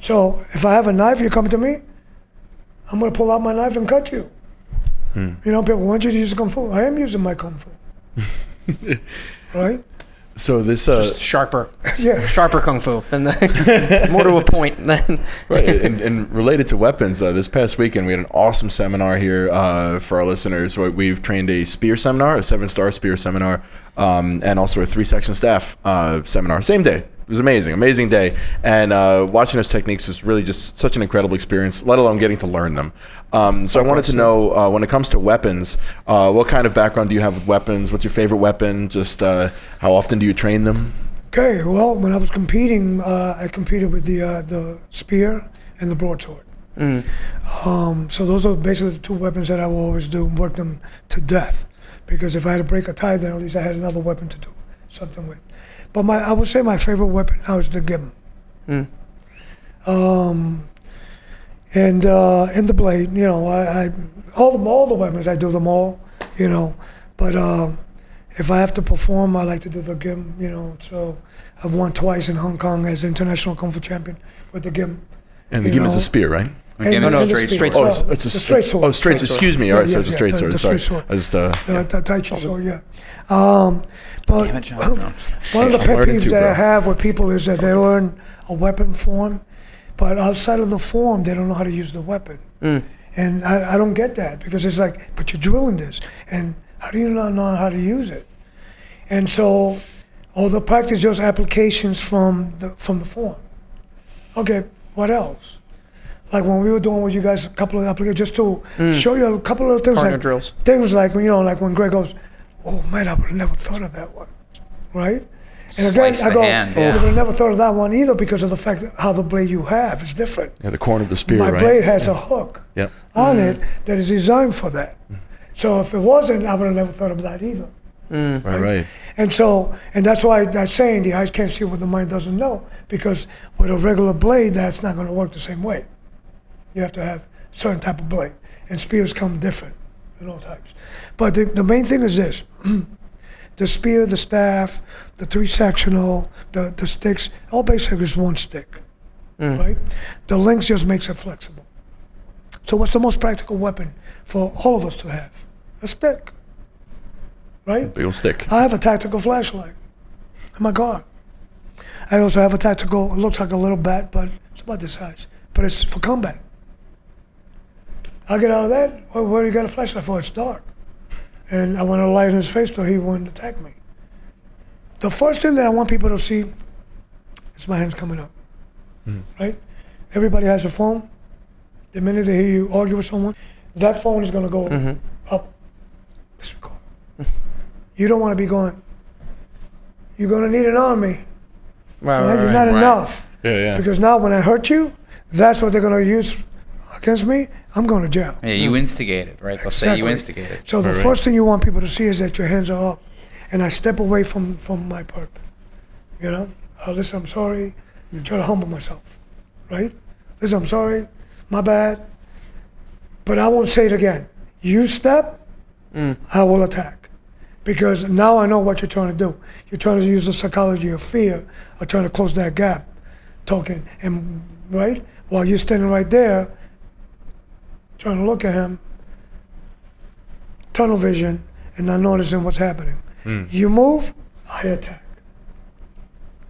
So if I have a knife, you come to me, I'm going to pull out my knife and cut you. You know, people want you to use Kung Fu. I am using my Kung Fu. Right? So this Sharper. Yeah. Sharper Kung Fu. Than more to a point than... Right, and related to weapons, this past weekend we had an awesome seminar here for our listeners. We've trained a spear seminar, a 7-star spear seminar, and also a 3-section staff seminar. Same day. was amazing day. And watching those techniques was really just such an incredible experience, let alone getting to learn them. So I wanted to know, when it comes to weapons, what kind of background do you have with weapons? What's your favorite weapon? Just how often do you train them? Okay, well, when I was competing, I competed with the spear and the broadsword. So those are basically the two weapons that I will always do, work them to death. Because if I had to break a tie, then at least I had another weapon to do something with. But I would say my favorite weapon now is the gim. And the blade, you know, all the weapons, I do them all, you know. But if I have to perform, I like to do the gim, you know. So I've won twice in Hong Kong as international Kung Fu champion with the gim. And the gim is a spear, right? Gim is a straight sword. sword. Oh, it's a straight sword. Oh, straight sword. Excuse me. All right, so it's a straight sword. The Sorry. straight sword. I just, The Tai Chi sword, yeah. But Damn it, John. No. one of the I'm pet learning peeves too, that bro. I have with people is that they learn a weapon form, but outside of the form, they don't know how to use the weapon. And I don't get that, because it's like, but you're drilling this, and how do you not know how to use it? And so, all the practice just applications from the form. Okay, what else? Like when we were doing with you guys a couple of applications, just to show you a couple of things, Partner like drills. things like, you know, like when Greg goes, "Oh man, I would have never thought of that one," right? And again, Slice I the go, hand, "I yeah. would have never thought of that one either," because of the fact that how the blade you have is different. yeah, the corner of the spear, My right? blade has a hook Yep. on it that is designed for that. So if it wasn't, I would have never thought of that either. Right. And so, and that's why that saying, the eyes can't see what the mind doesn't know, because with a regular blade, that's not going to work the same way. You have to have a certain type of blade, and spears come different in all types. But the main thing is this: the spear, the staff, the three-sectional, the sticks, all basically is one stick, right? The links just makes it flexible. So what's the most practical weapon for all of us to have? A stick, right? Big old stick. I have a tactical flashlight in my car. I also have a tactical, it looks like a little bat, but it's about this size. But it's for combat. I get out of that, well, where do you got a flashlight for? It's dark. And I want to light in his face so he wouldn't attack me. The first thing that I want people to see is my hands coming up, right? Everybody has a phone. The minute they hear you argue with someone, that phone is going to go up. Let's record. You don't want to be going, you're going to need an army. Right? You're not enough. Yeah. Because now when I hurt you, that's what they're going to use against me. I'm going to jail. Yeah, you instigated, right? They'll say you instigated. So the first thing you want people to see is that your hands are up. And I step away from my purpose. You know? Listen, I'm sorry. I try to humble myself. Right? Listen, I'm sorry. My bad. But I won't say it again. You step, I will attack. Because now I know what you're trying to do. You're trying to use the psychology of fear, or trying to close that gap, talking, and right? While you're standing right there, trying to look at him, tunnel vision, and not noticing what's happening. You move, I attack.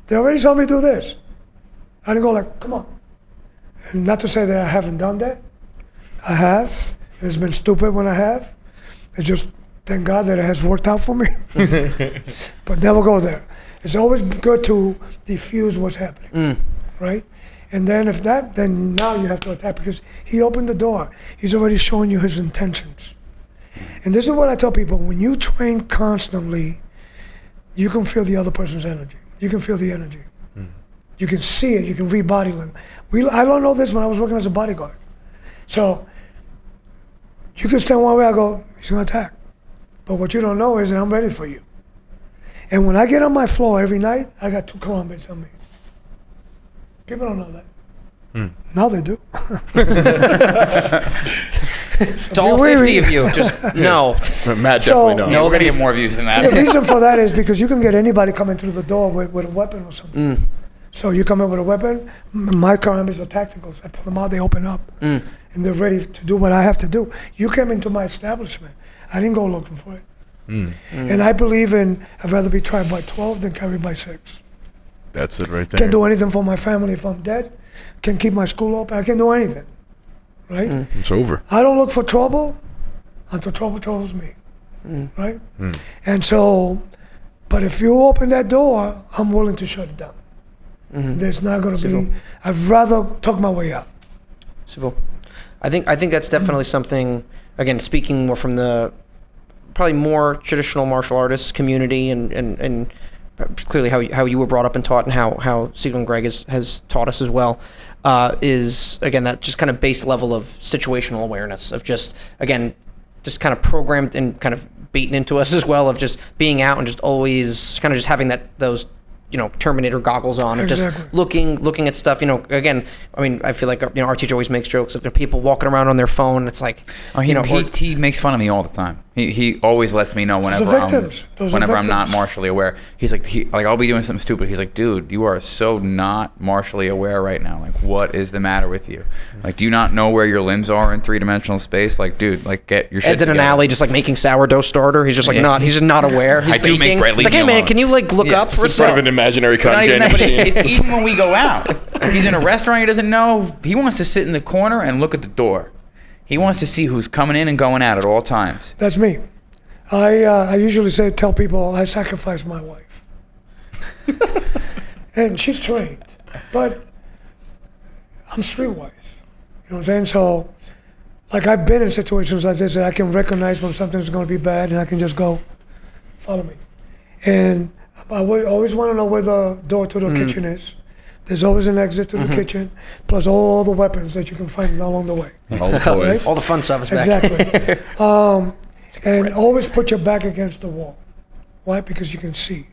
They already saw me do this. I didn't go like, come on. And not to say that I haven't done that. I have. It's been stupid when I have. It's just, thank God that it has worked out for me. But never go there. It's always good to diffuse what's happening, right? And then if that, then now you have to attack, because he opened the door. He's already showing you his intentions. And this is what I tell people: when you train constantly, you can feel the other person's energy. You can feel the energy. You can see it. You can read body language. I don't know this when I was working as a bodyguard. So you can stand one way, I go, he's going to attack. But what you don't know is that I'm ready for you. And when I get on my floor every night, I got 2 kilometers on me. People don't know that. Now they do. It's all 50 of you. Just no. Matt definitely knows. No, we're gonna get more views than The that. reason for that is because you can get anybody coming through the door with a weapon or something. So you come in with a weapon, my kilometers are tacticals. I pull them out, they open up. And they're ready to do what I have to do. You came into my establishment. I didn't go looking for it. And I believe in, I'd rather be tried by 12 than carried by 6. That's it right there. Can't do anything for my family if I'm dead. Can't keep my school open. I can't do anything. Right? It's over. I don't look for trouble until trouble troubles me. Right? And so, but if you open that door, I'm willing to shut it down. There's not going to be. I'd rather talk my way out. Sifu. I think that's definitely something. Again, speaking more from the probably more traditional martial artist community, and clearly how you were brought up and taught, and how Sifu and Greg has taught us as well, is again that just kind of base level of situational awareness of just kind of programmed and kind of beaten into us as well, of just being out and just always kind of just having those Terminator goggles on, and just looking at stuff. Again, I mean, I feel like our teacher always makes jokes of people walking around on their phone. It's like, he makes fun of me all the time. He always lets me know whenever I'm not martially aware. He's like, I'll be doing something stupid. He's like, dude, you are so not martially aware right now. Like, what is the matter with you? Like, do you not know where your limbs are in 3-dimensional space? Like, dude, like, get your shit Ed's in together. an alley just like making sourdough starter. He's just like he's just not aware. He's do make Brett It's like, hey man, can you like look up for a It's sort of an second? imaginary cotton candy machine. It's even when we go out, he's in a restaurant he doesn't know. He wants to sit in the corner and look at the door. He wants to see who's coming in and going out at all times. That's me. I usually tell people I sacrifice my wife, and she's trained, but I'm streetwise. You know what I'm saying? So, like, I've been in situations like this that I can recognize when something's going to be bad, and I can just go, follow me. And I always want to know where the door to the kitchen is. There's always an exit to the kitchen, plus all the weapons that you can find along the way. All the toys. Right? All the fun stuff is back. Exactly. And always put your back against the wall. Why? Because you can see.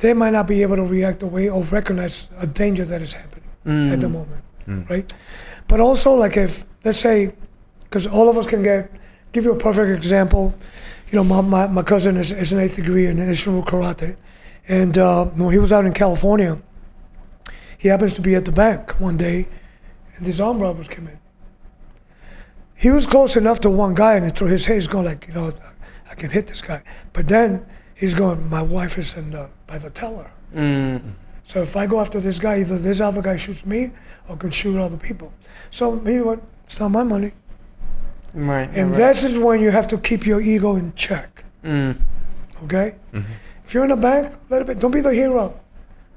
They might not be able to react away or recognize a danger that is happening at the moment, right? But also, like, if, let's say, because all of us can give you a perfect example. My cousin is an 8th degree in instructor karate. And when he was out in California, he happens to be at the bank one day, and these armed robbers came in. He was close enough to one guy, and through his head, he's going like, I can hit this guy. But then he's going, my wife is by the teller. So if I go after this guy, either this other guy shoots me or can shoot other people. So he went, it's not my money. Right. And this is when you have to keep your ego in check. Okay? If you're in a bank, don't be the hero.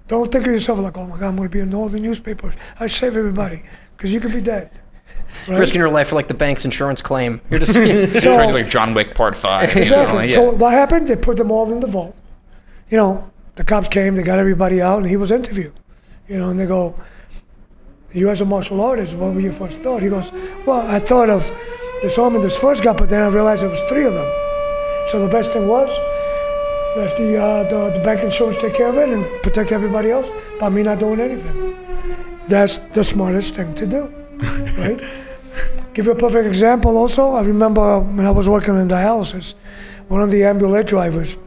Don't think of yourself like, oh my God, I'm going to be in all the newspapers. I save everybody, because you could be dead. Right? Risking your life for like the bank's insurance claim. You're just Trying to like John Wick Part 5. Exactly. So what happened? They put them all in the vault. The cops came, they got everybody out, and he was interviewed. And they go, you as a martial artist, what were your first thought? He goes, well, I thought of this arm and this first guy, but then I realized there was 3 of them. So the best thing was, let the bank insurance take care of it and protect everybody else by me not doing anything. That's the smartest thing to do, right? Give you a perfect example also. I remember when I was working in dialysis, one of the ambulance drivers.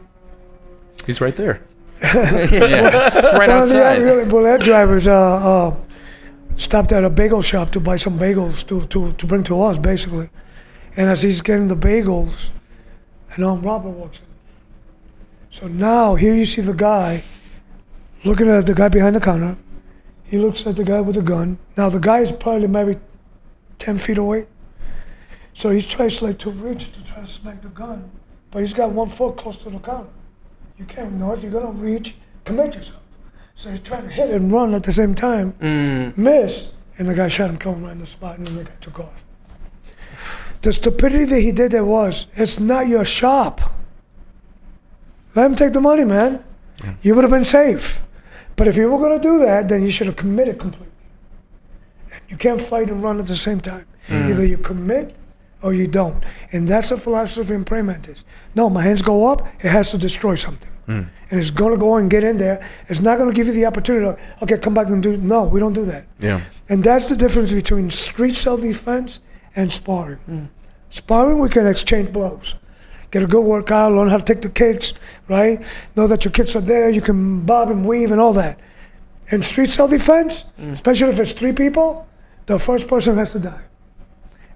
He's right there. It's right One of the outside. ambulance drivers stopped at a bagel shop to buy some bagels to bring to us, basically. And as he's getting the bagels, an armed robber walks in. So now here you see the guy looking at the guy behind the counter. He looks at the guy with the gun. Now the guy is probably maybe 10 feet away. So he tries to reach to try to smack the gun, but he's got 1 foot close to the counter. You can't know if you're gonna reach, commit yourself. So he's trying to hit and run at the same time, miss, and the guy shot him, killed him right in the spot, and then the guy took off. The stupidity that he did there was, it's not your shop. Let him take the money, man. You would have been safe. But if you were going to do that, then you should have committed completely. And you can't fight and run at the same time. Either you commit or you don't. And that's the philosophy in praying mantis. No, my hands go up, it has to destroy something. And it's going to go and get in there. It's not going to give you the opportunity to, okay, come back and do. No, we don't do that. Yeah. And that's the difference between street self-defense and sparring. Sparring, we can exchange blows. Get a good workout, learn how to take the kicks, right? Know that your kicks are there, you can bob and weave and all that. In street self-defense, especially if it's 3 people, the first person has to die.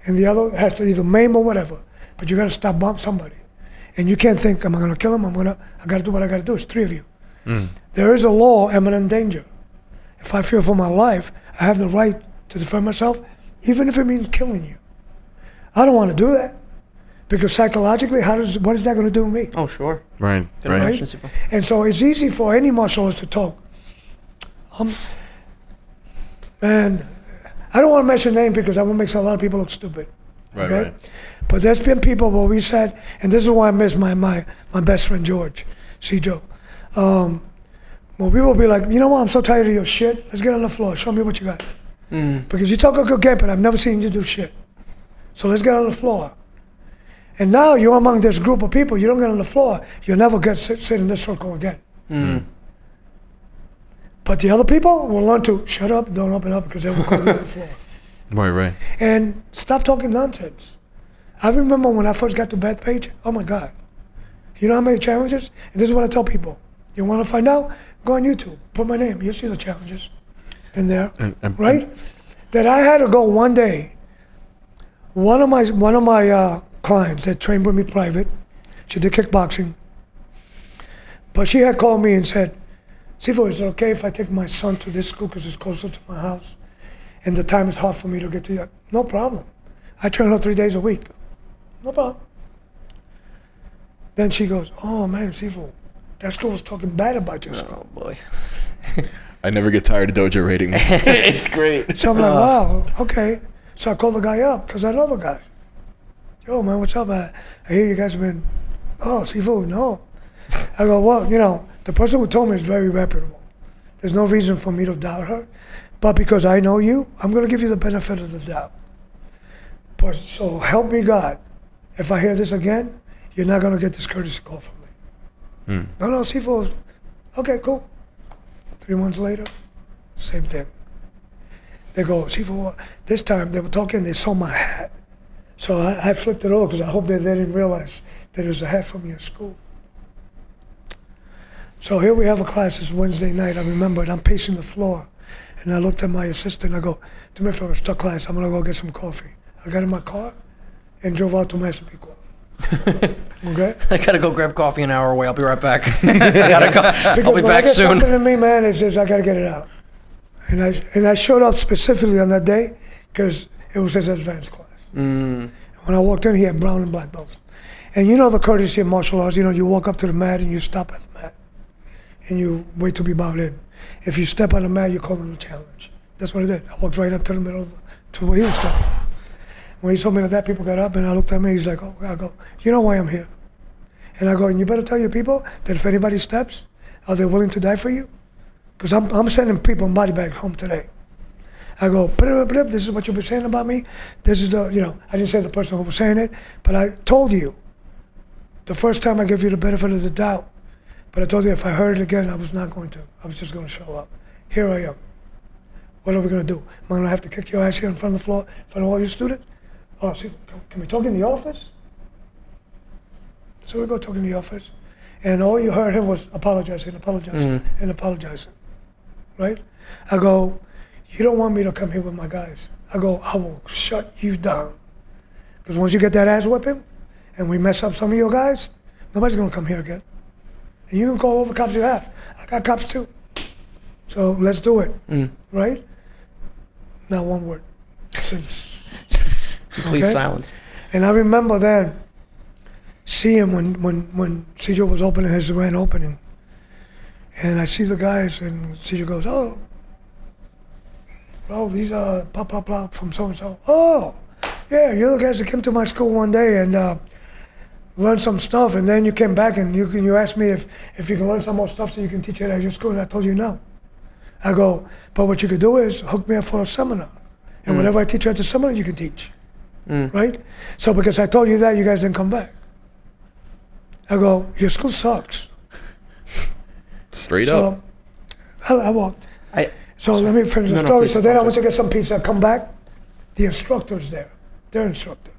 And the other has to either maim or whatever. But you got to stop bump somebody. And you can't think, am I going to kill him? I got to do what I got to do. It's 3 of you. There is a law, imminent danger. If I fear for my life, I have the right to defend myself, even if it means killing you. I don't want to do that. Because psychologically, what is that going to do to me? Oh, sure. Right. Good imagine, Sifu. And so it's easy for any martial artist to talk. man, I don't want to mention names because that will make a lot of people look stupid. Right, Okay? right. But there's been people where we said, and this is why I miss my best friend George, C-Joe. Well, people will be like, you know what, I'm so tired of your shit. Let's get on the floor. Show me what you got. Because you talk a good game, but I've never seen you do shit. So let's get on the floor. And now you're among this group of people. You don't get on the floor, you'll never sit in this circle again. But the other people will learn to shut up, don't open up, because they will call you on the floor. Right. And stop talking nonsense. I remember when I first got to Bethpage, oh my God. You know how many challenges? And this is what I tell people. You want to find out? Go on YouTube, put my name, you'll see the challenges in there, right? That I had to go one day. One of my clients that trained with me private, she did kickboxing, but she had called me and said, Sifu, is it okay if I take my son to this school because it's closer to my house and the time is hard for me to get to you? No problem. I train her 3 days a week. No problem. Then she goes, oh man, Sifu, that school was talking bad about your school. Oh boy. I never get tired of dojo rating. It's great. So I'm like, wow, okay. So I call the guy up because I know the guy. Yo, man, what's up? I hear you guys have been, Sifu, no. I go, well, the person who told me is very reputable. There's no reason for me to doubt her. But because I know you, I'm going to give you the benefit of the doubt. But so help me God, if I hear this again, you're not going to get this courtesy call from me. No, Sifu, okay, cool. 3 months later, same thing. They go, Sifu, this time they were talking, they saw my hat. So I flipped it over because I hope that they didn't realize that it was a hat from your school. So here we have a class, it's Wednesday night, I remember it, I'm pacing the floor. And I looked at my assistant, I go, do me a favor, stop class, I'm gonna go get some coffee. I got in my car and drove out to Massapequa. Okay? I gotta go grab coffee an hour away. I'll be right back. I gotta go. I'll be back soon. Something to me, man, it's just I gotta get it out. And I showed up specifically on that day because it was his advanced class. When I walked in, he had brown and black belts. And you know the courtesy of martial arts, you walk up to the mat and you stop at the mat. And you wait to be bowed in. If you step on the mat, you call it a challenge. That's what I did. I walked right up to the middle to where he was standing. When he told me that, people got up and I looked at me, he's like, I go, you know why I'm here? And I go, and you better tell your people that if anybody steps, are they willing to die for you? Because I'm sending people in body bags home today. I go, this is what you've been saying about me. This is I didn't say the person who was saying it, but I told you the first time I gave you the benefit of the doubt. But I told you if I heard it again, I was not going to. I was just going to show up. Here I am. What are we going to do? Am I going to have to kick your ass here in front of the floor in front of all your students? Oh, see, can we talk in the office? So we go talk in the office. And all you heard him was apologizing, and apologizing. Right? I go, you don't want me to come here with my guys. I go, I will shut you down. Because once you get that ass whipping, and we mess up some of your guys, nobody's going to come here again. And you can call all the cops you have. I got cops too. So let's do it. Right? Not one word. Since. Complete silence. And I remember then seeing when CJ was opening his grand opening. And I see the guys and CJ goes, oh, these are blah from so-and-so. Oh, yeah, you're the guys that came to my school one day and learned some stuff, and then you came back and you asked me if you can learn some more stuff so you can teach it at your school, and I told you no. I go, but what you could do is hook me up for a seminar. And whatever I teach you at the seminar, you can teach. Right? So because I told you that, you guys didn't come back. I go, your school sucks. Straight up. I walked. So let me finish the story. So then I went to get some pizza. I come back, the instructor's there, their instructor.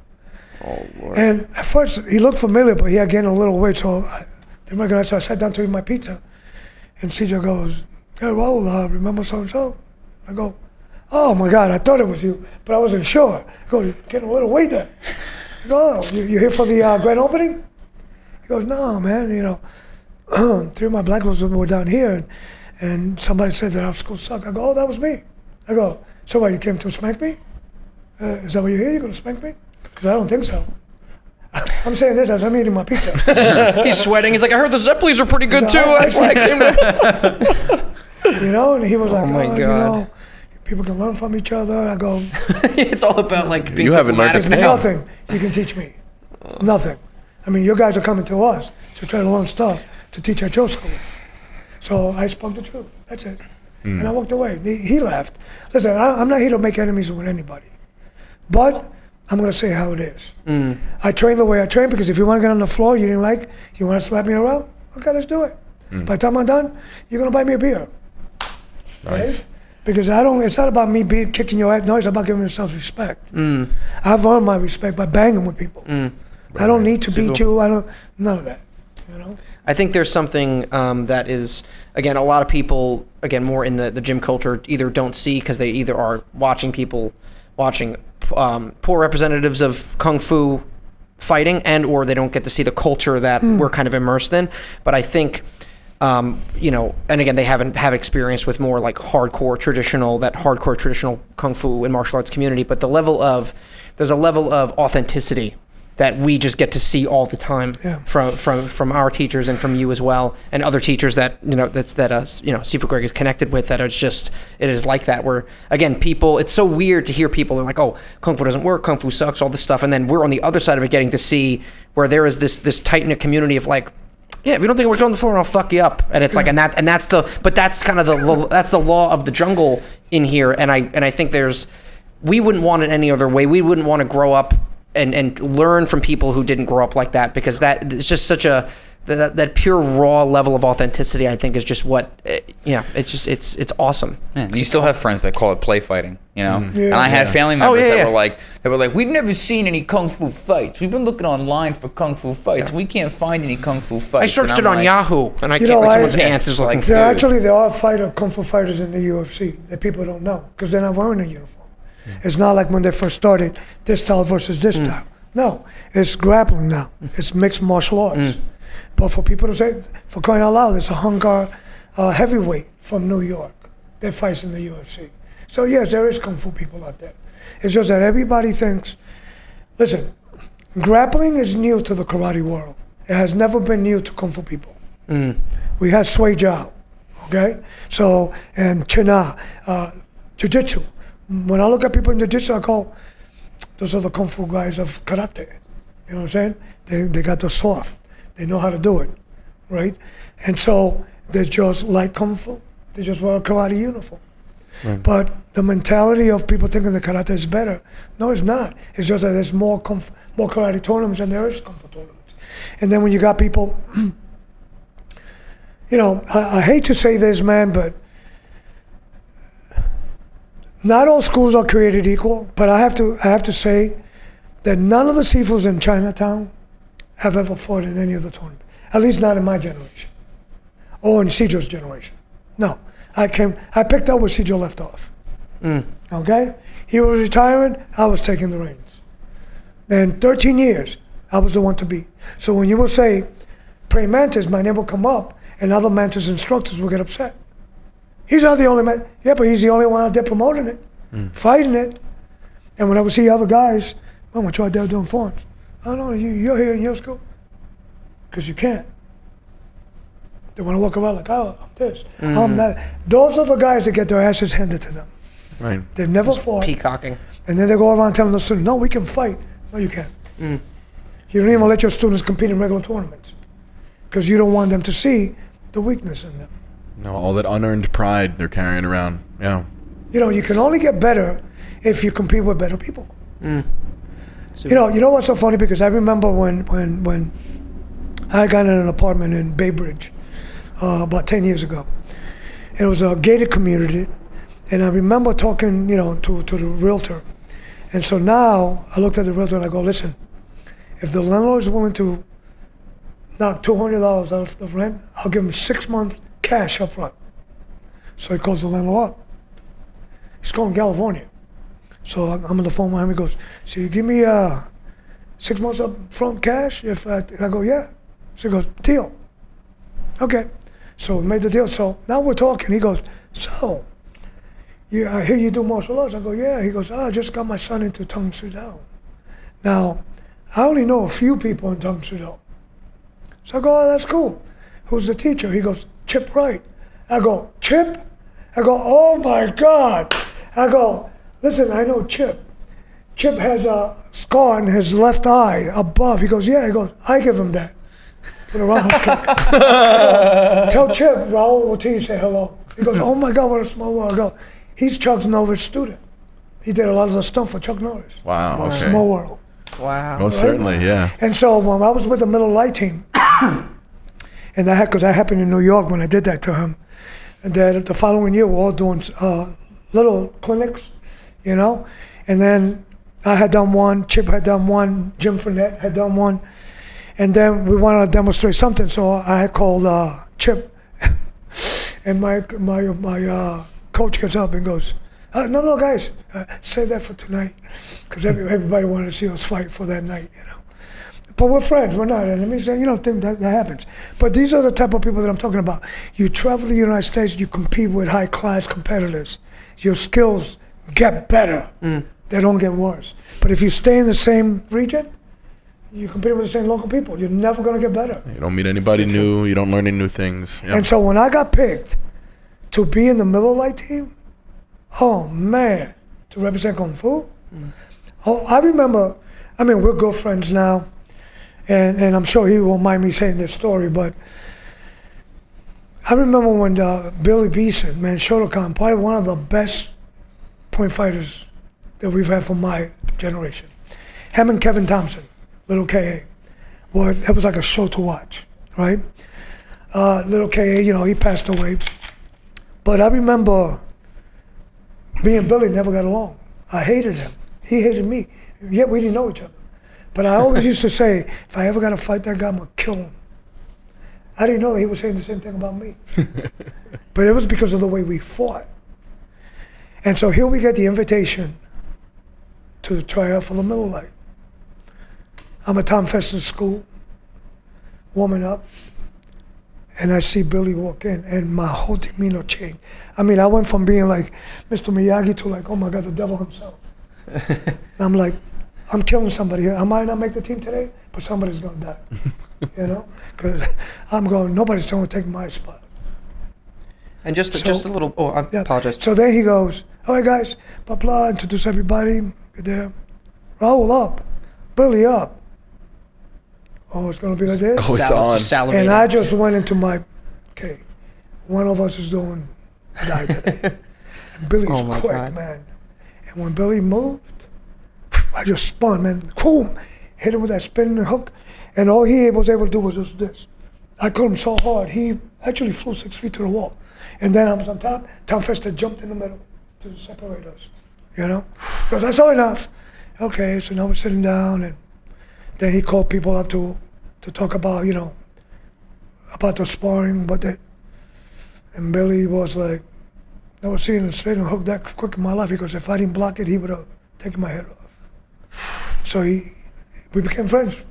Oh, Lord. And at first, he looked familiar, but he had gained a little weight, so I didn't recognize. So I sat down to eat my pizza, and CJ goes, hey, Raul, remember so-and-so? I go, oh my God, I thought it was you, but I wasn't sure. I go, you're getting a little weight there. I go, oh, you here for the grand opening? He goes, no, man, 3 of my black belts were down here, and somebody said that our school sucked. I go, oh, that was me. I go, so what, you came to spank me? Is that why you're here? You're going to spank me? Because I don't think so. I'm saying this as I'm eating my pizza. He's sweating. He's like, I heard the Zeppelis are pretty good too. That's why I came to. And he was like, my God. People can learn from each other. I go, It's all about like being You haven't learned diplomatic it. now. nothing you can teach me. Nothing. I mean, you guys are coming to us to try to learn stuff to teach at your school. So I spoke the truth. That's it. And I walked away. He left. Listen, I'm not here to make enemies with anybody. But I'm going to say how it is. I train the way I train because if you want to get on the floor, you didn't like, you want to slap me around, okay, let's do it. By the time I'm done, you're going to buy me a beer. Nice. Right? Because it's not about me kicking your ass. No, it's about giving yourself respect. I've earned my respect by banging with people. I don't need to beat you. None of that. You know. I think there's something that is, again, a lot of people, again, more in the gym culture either don't see because they either are watching poor representatives of Kung Fu fighting and or they don't get to see the culture that we're kind of immersed in. But I think, and again, they haven't have experience with more like hardcore traditional Kung Fu and martial arts community. But there's a level of authenticity that we just get to see all the time from our teachers and from you as well, and other teachers that Sifu Greg is connected with that are it is like that. Where again, people, it's so weird to hear people are like, oh, Kung Fu doesn't work, Kung Fu sucks, all this stuff, and then we're on the other side of it, getting to see where there is this tight knit community of like, yeah, if you don't think we're on the floor, I'll fuck you up, and it's like, that's kind of the law of the jungle in here, and I think we wouldn't want it any other way. We wouldn't want to grow up and learn from people who didn't grow up like that, because that it's just such that pure raw level of authenticity, I think, is just it's awesome. Yeah, you still have friends that call it play fighting, you know? Yeah. And I had family members yeah. that were like, we've never seen any Kung Fu fights. We've been looking online for Kung Fu fights. We can't find any Kung Fu fights. I searched it on Yahoo, and I You can't, know, like someone's I- aunt is looking for There are Kung Fu fighters in the UFC that people don't know because they're not wearing a uniform. It's not like when they first started, this style versus this style. No, it's grappling now. It's mixed martial arts. But for people to say, for crying out loud, there's a Honk heavyweight from New York that fights in the UFC. So yes, there is Kung Fu people out there. It's just that everybody thinks, listen, grappling is new to the karate world. It has never been new to Kung Fu people. We had Sui Jiao, okay? So, and China, Jiu-Jitsu. When I look at people in Jiu-Jitsu, I go, those are the Kung Fu guys of karate. You know what I'm saying? They got the soft. They know how to do it, right? And so they're just like Kung Fu. They just wear a karate uniform. Right. But the mentality of people thinking that karate is better, no, it's not. It's just that there's more karate tournaments than there is Kung Fu tournaments. And then when you got people, I hate to say this, man, but not all schools are created equal, but I have to say that none of the Sifus in Chinatown have ever fought in any of the tournaments. At least not in my generation. Or in Sijo's generation. No. I picked up where Sijo left off. Okay? He was retiring, I was taking the reins. And 13 years, I was the one to beat. So when you will say, pray Mantis, my name will come up, and other Mantis instructors will get upset. He's not the only man. Yeah, but he's the only one out there promoting it, fighting it. And when I would see other guys, I'm going to try out doing forms. Oh, no, you're here in your school? Because you can't. They want to walk around like, oh, I'm this, I'm that. Those are the guys that get their asses handed to them. Right. They've never fought. peacocking. And then they go around telling the students, no, we can fight. No, you can't. You don't even let your students compete in regular tournaments because you don't want them to see the weakness in them. No, all that unearned pride they're carrying around. Yeah. You can only get better if you compete with better people. You know what's so funny? Because I remember when I got in an apartment in Bay Bridge about 10 years ago. And it was a gated community. And I remember talking, to the realtor. And so now I looked at the realtor and I go, listen, if the landlord is willing to knock $200 off the rent, I'll give him 6 months cash up front. So he calls the landlord up. He's calling California. So I'm on the phone with him. He goes, so you give me 6 months up front cash? And I go, yeah. So he goes, deal. Okay. So we made the deal. So now we're talking. He goes, so I hear you do martial arts. I go, yeah. He goes, I just got my son into Tung Soo Do. Now, I only know a few people in Tung Soo Do. So I go, oh, that's cool. Who's the teacher? He goes, Chip Wright. I go, Chip? I go, oh my God. I go, listen, I know Chip. Chip has a scar on his left eye above. He goes, yeah. He goes, I give him that. With a roundhouse kick. Tell Chip, Raul Ortiz say hello. He goes, oh my God, what a small world. I go, he's Chuck Norris' student. He did a lot of the stuff for Chuck Norris. Wow. Okay. Small world. Wow. Most certainly, yeah. And so when I was with the Middle Light team, and because that happened in New York when I did that to him, and then the following year we're all doing little clinics, you know, and then I had done one, Chip had done one, Jim Fournette had done one, and then we wanted to demonstrate something, so I had called Chip, and my coach gets up and goes, no, guys, save that for tonight, because everybody wanted to see us fight for that night, you know. But we're friends, we're not enemies, and you don't think that happens. But these are the type of people that I'm talking about. You travel the United States, you compete with high-class competitors. Your skills get better. They don't get worse. But if you stay in the same region, you compete with the same local people. You're never going to get better. You don't meet anybody new. You don't learn any new things. Yep. And so when I got picked to be in the Middle Light team, oh, man, to represent Kung Fu. Oh, I remember, I mean, we're good friends now. And I'm sure he won't mind me saying this story, but I remember when Billy Beeson, man, Shotokan, probably one of the best point fighters that we've had from my generation. Him and Kevin Thompson, Little K.A. Well, it was like a show to watch, right? Little K.A., you know, he passed away. But I remember me and Billy never got along. I hated him. He hated me. Yet we didn't know each other. But I always used to say, if I ever got to fight that guy, I'm going to kill him. I didn't know that he was saying the same thing about me. But it was because of the way we fought. And so here we get the invitation to try out for the Middle Light. I'm at Tom Fester's school, warming up, and I see Billy walk in, and my whole demeanor changed. I mean, I went from being like Mr. Miyagi to like, oh my God, the devil himself. I'm like, I'm killing somebody here. I might not make the team today, but somebody's going to die, you know? Because I'm going, nobody's going to take my spot. And just a little, I apologize. So then he goes, all right, guys, blah, blah, introduce everybody. Get there. Raul up. Billy up. Oh, it's going to be like this? Oh, it's on. And I just went into my, okay, one of us is going to die today. And Billy's quick, God. Man. And when Billy moved, I just spun, man. Boom! Hit him with that spinning hook. And all he was able to do was just this. I caught him so hard, he actually flew 6 feet to the wall. And then I was on top. Tom Fester jumped in the middle to separate us, you know? Because I saw enough. Okay, so now we're sitting down, and then he called people up to talk about, you know, about the sparring, and Billy was like, never seen a spinning hook that quick in my life. He goes, if I didn't block it, he would have taken my head off. So we became friends,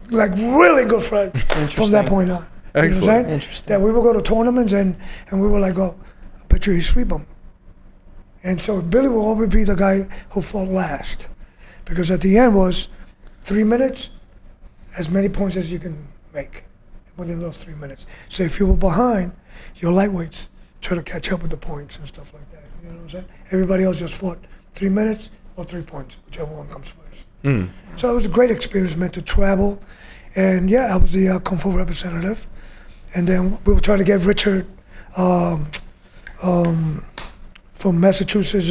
like really good friends from that point on. Excellent. You know what I'm saying? Interesting. That we would go to tournaments and we were like, oh, I bet you he sweep him. And so Billy will always be the guy who fought last. Because at the end was 3 minutes, as many points as you can make within those 3 minutes. So if you were behind, your lightweights try to catch up with the points and stuff like that. You know what I'm saying? Everybody else just fought 3 minutes or 3 points, whichever one comes first. So it was a great experience, man, to travel. And yeah, I was the Kung Fu representative. And then we were trying to get Richard from Massachusetts.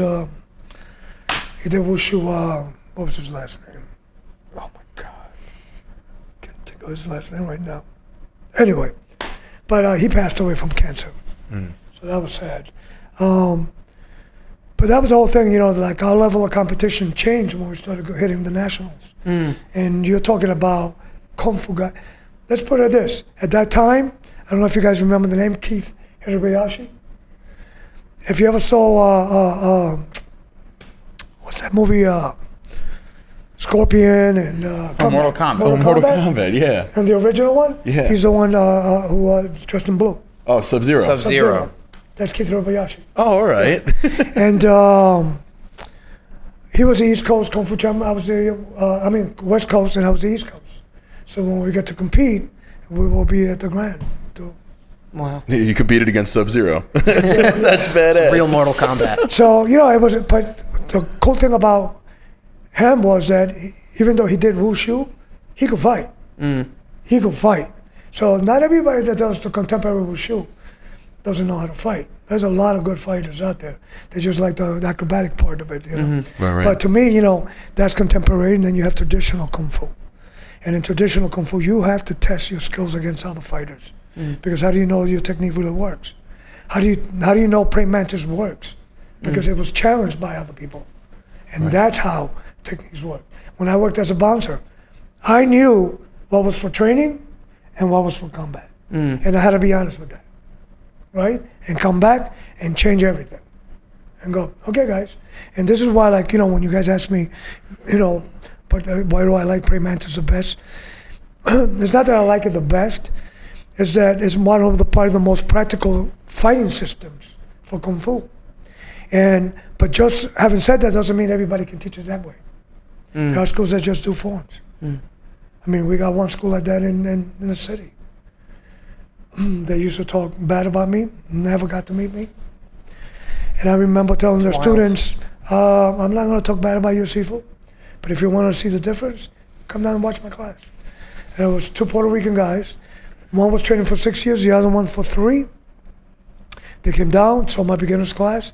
He did Wushu, what was his last name? Oh my God. Can't think of his last name right now. Anyway, but he passed away from cancer. So that was sad. But that was the whole thing, you know, like our level of competition changed when we started hitting the nationals. And you're talking about Kung Fu guy. Let's put it this. At that time, I don't know if you guys remember the name Keith Hirabayashi. If you ever saw, what's that movie? Scorpion and Mortal Kombat. Mortal Kombat, yeah. And the original one? Yeah. He's the one who was dressed in blue. Oh, Sub-Zero. Sub-Zero. That's Keith Hirabayashi. Oh, all right. And he was the East Coast Kung Fu champion. I was the, West Coast, and I was the East Coast. So when we get to compete, we will be at the Grand to Wow. You competed against Sub-Zero. That's badass. Real Mortal Kombat. So, it was, but the cool thing about him was that even though he did wushu, he could fight. He could fight. So not everybody that does the contemporary wushu doesn't know how to fight. There's a lot of good fighters out there. They just like the acrobatic part of it, Right. But to me, that's contemporary, and then you have traditional kung fu. And in traditional kung fu, you have to test your skills against other fighters. Because how do you know your technique really works? How do you know praying mantis works? Because it was challenged by other people. And that's how techniques work. When I worked as a bouncer, I knew what was for training and what was for combat. And I had to be honest with that, right? And come back and change everything. And go, okay, guys. And this is why, when you guys ask me, but why do I like praying mantis the best? It's not that I like it the best. It's that it's one of the most practical fighting systems for kung fu. But just having said that doesn't mean everybody can teach it that way. There are schools that just do forms. I mean, we got one school like that in the city. They used to talk bad about me, never got to meet me. And I remember telling their students, I'm not going to talk bad about you, Sifu, but if you want to see the difference, come down and watch my class. And it was 2 Puerto Rican guys. One was training for 6 years, the other one for 3. They came down, saw my beginner's class,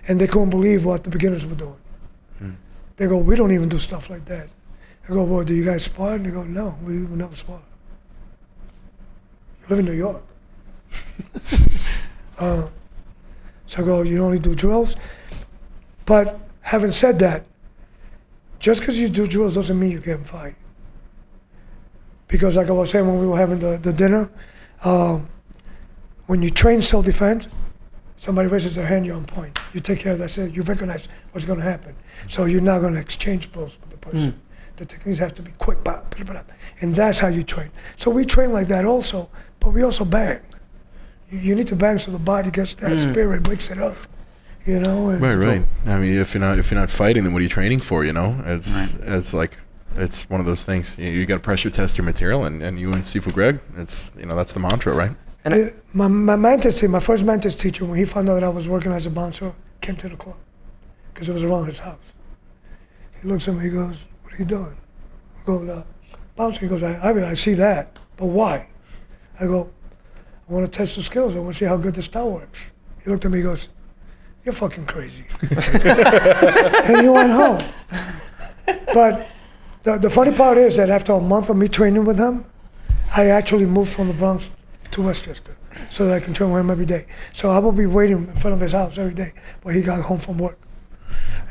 and they couldn't believe what the beginners were doing. They go, we don't even do stuff like that. I go, well, do you guys spar? And they go, no, we will never spar. You live in New York. So I go, you only do drills? But having said that, just because you do drills doesn't mean you can fight. Because like I was saying when we were having the dinner, when you train self-defense, somebody raises their hand, you're on point. You take care of that, so you recognize what's going to happen. So you're not going to exchange blows with the person. The techniques have to be quick, blah, blah, blah, and that's how you train. So we train like that also, but we also bang. You need to bang so the body gets that spirit, wakes it up. And Right. I mean, if you're not fighting, then what are you training for? It's one of those things. You got to pressure test your material, and you and Sifu Greg, that's the mantra, right? And my Mantis team, my first Mantis teacher, when he found out that I was working as a bouncer, came to the club because it was around his house. He looks at me, he goes, "What are you doing?" I go, "Bouncer." He goes, I see that, but why? I go, "I want to test the skills. I want to see how good the style works." He looked at me, he goes, "You're fucking crazy." And he went home. But the funny part is that after a month of me training with him, I actually moved from the Bronx to Westchester so that I can train with him every day. So I will be waiting in front of his house every day when he got home from work.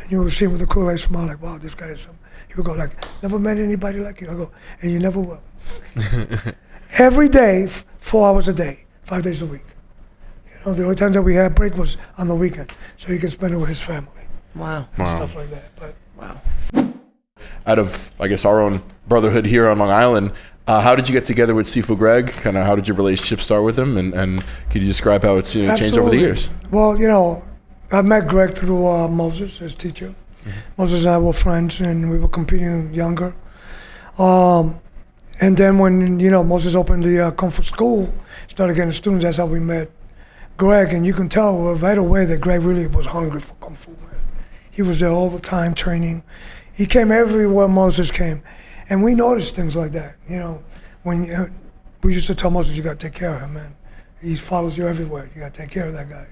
And you will see him with a cool smile like, wow, this guy is something. He would go like, never met anybody like you. I go, and you never will. Every day, 4 hours a day, 5 days a week. The only times that we had break was on the weekend, so he could spend it with his family. Wow. And stuff like that. But Wow. Out of, I guess, our own brotherhood here on Long Island, how did you get together with Sifu Greg? Kind of how did your relationship start with him? And could you describe how it's changed over the years? Well, I met Greg through Moses, his teacher. Moses and I were friends, and we were competing younger. And then when, Moses opened the Kung Fu school, started getting students, that's how we met Greg. And you can tell right away that Greg really was hungry for Kung Fu, man. He was there all the time training. He came everywhere Moses came. And we noticed things like that, when we used to tell Moses, you got to take care of him, man. He follows you everywhere. You got to take care of that guy,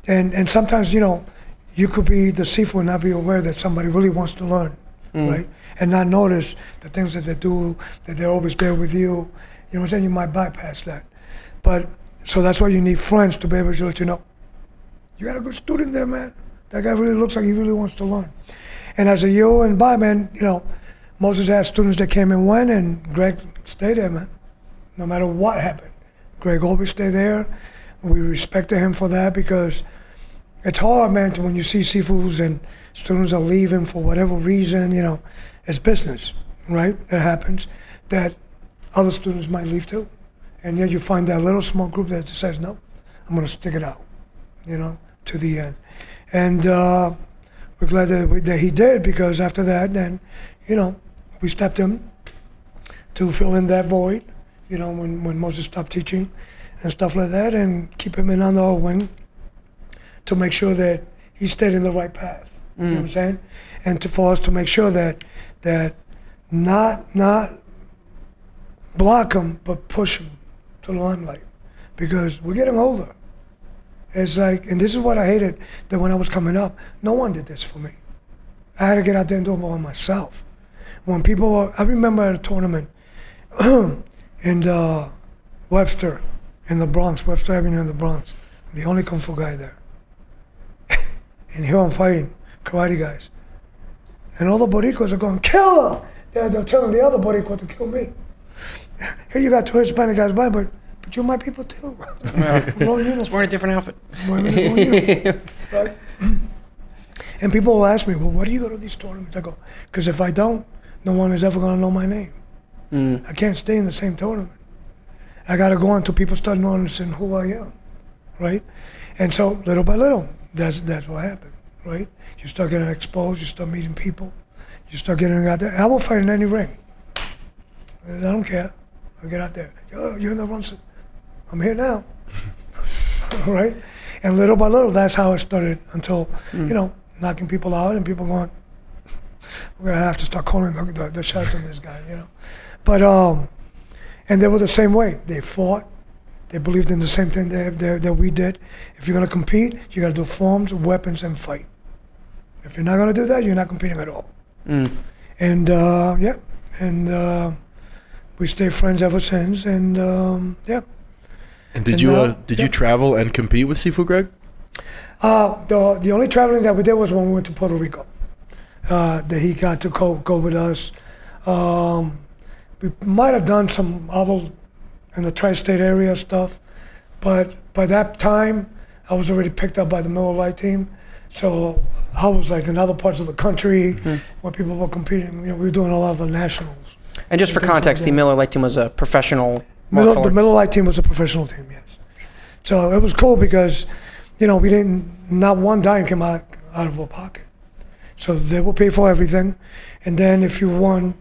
And sometimes, you could be the Sifu and not be aware that somebody really wants to learn, right? And not notice the things that they do, that they're always there with you. You know what I'm saying? You might bypass that. But, so that's why you need friends to be able to let you know, you got a good student there, man. That guy really looks like he really wants to learn. And as a year went by, man, Moses had students that came and went, and Greg stayed there, man. No matter what happened, Greg always stayed there. We respected him for that because it's hard, man, when you see Sifus and students are leaving for whatever reason, it's business, right? It happens that other students might leave too. And then you find that little small group that just says, no, I'm going to stick it out, to the end. And we're glad that he did, because after that, then, we stepped in to fill in that void, when Moses stopped teaching. and stuff like that, and keep him in under our wing to make sure that he stayed in the right path. You know what I'm saying? And for us to make sure that not block him, but push him to the limelight, because we're getting older. It's like, and this is what I hated, that when I was coming up, no one did this for me. I had to get out there and do it by myself. When people were, I remember at a tournament in Webster, in the Bronx, Webster Avenue in the Bronx, the only Kung Fu guy there. And here I'm fighting karate guys. And all the Boricuas are going, kill her! They're telling the other Boricua to kill me. Here you got two Hispanic guys by, but you're my people too. Just wearing a different outfit. Right? And people will ask me, well, why do you go to these tournaments? I go, because if I don't, no one is ever going to know my name. I can't stay in the same tournament. I got to go until people start noticing who I am, right? And so little by little, that's what happened, right? You start getting exposed, you start meeting people, you start getting out there. I will fight in any ring. I don't care. I'll get out there. Oh, you're in the wrong side. I'm here now, right? And little by little, that's how it started until, knocking people out and people going, we're gonna have to start calling the shots on this guy, But, and they were the same way. They fought. They believed in the same thing that we did. If you're gonna compete, you gotta do forms, weapons, and fight. If you're not gonna do that, you're not competing at all. And we stayed friends ever since. And And did you travel and compete with Sifu Greg? The only traveling that we did was when we went to Puerto Rico. That he got to go with us. We might have done some other in the tri-state area stuff, but by that time, I was already picked up by the Miller Lite team. So I was like in other parts of the country where people were competing. We were doing a lot of the nationals. And just for context, the Miller Lite team was a professional the Miller Lite team was a professional team, yes. So it was cool because, we didn't, not one dime came out of our pocket. So they will pay for everything. And then if you won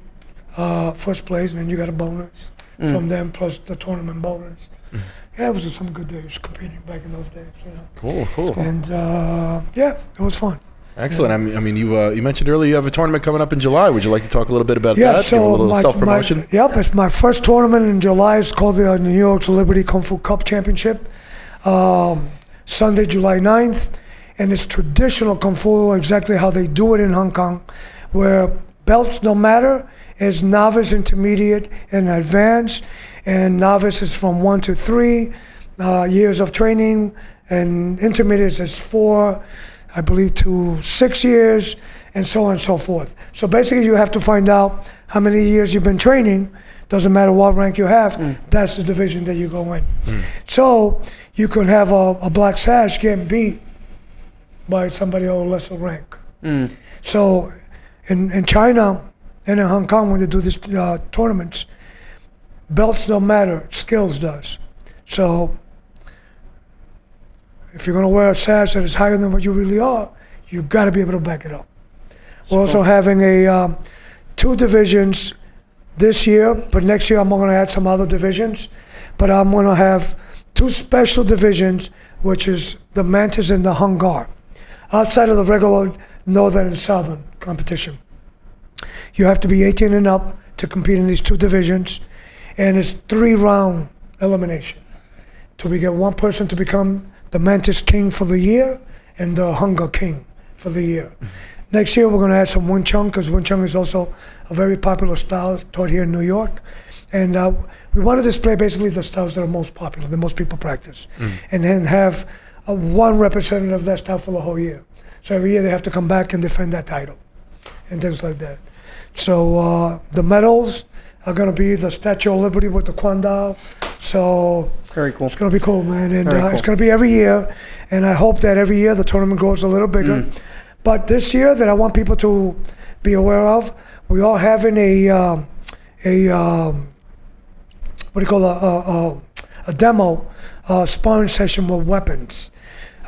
first place, then you got a bonus from them plus the tournament bonus. Yeah, it was some good days competing back in those days, Cool. And it was fun. Excellent. I mean, you mentioned earlier you have a tournament coming up in July. Would you like to talk a little bit about that? So give a little self-promotion? It's my first tournament in July. It's called the New York's Liberty Kung Fu Cup Championship. Sunday, July 9th. And it's traditional Kung Fu, exactly how they do it in Hong Kong, where belts don't matter. It's novice, intermediate, and advanced. And novice is from 1 to 3 years of training, and intermediate is 4, I believe, to 6 years, and so on and so forth. So basically, you have to find out how many years you've been training. Doesn't matter what rank you have. That's the division that you go in. So you could have a black sash getting beat by somebody of a lesser rank. So in China and in Hong Kong, when they do these tournaments, belts don't matter, skills does. So if you're gonna wear a sash that is higher than what you really are, you've got to be able to back it up. We're also having 2 divisions this year, but next year I'm gonna add some other divisions. But I'm gonna have 2 special divisions, which is the Mantis and the Honk, outside of the regular northern and southern competition. You have to be 18 and up to compete in these 2 divisions, and it's 3-round elimination. So we get one person to become the Mantis King for the year and the Honk King for the year. Next year we're going to add some Wing Chun, because Wing Chun is also a very popular style taught here in New York. And we want to display basically the styles that are most popular, that most people practice, and then have one representative of that style for the whole year. So every year they have to come back and defend that title and things like that. So the medals are going to be the Statue of Liberty with the Quan Dao. So very cool. It's going to be cool, man. And cool. It's going to be every year. And I hope that every year the tournament grows a little bigger. But this year that I want people to be aware of, we are having a demo sparring session with weapons.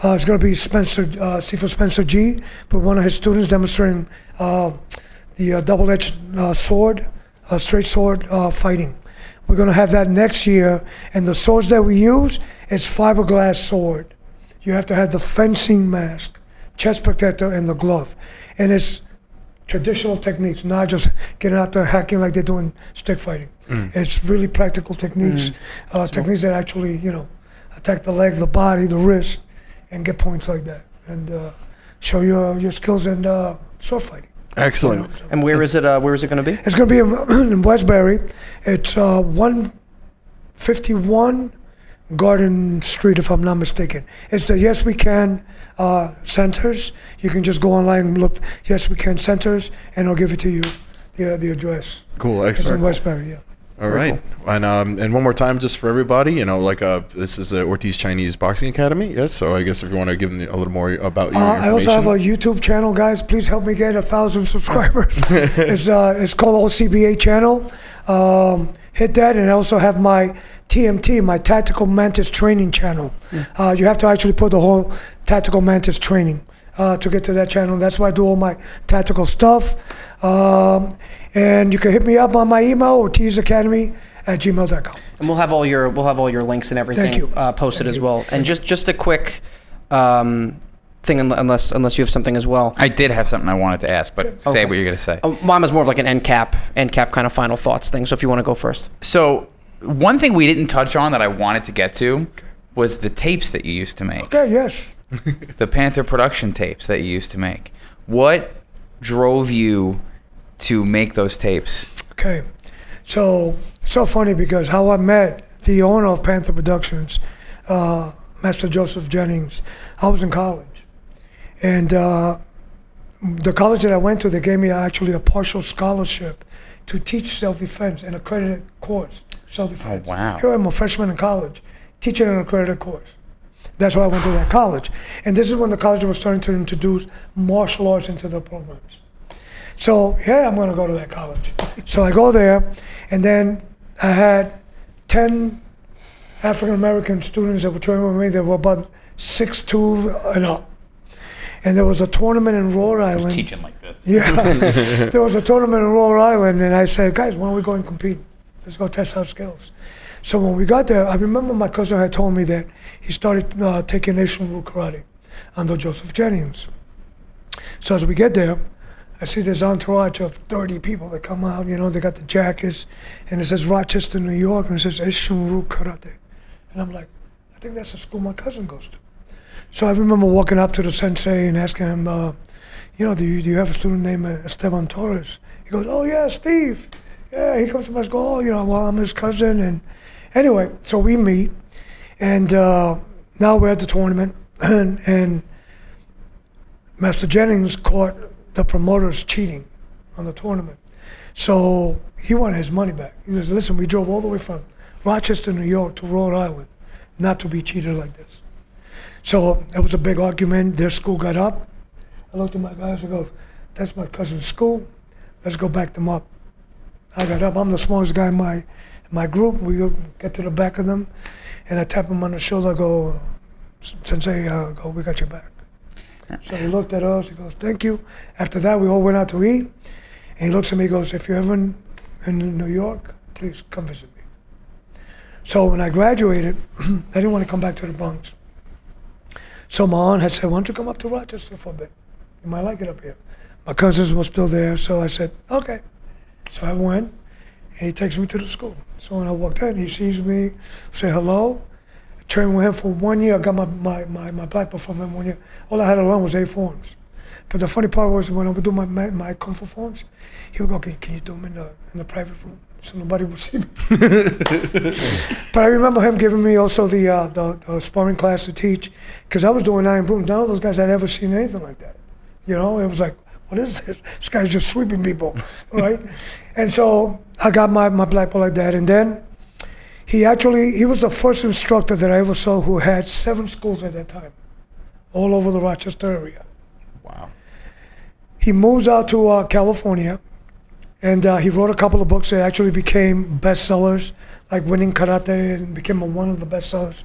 It's going to be Sifu Spencer G, with one of his students demonstrating the double-edged sword, straight sword fighting. We're going to have that next year. And the swords that we use is fiberglass sword. You have to have the fencing mask, chest protector, and the glove. And it's traditional techniques, not just getting out there hacking like they're doing stick fighting. It's really practical techniques, techniques that actually, attack the leg, the body, the wrist, and get points like that. And show your skills in sword fighting. Excellent. And where is it? Where is it going to be? It's going to be in Westbury. It's 151 Garden Street, if I'm not mistaken. It's the Yes We Can centers. You can just go online and look Yes We Can centers, and I'll give it to you, the address. Cool. It's Excellent. in Westbury, yeah. All right. And one more time, just for everybody, this is the Ortiz Chinese Boxing Academy. Yes. So I guess if you want to give them a little more about your I also have a YouTube channel, guys. Please help me get 1,000 subscribers. It's called OCBA channel. Hit that, and I also have my TMT, my Tactical Mantis Training channel. You have to actually put the whole Tactical Mantis Training to get to that channel. That's why I do all my tactical stuff. And you can hit me up on my email, ortizacademy@gmail.com. And we'll have all your links and everything Thank you. Posted as well. And just a quick thing, unless you have something as well. I did have something I wanted to ask, but say what you're going to say. Mine was more of like an end cap kind of final thoughts thing. So if you want to go first. So one thing we didn't touch on that I wanted to get to was the tapes that you used to make. Okay, yes. The Panther production tapes that you used to make. What drove you to make those tapes? Okay. So funny because how I met the owner of Panther Productions, Master Joseph Jennings, I was in college. And the college that I went to, they gave me actually a partial scholarship to teach self-defense, an accredited course, self-defense. Oh, wow. Here I'm a freshman in college, teaching an accredited course. That's why I went to that college. And this is when the college was starting to introduce martial arts into their programs. So, yeah, I'm going to go to that college. So I go there, and then I had 10 African-American students that were training with me. They were about 6'2" and up. And there was a tournament in Rhode Island. I was teaching like this. Yeah. There was a tournament in Rhode Island, and I said, guys, why don't we go and compete? Let's go test our skills. So when we got there, I remember my cousin had told me that he started taking Asian Rule Karate under Joseph Jennings. So as we get there, I see this entourage of 30 people that come out, they got the jackets, and it says Rochester, New York, and it says Asian Rule Karate. And I'm like, I think that's the school my cousin goes to. So I remember walking up to the sensei and asking him, do you have a student named Esteban Torres? He goes, oh yeah, Steve. Yeah, he comes to my school, well, I'm his cousin. And anyway, so we meet, and now we're at the tournament, and Master Jennings caught the promoters cheating on the tournament. So he wanted his money back. He says, listen, we drove all the way from Rochester, New York to Rhode Island not to be cheated like this. So it was a big argument. Their school got up. I looked at my guys and go, that's my cousin's school. Let's go back them up. I got up. I'm the smallest guy in my group. We get to the back of them, and I tap him on the shoulder. I go, Sensei, we got your back. So he looked at us. He goes, thank you. After that, we all went out to eat. And he looks at me and goes, if you're ever in New York, please come visit me. So when I graduated, I didn't want to come back to the Bronx. So my aunt had said, why don't you come up to Rochester for a bit? You might like it up here. My cousins were still there, so I said, okay. So I went, and he takes me to the school. So when I walked in, he sees me, say hello. I trained with him for 1 year. I got my black belt from him 1 year. All I had to learn was 8 forms. But the funny part was when I would do my Kung Fu forms, he would go, can you do them in the private room so nobody would see me? But I remember him giving me also the sparring class to teach, because I was doing 9 brooms. None of those guys had ever seen anything like that. It was like, what is this? This guy's just sweeping people, right? And so I got my black belt like that. And then he was the first instructor that I ever saw who had 7 schools at that time, all over the Rochester area. Wow. He moves out to California, and he wrote a couple of books that actually became bestsellers, like Winning Karate, and became one of the bestsellers.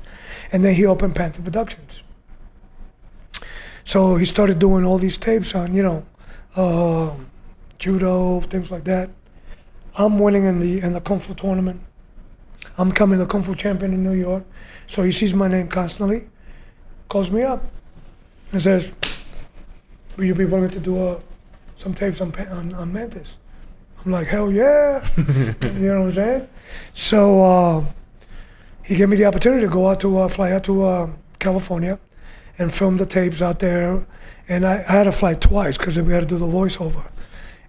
And then he opened Panther Productions. So he started doing all these tapes on, judo, things like that. I'm winning in the Kung Fu tournament, I'm becoming the Kung Fu champion in New York. So he sees my name constantly, calls me up and says, will you be willing to do some tapes on Mantis? I'm like, hell yeah. You know what I'm saying? So he gave me the opportunity to go out to fly out to California and film the tapes out there. And I had to fly twice because we had to do the voiceover.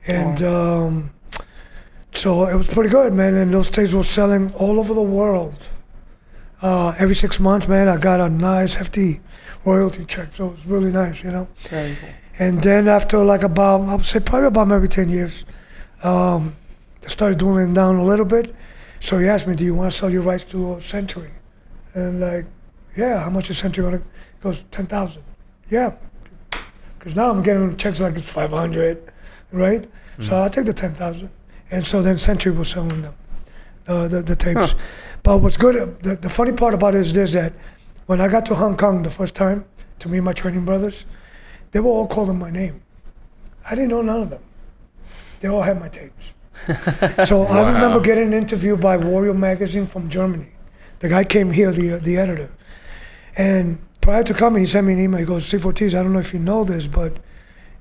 And so it was pretty good, man. And those tapes were selling all over the world. Every 6 months, man, I got a nice, hefty royalty check. So it was really nice, you know. Very cool. And then after like about, I would say probably about maybe 10 years, I started dwindling down a little bit. So he asked me, do you want to sell your rights to Century? And like, yeah, how much is Century going to? He goes, 10,000. Yeah. Because now I'm getting checks like it's 500, right? Mm-hmm. So I'll take the 10,000. And so then Century was selling them, the tapes. Huh. But what's good, the funny part about it is this, that when I got to Hong Kong the first time to meet my training brothers, they were all calling my name. I didn't know none of them. They all had my tapes. So wow. I remember getting an interview by Warrior Magazine from Germany. The guy came here, the editor. And prior to coming, he sent me an email. He goes, Sifu Ortiz, I don't know if you know this, but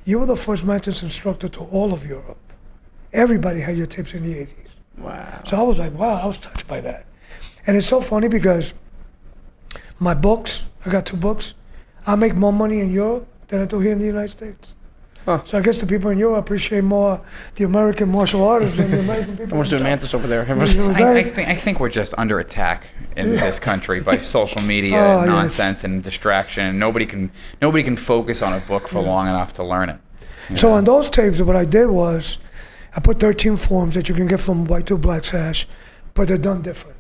you were the first Mantis instructor to all of Europe. Everybody had your tapes in the 80s. Wow. So I was like, wow, I was touched by that. And it's so funny because my books, I got 2 books, I make more money in Europe than I do here in the United States. Huh. So I guess the people in Europe appreciate more the American martial artists than the American people. Everyone's doing Mantis over there. I think we're just under attack in this country by social media nonsense and distraction. Nobody can focus on a book for long enough to learn it. So on those tapes, what I did was I put 13 forms that you can get from White to Black Sash, but they're done different,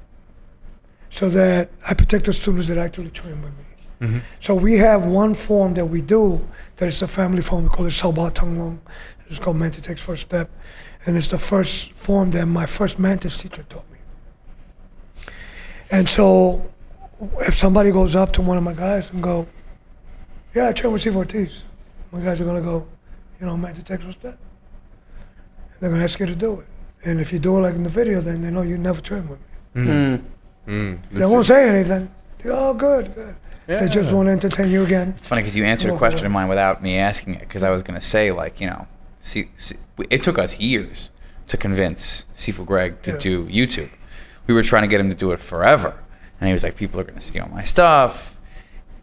so that I protect the students that actually train with me. Mm-hmm. So we have one form that we do that is a family form. We call it Sao Ba Tung Long. It's called Mantis Takes First Step. And it's the first form that my first Mantis teacher taught me. And so if somebody goes up to one of my guys and go, yeah, I train with Sifu Ortiz, my guys are going to go, you know, Mantis Takes First Step. And they're going to ask you to do it. And if you do it like in the video, then they know you never train with me. Mm-hmm. They won't say anything. They go, oh, good. Yeah. They just want to entertain you again. It's funny because you answered a question of mine without me asking it, because I was going to say, like, you know, it took us years to convince Sifu Greg to do YouTube. We were trying to get him to do it forever. And he was like, people are going to steal my stuff.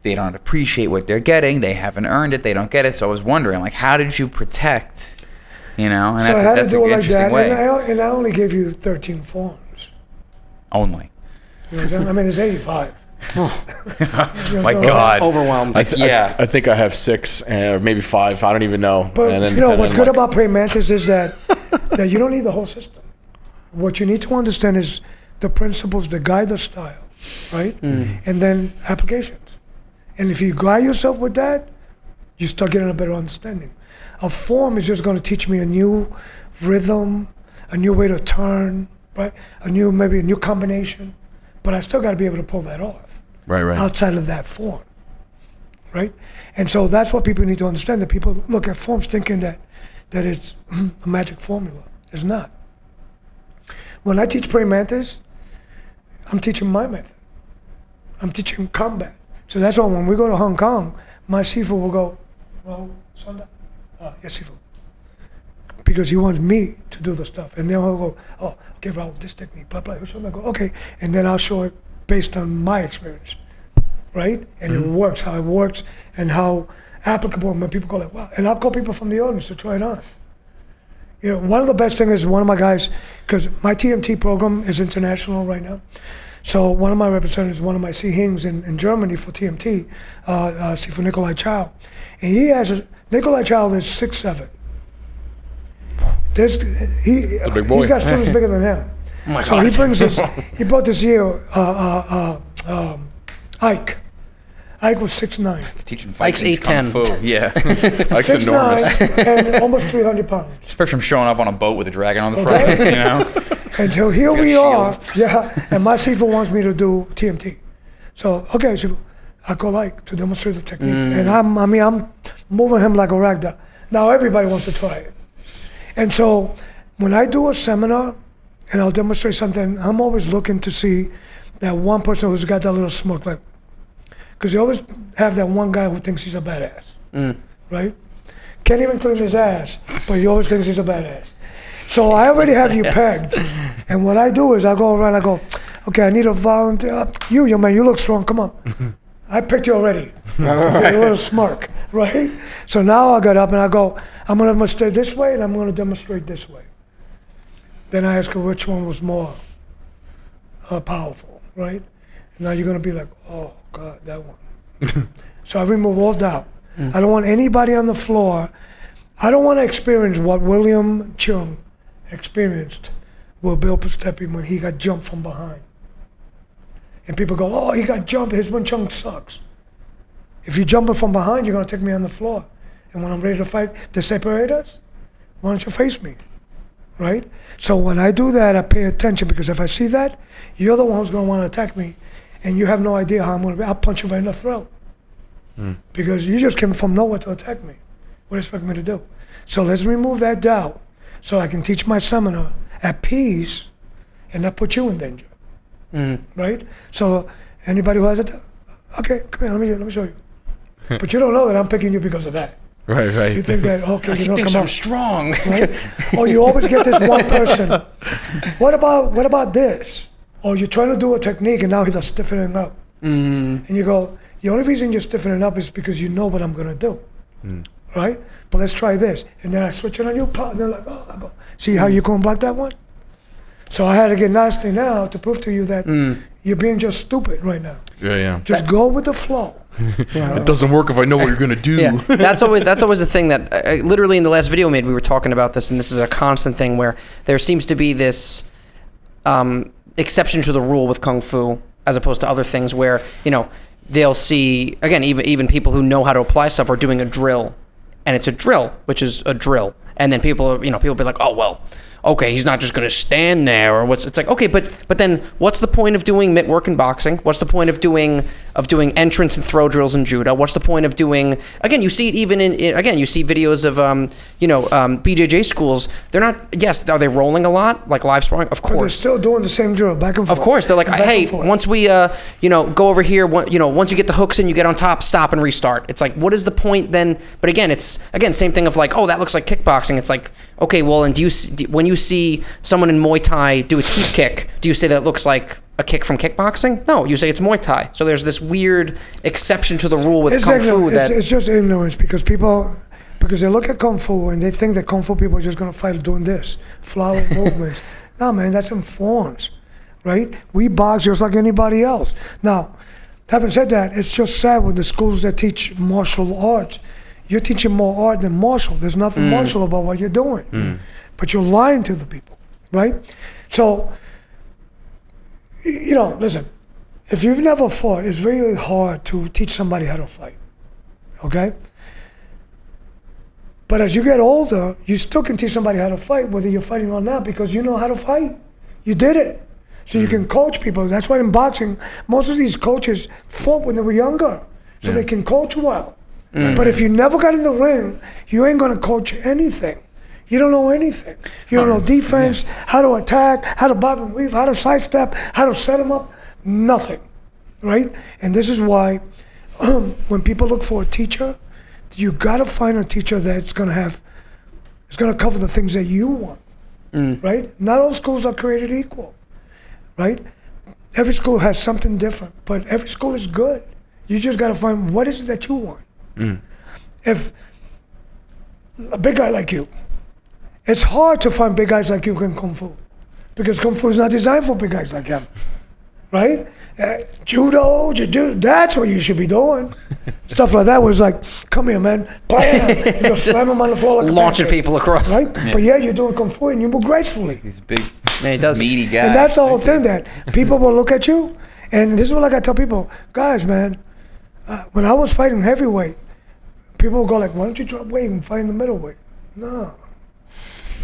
They don't appreciate what they're getting. They haven't earned it. They don't get it. So I was wondering, like, how did you protect, you know? And so that's an interesting way. And I only gave you 13 forms. Only. You know what I'm saying? I mean, it's 85. My God, overwhelmed. I think I have 6 or maybe 5. I don't even know. But and then, you know what's good about Praying Mantis is that you don't need the whole system. What you need to understand is the principles that guide the style, right? And then applications. And if you guide yourself with that, you start getting a better understanding. A form is just going to teach me a new rhythm, a new way to turn, right? Maybe a new combination. But I still got to be able to pull that off. Right. Outside of that form, right? And so that's what people need to understand, that people look at forms thinking that it's a magic formula. It's not. When I teach Praying Mantis, I'm teaching my method. I'm teaching combat. So that's why when we go to Hong Kong, my Sifu will go, Raul, Sunda? Yes, Sifu. Because he wants me to do the stuff. And then he'll go, oh, okay, Raul, this technique, blah, blah. I go, okay. And then I'll show it based on my experience, right? And it works, how it works, and how applicable. And when people go like, wow. And I'll call people from the audience to try it on. You know, one of the best things is one of my guys, because my TMT program is international right now. So one of my representatives, one of my Sihings in Germany for TMT, Sifu Nikolai Chow. And he has Nikolai Chow is 6'7". He's got students bigger than him. Oh my God. He brought this year, Ike. Ike was 6'9". Teaching Ike's 8'10". Yeah. Ike's enormous. And almost 300 pounds. Just picture him showing up on a boat with a dragon on the front, you know? And so here we are, and my Sifu wants me to do TMT. So, okay, Sifu, I go Ike to demonstrate the technique. And I'm moving him like a ragdoll. Now everybody wants to try it. And so when I do a seminar, and I'll demonstrate something, I'm always looking to see that one person who's got that little smirk, like, because you always have that one guy who thinks he's a badass, right? Can't even clean his ass, but he always thinks he's a badass. So I already have you pegged, and what I do is I go around, I go, okay, I need a volunteer. You man, you look strong, come on. I picked you already. A little smirk, right? So now I got up and I go, I'm gonna demonstrate this way and I'm gonna demonstrate this way. Then I ask her which one was more powerful, right? And now you're gonna be like, oh God, that one. So I remove all doubt. I don't want anybody on the floor. I don't want to experience what William Chung experienced with Bill Pastepi when he got jumped from behind. And people go, oh, he got jumped, his Wing Chun sucks. If you're jumping from behind, you're gonna take me on the floor. And when I'm ready to fight, to separate us, why don't you face me, right? So when I do that, I pay attention, because if I see that, you're the one who's gonna wanna attack me, and you have no idea how I'm gonna be. I'll punch you right in the throat. Because you just came from nowhere to attack me. What do you expect me to do? So let's remove that doubt, so I can teach my seminar at peace and not put you in danger. Right? So anybody who has it, okay, come here, let me show you. But you don't know that I'm picking you because of that. Right. You think that, okay, He you're gonna thinks come I'm out, strong. right? Or you always get this one person. What about this? Or you're trying to do a technique and now he's stiffening up. And you go, the only reason you're stiffening up is because you know what I'm gonna do. Right? But let's try this. And then I switch it on you, and they're like, oh, I go, see how you gonna block that one? So I had to get nasty now to prove to you that you're being just stupid right now. Yeah. Just go with the flow. It doesn't work if I know what you're gonna do. Yeah, that's always the thing that literally in the last video I made, we were talking about this, and this is a constant thing where there seems to be this exception to the rule with Kung Fu as opposed to other things where, they'll see, again, even people who know how to apply stuff are doing a drill, and it's a drill, which is a drill. And then people be like, oh, well, okay, he's not just going to stand there, or it's like, okay, but then what's the point of doing mitt work in boxing? What's the point of doing entrance and throw drills in judo? What's the point of doing, again, you see it even you see videos of, BJJ schools. They're not, yes, are they rolling a lot, like live sparring? Of But they're course. still doing the same drill, back and forth. Of course, they're like, Back and hey, forth. once we, go over here, once you get the hooks in, you get on top, stop and restart. It's like, what is the point then? But again, same thing of like, oh, that looks like kickboxing. It's like, okay, well, and when you see someone in Muay Thai do a teep kick, do you say that looks like a kick from kickboxing? No, you say it's Muay Thai. So there's this weird exception to the rule with Kung Fu that... It's just ignorance, because they look at Kung Fu and they think that Kung Fu people are just going to fight doing this, flower movements. No, man, that's in forms, right? We box just like anybody else. Now, having said that, it's just sad with the schools that teach martial arts. You're teaching more art than martial. There's nothing martial about what you're doing. But you're lying to the people, right? So, listen, if you've never fought, it's really hard to teach somebody how to fight, okay? But as you get older, you still can teach somebody how to fight, whether you're fighting or not, because you know how to fight. You did it. So you can coach people. That's why in boxing, most of these coaches fought when they were younger, so they can coach well. But if you never got in the ring, you ain't gonna coach anything. You don't know anything. You don't know defense, how to attack, how to bob and weave, how to sidestep, how to set them up, nothing, right? And this is why when people look for a teacher, you gotta find a teacher that's gonna cover the things that you want, right? Not all schools are created equal, right? Every school has something different, but every school is good. You just gotta find what is it that you want. If a big guy like you, it's hard to find big guys like you in Kung Fu, because Kung Fu is not designed for big guys like him, right? Judo, that's what you should be doing. Stuff like that was like, come here, man, bam, and you'll slam him on the floor like launching a pancake, people across. right? But you're doing Kung Fu and you move gracefully. He's big, Yeah, he does. meaty guy. And that's the whole thing, that people will look at you, and this is what I tell people, guys, man, when I was fighting heavyweight, people will go like, why don't you drop weight and fight in the middleweight? No.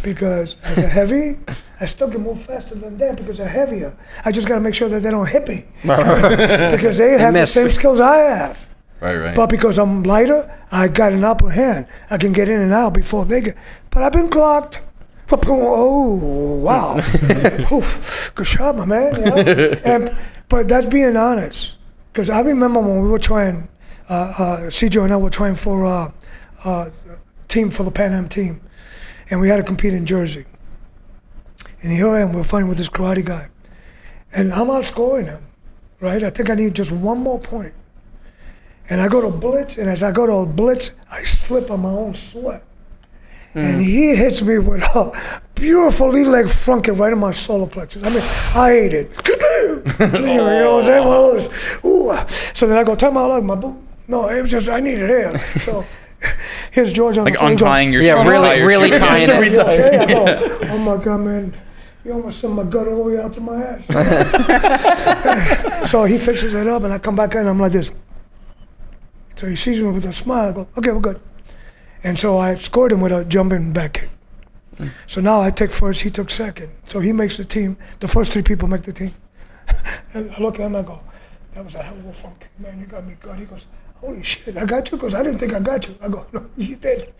Because as a heavy, I still can move faster than them because they're heavier. I just got to make sure that they don't hit me. Because they have the miss. same skills I have. Right. But because I'm lighter, I got an upper hand. I can get in and out before they get. But I've been clocked. Oh, wow. Oof, good shot, my man. You know? But that's being honest. Because I remember when we were trying, CJ and I were trying for team for the Pan Am team. And we had to compete in Jersey. And here I am, we're fighting with this karate guy. And I'm outscoring him, right? I think I need just one more point. And I go to blitz, and as I go to blitz, I slip on my own sweat. And he hits me with a beautiful lead leg front kick right in my solar plexus. I mean, I hate it. You know what I'm saying? One of those, ooh. So then I go, time out, like my boot. No, it was just, I needed air. So here's George on Like the phone. untying your Yeah, shoe. really tying it. You okay? I go, oh my God, man. You almost sent my gut all the way out to my ass. So he fixes it up, and I come back in, and I'm like this. So he sees me with a smile. I go, okay, we're good. And so I scored him with a jumping back kick. So now I take first, he took second. So he makes the team. The first 3 people make the team. And I look at him, I go, that was a hell of a front kick, man. You got me good. He goes, holy shit, I got you? Because I didn't think I got you. I go, no, you did.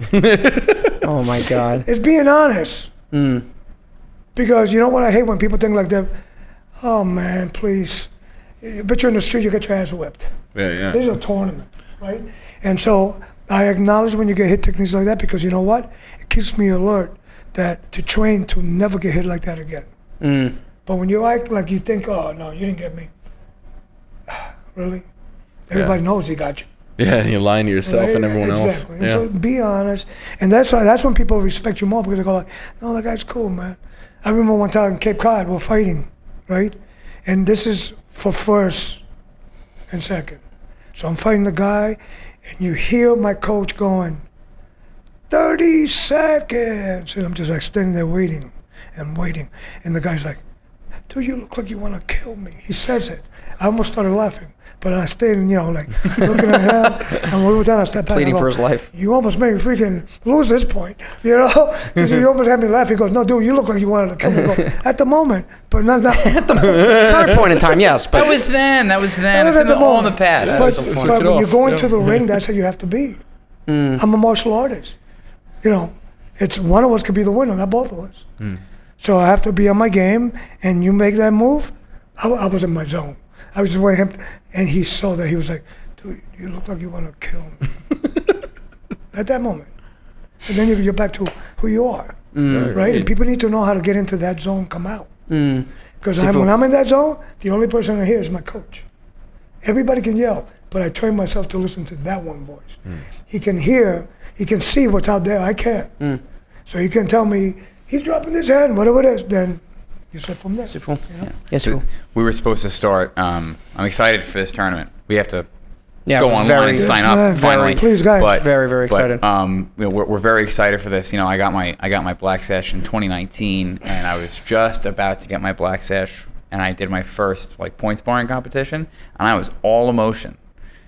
Oh my God. It's being honest. Because you know what I hate when people think like that, oh man, please. But you're in the street, you get your ass whipped. Yeah. This is a tournament, right? And so I acknowledge when you get hit techniques like that, because you know what? It keeps me alert that to train to never get hit like that again. But when you act like you think, oh no, you didn't get me. Really? Everybody knows he got you. Yeah, and you're lying to yourself and everyone else. Exactly. And so be honest. And that's when people respect you more, because they go like, no, that guy's cool, man. I remember one time in Cape Cod, we're fighting, right? And this is for first and second. So I'm fighting the guy, and you hear my coach going, 30 seconds. And I'm just like standing there waiting and waiting. And the guy's like, dude, you look like you want to kill me. He says it. I almost started laughing. But I stayed, like, looking at him. And when we were done, I stepped back. Pleading for his life. You almost made me freaking lose this point, Because you almost had me laugh. He goes, no, dude, you look like you wanted to kill me. I go, at the moment, but not now. At the current point in time, yes. But That was then. It's all in the past. But when you go into the ring, that's how you have to be. I'm a martial artist. It's one of us could be the winner, not both of us. So I have to be on my game, and you make that move, I was in my zone. I was just waiting him, and he saw that. He was like, dude, you look like you want to kill me. At that moment. And then you're back to who you are, right? And people need to know how to get into that zone, come out. Because when I'm in that zone, the only person I hear is my coach. Everybody can yell, but I train myself to listen to that one voice. He can hear, he can see what's out there. I can't. So he can tell me, he's dropping his hand, whatever it is, then you sit from there. Sifu. Yes, Sifu. We were supposed to start. I'm excited for this tournament. We have to go online very- and sign up finally. Please, guys. But, Very, very excited. We're very excited for this. I got my black sash in 2019, and I was just about to get my black sash, and I did my first point sparring competition, and I was all emotion.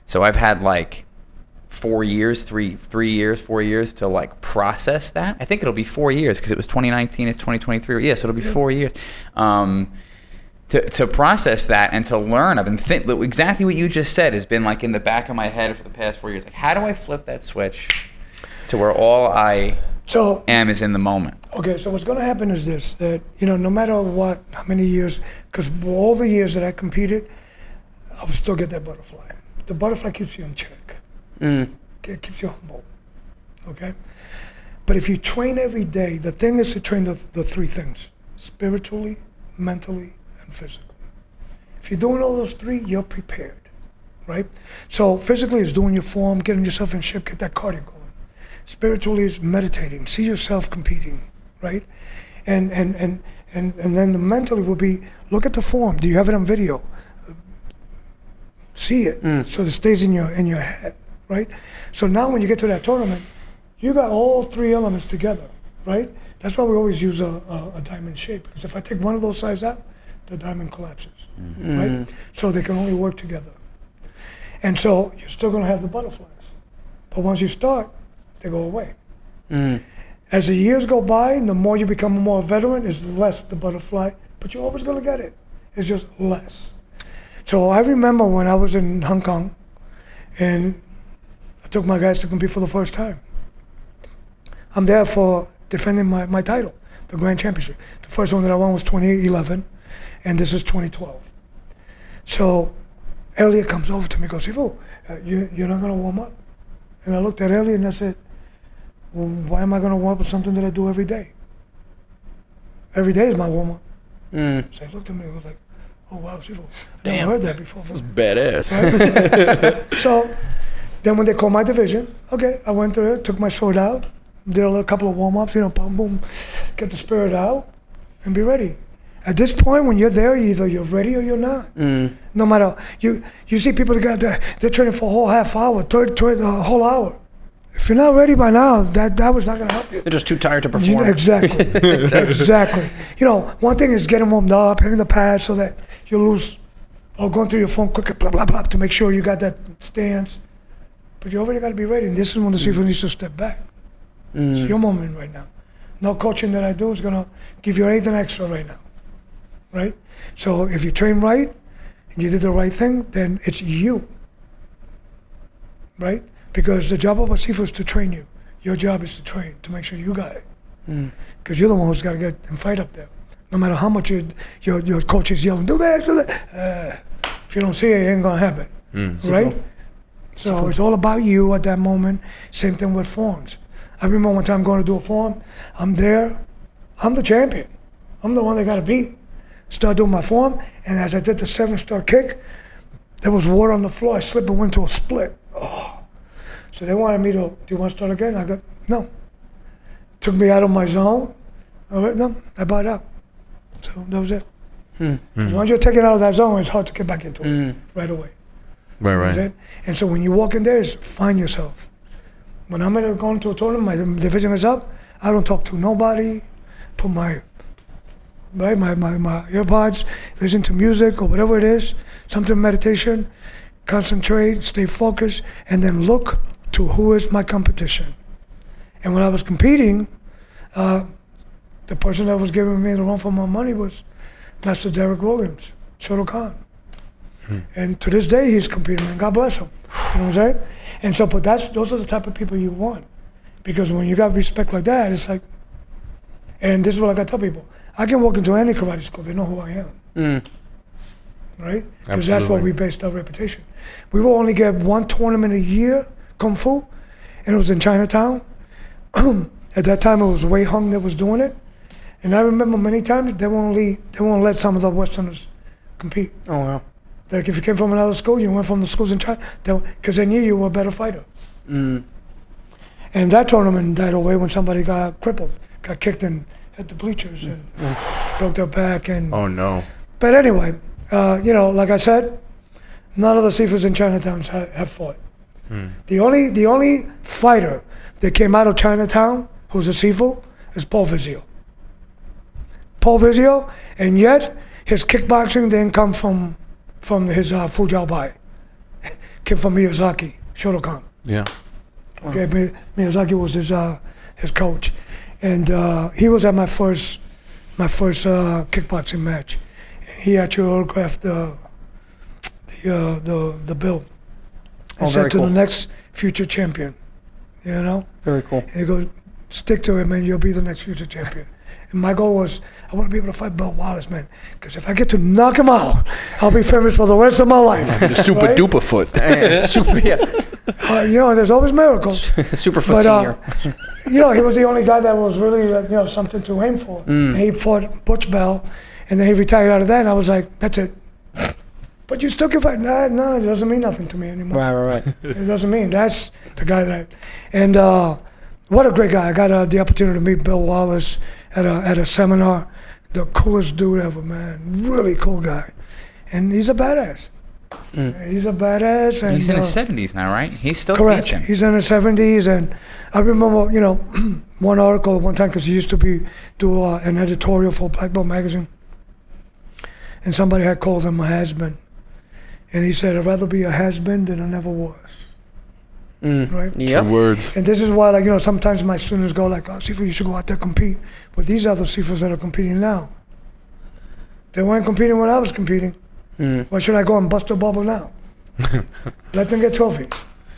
So I've had 4 years to process that. I think it'll be 4 years because it was 2019, it's 2023. Yeah, so it'll be 4 years. To process that and to learn. I've been exactly what you just said has been in the back of my head for the past 4 years. How do I flip that switch to where all I am is in the moment? Okay, so what's going to happen is this, that, no matter how many years, because all the years that I competed, I would still get that butterfly. The butterfly keeps you in check. It keeps you humble, okay? But if you train every day, the thing is to train the 3 things, spiritually, mentally, and physically. If you're doing all those 3, you're prepared, right? So physically is doing your form, getting yourself in shape, get that cardio going. Spiritually is meditating, see yourself competing, right? And then the mentally will be, look at the form, do you have it on video? See it, so it stays in your head. Right? So now when you get to that tournament, you got all 3 elements together, right? That's why we always use a diamond shape, because if I take one of those sides out, the diamond collapses, right? So they can only work together. And so you're still going to have the butterflies. But once you start, they go away. As the years go by, and the more you become a more veteran, is less the butterfly, but you're always going to get it. It's just less. So I remember when I was in Hong Kong, and I took my guys to compete for the first time. I'm there for defending my title. the Grand Championship. The first one that I won was 2011, and this is 2012. So Elliot comes over to me and goes, Sifu, you're not going to warm up? And I looked at Elliot and I said, well, why am I going to warm up with something that I do every day? Every day is my warm-up. So he looked at me and was like, oh, wow, Sifu, I never heard that before. That's badass. Right? So then when they called my division, okay, I went there, took my sword out, did a couple of warm-ups, boom, boom, get the spirit out, and be ready. At this point, when you're there, either you're ready or you're not. No matter, you see people that got there, they're training for a whole half hour, a whole hour. If you're not ready by now, that was not going to help you. They're just too tired to perform. Exactly. Exactly. One thing is getting warmed up, hitting the pad so that you lose, or going through your phone quicker, blah, blah, blah, to make sure you got that stance. But you already got to be ready. And this is when the Sifu needs to step back. It's your moment right now. No coaching that I do is going to give you anything extra right now. Right? So if you train right, and you did the right thing, then it's you. Right? Because the job of a Sifu is to train you. Your job is to train, to make sure you got it. Because you're the one who's got to get and fight up there. No matter how much your coach is yelling, do that, do that. If you don't see it, it ain't going to happen. Right? So it's all about you at that moment. Same thing with forms. I remember one time going to do a form. I'm there. I'm the champion. I'm the one they got to beat. Start doing my form, and as I did the 7-star kick, there was water on the floor. I slipped and went to a split. Oh. So they wanted me to, do you want to start again? I go, no. Took me out of my zone. All right, no, I bowed out. So that was it. Once you're taken out of that zone, it's hard to get back into it right away. Right. That's it. And so when you walk in there, it's find yourself. When I'm going to a tournament, my division is up, I don't talk to nobody, put my earpods, listen to music or whatever it is, something meditation, concentrate, stay focused, and then look to who is my competition. And when I was competing, the person that was giving me the run for my money was Master Derek Williams, Shotokan. And to this day, he's competing, man. God bless him. You know what I'm saying? And so, but those are the type of people you want. Because when you got respect like that, it's like, and this is what I got to tell people, I can walk into any karate school, they know who I am. Right? Because that's what we based our reputation. We will only get one tournament a year, Kung Fu, and it was in Chinatown. At that time, it was Wei Hung that was doing it. And I remember many times they won't let some of the Westerners compete. Oh, wow. Like if you came from another school, you went from the schools in China, because they knew you were a better fighter. And that tournament died away when somebody got crippled, got kicked in at the bleachers and broke their back. And Oh no. But anyway, like I said, none of the Sifus in Chinatown have fought. The only fighter that came out of Chinatown who's a Sifu is Paul Vizio. And yet his kickboxing didn't come from his Fujao Bai. Came from Miyazaki, Shotokan. Yeah. Okay, Miyazaki was his coach, and he was at my first kickboxing match. He actually autographed the belt and said to the next future champion. Very cool. And he goes, stick to it, man. You'll be the next future champion. And my goal was, I want to be able to fight Bill Wallace, man. Because if I get to knock him out, I'll be famous for the rest of my life. The super right? duper foot. Super, yeah. There's always miracles. Super foot senior. He was the only guy that was really, something to aim for. And he fought Butch Bell, and then he retired out of that, and I was like, that's it. But you still can fight. No, it doesn't mean nothing to me anymore. Right. It doesn't mean. That's the guy that, and what a great guy. I got the opportunity to meet Bill Wallace at a seminar. The coolest dude ever, man. Really cool guy. And he's a badass. He's a badass. And he's in his 70s now, right? He's still correct. teaching. He's in his 70s. And I remember, one article one time, because he used to do an editorial for Black Belt magazine. And somebody had called him a has-been. And he said, I'd rather be a has-been than I never was. Right? Yep. Two words. And this is why, sometimes my students go like, oh, Sifu, you should go out there compete with these other Sifus that are competing now. They weren't competing when I was competing. Why should I go and bust a bubble now? Let them get trophies.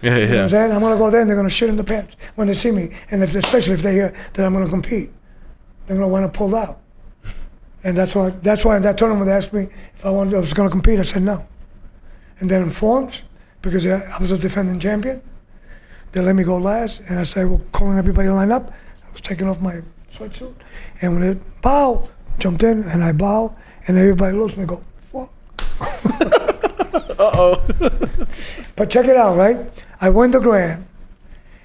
Yeah. You know what I'm saying? I'm going to go there and they're going to shit in the pants when they see me. And especially if they hear that I'm going to compete. they're gonna want to pull out. And that's why in that tournament they asked me if I was gonna compete. I said no. And then in forms, because I was a defending champion, they let me go last, and I said, well, calling everybody to line up. I was taking off my sweatsuit, and when it bow, jumped in, and I bow, and everybody looks and they go, fuck. Uh-oh. But check it out, right? I win the grand,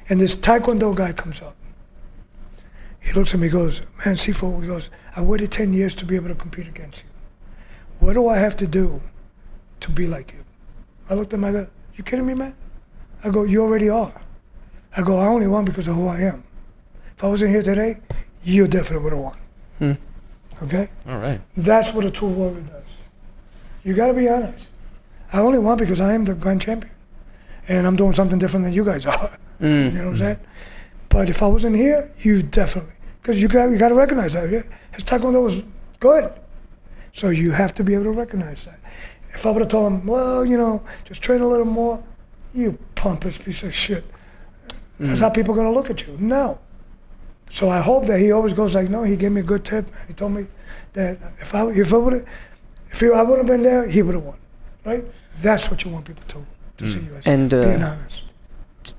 and this Taekwondo guy comes up. He looks at me, goes, man, Sifu, he goes, I waited 10 years to be able to compete against you. What do I have to do to be like you? I looked at him, I go, you kidding me, man? I go, you already are. I go, I only won because of who I am. If I wasn't here today, you definitely would have won. Okay? All right. That's what a true warrior does. You got to be honest. I only won because I am the grand champion. And I'm doing something different than you guys are. You know what I'm saying? But if I wasn't here, you definitely. Because you got to recognize that. His Taekwondo was good. So you have to be able to recognize that. If I would have told him, well, you know, just train a little more, you pompous piece of shit. That's how people are going to look at you. No. So I hope that he always goes like, no, he gave me a good tip. Man. He told me that if I would have been there, he would have won. Right? That's what you want people to see you as, And, being honest.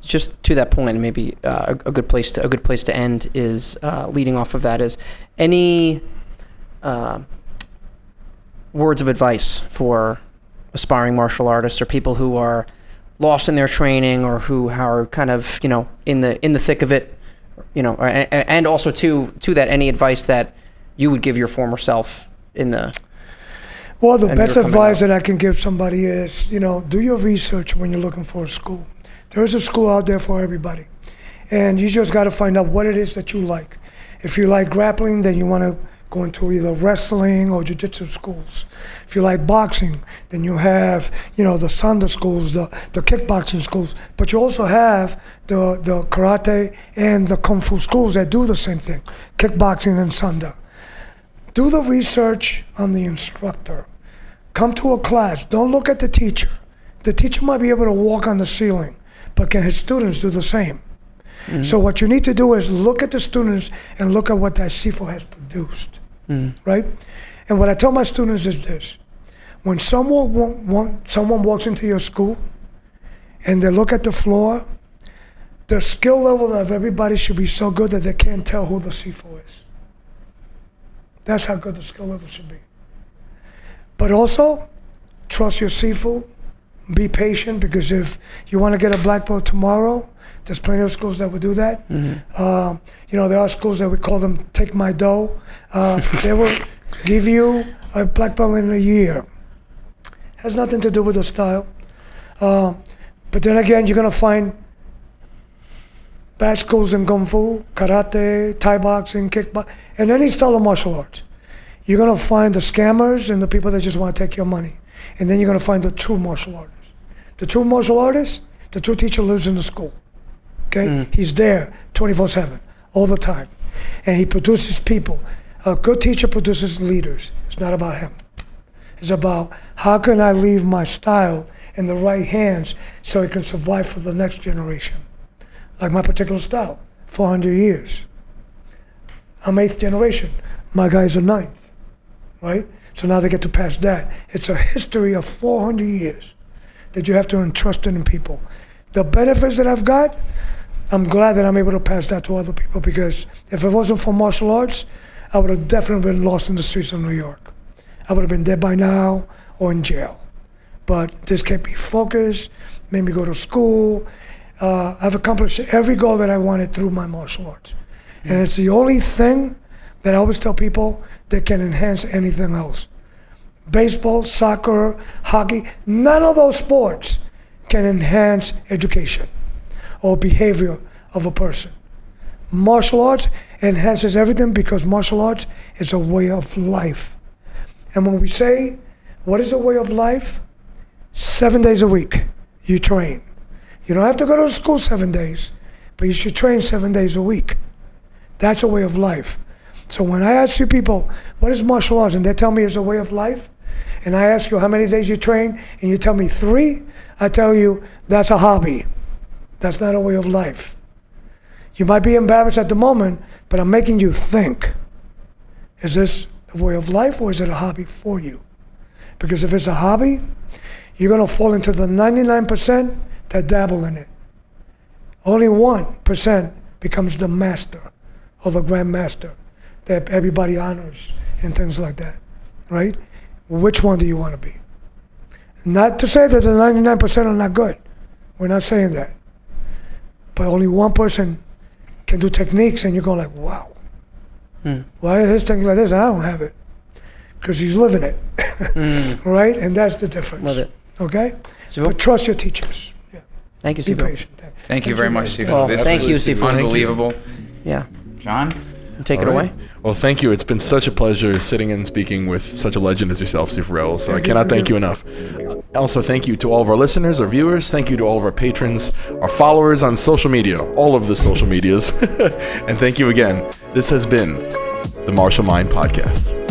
Just to that point, maybe a good place to end is leading off of that is any words of advice for aspiring martial artists or people who are lost in their training or who are kind of, you know, in the thick of it, you know, and also to that, any advice that you would give your former self in the. Well, the best advice that I can give somebody is, you know, do your research when you're looking for a school. There is a school out there for everybody. And you just got to find out what it is that you like. If you like grappling, then you want to go into either wrestling or jiu-jitsu schools. If you like boxing, then you have, you know, the Sanda schools, the kickboxing schools. But you also have the karate and the kung fu schools that do the same thing, kickboxing and Sanda. Do the research on the instructor. Come to a class. Don't look at the teacher. The teacher might be able to walk on the ceiling, but can his students do the same? Mm-hmm. So what you need to do is look at the students and look at what that Sifu has produced, right? And what I tell my students is this. When someone walks into your school and they look at the floor, the skill level of everybody should be so good that they can't tell who the Sifu is. That's how good the skill level should be. But also, trust your Sifu. Be patient, because if you want to get a black belt tomorrow, there's plenty of schools that will do that. Mm-hmm. You know, there are schools that we call them take my dough. They will give you a black belt in a year. Has nothing to do with the style. But then again, you're going to find bad schools in Kung Fu, Karate, Thai boxing, kickboxing, and any style of martial arts. You're going to find the scammers and the people that just want to take your money. And then you're going to find the true martial artist. The true martial artist, the true teacher lives in the school. Okay? He's there 24/7, all the time. And he produces people. A good teacher produces leaders. It's not about him. It's about how can I leave my style in the right hands so it can survive for the next generation. Like my particular style, 400 years. I'm 8th generation. My guys are 9th, right? So now they get to pass that. It's a history of 400 years that you have to entrust in people. The benefits that I've got, I'm glad that I'm able to pass that to other people, because if it wasn't for martial arts, I would have definitely been lost in the streets of New York. I would have been dead by now or in jail. But this kept me focused, made me go to school. I've accomplished every goal that I wanted through my martial arts. And it's the only thing that I always tell people that can enhance anything else. Baseball, soccer, hockey, none of those sports can enhance education or behavior of a person. Martial arts enhances everything, because martial arts is a way of life. And when we say, what is a way of life? 7 days a week, you train. You don't have to go to school 7 days, but you should train 7 days a week. That's a way of life. So when I ask you people, what is martial arts? And they tell me it's a way of life, and I ask you how many days you train, and you tell me 3, I tell you that's a hobby. That's not a way of life. You might be embarrassed at the moment, but I'm making you think. Is this a way of life or is it a hobby for you? Because if it's a hobby, you're going to fall into the 99% that dabble in it. Only 1% becomes the master or the grandmaster that everybody honors and things like that, right? Which one do you want to be? Not to say that the 99% are not good. We're not saying that. But only one person can do techniques and you're going like, wow. Why is his technique like this? I don't have it. Because he's living it, right? And that's the difference. Love it. Okay? Sifu? But trust your teachers. Yeah. Thank you, Be Sifu. patient. Thank you very much, Sifu. Oh, This thank was you, Sifu. Unbelievable. Yeah. John? Take it All away. right. Well, thank you. It's been such a pleasure sitting and speaking with such a legend as yourself, Sifu Raul. So I cannot thank you enough. Also, thank you to all of our listeners, our viewers. Thank you to all of our patrons, our followers on social media, all of the social medias. And thank you again. This has been the Martial Mind Podcast.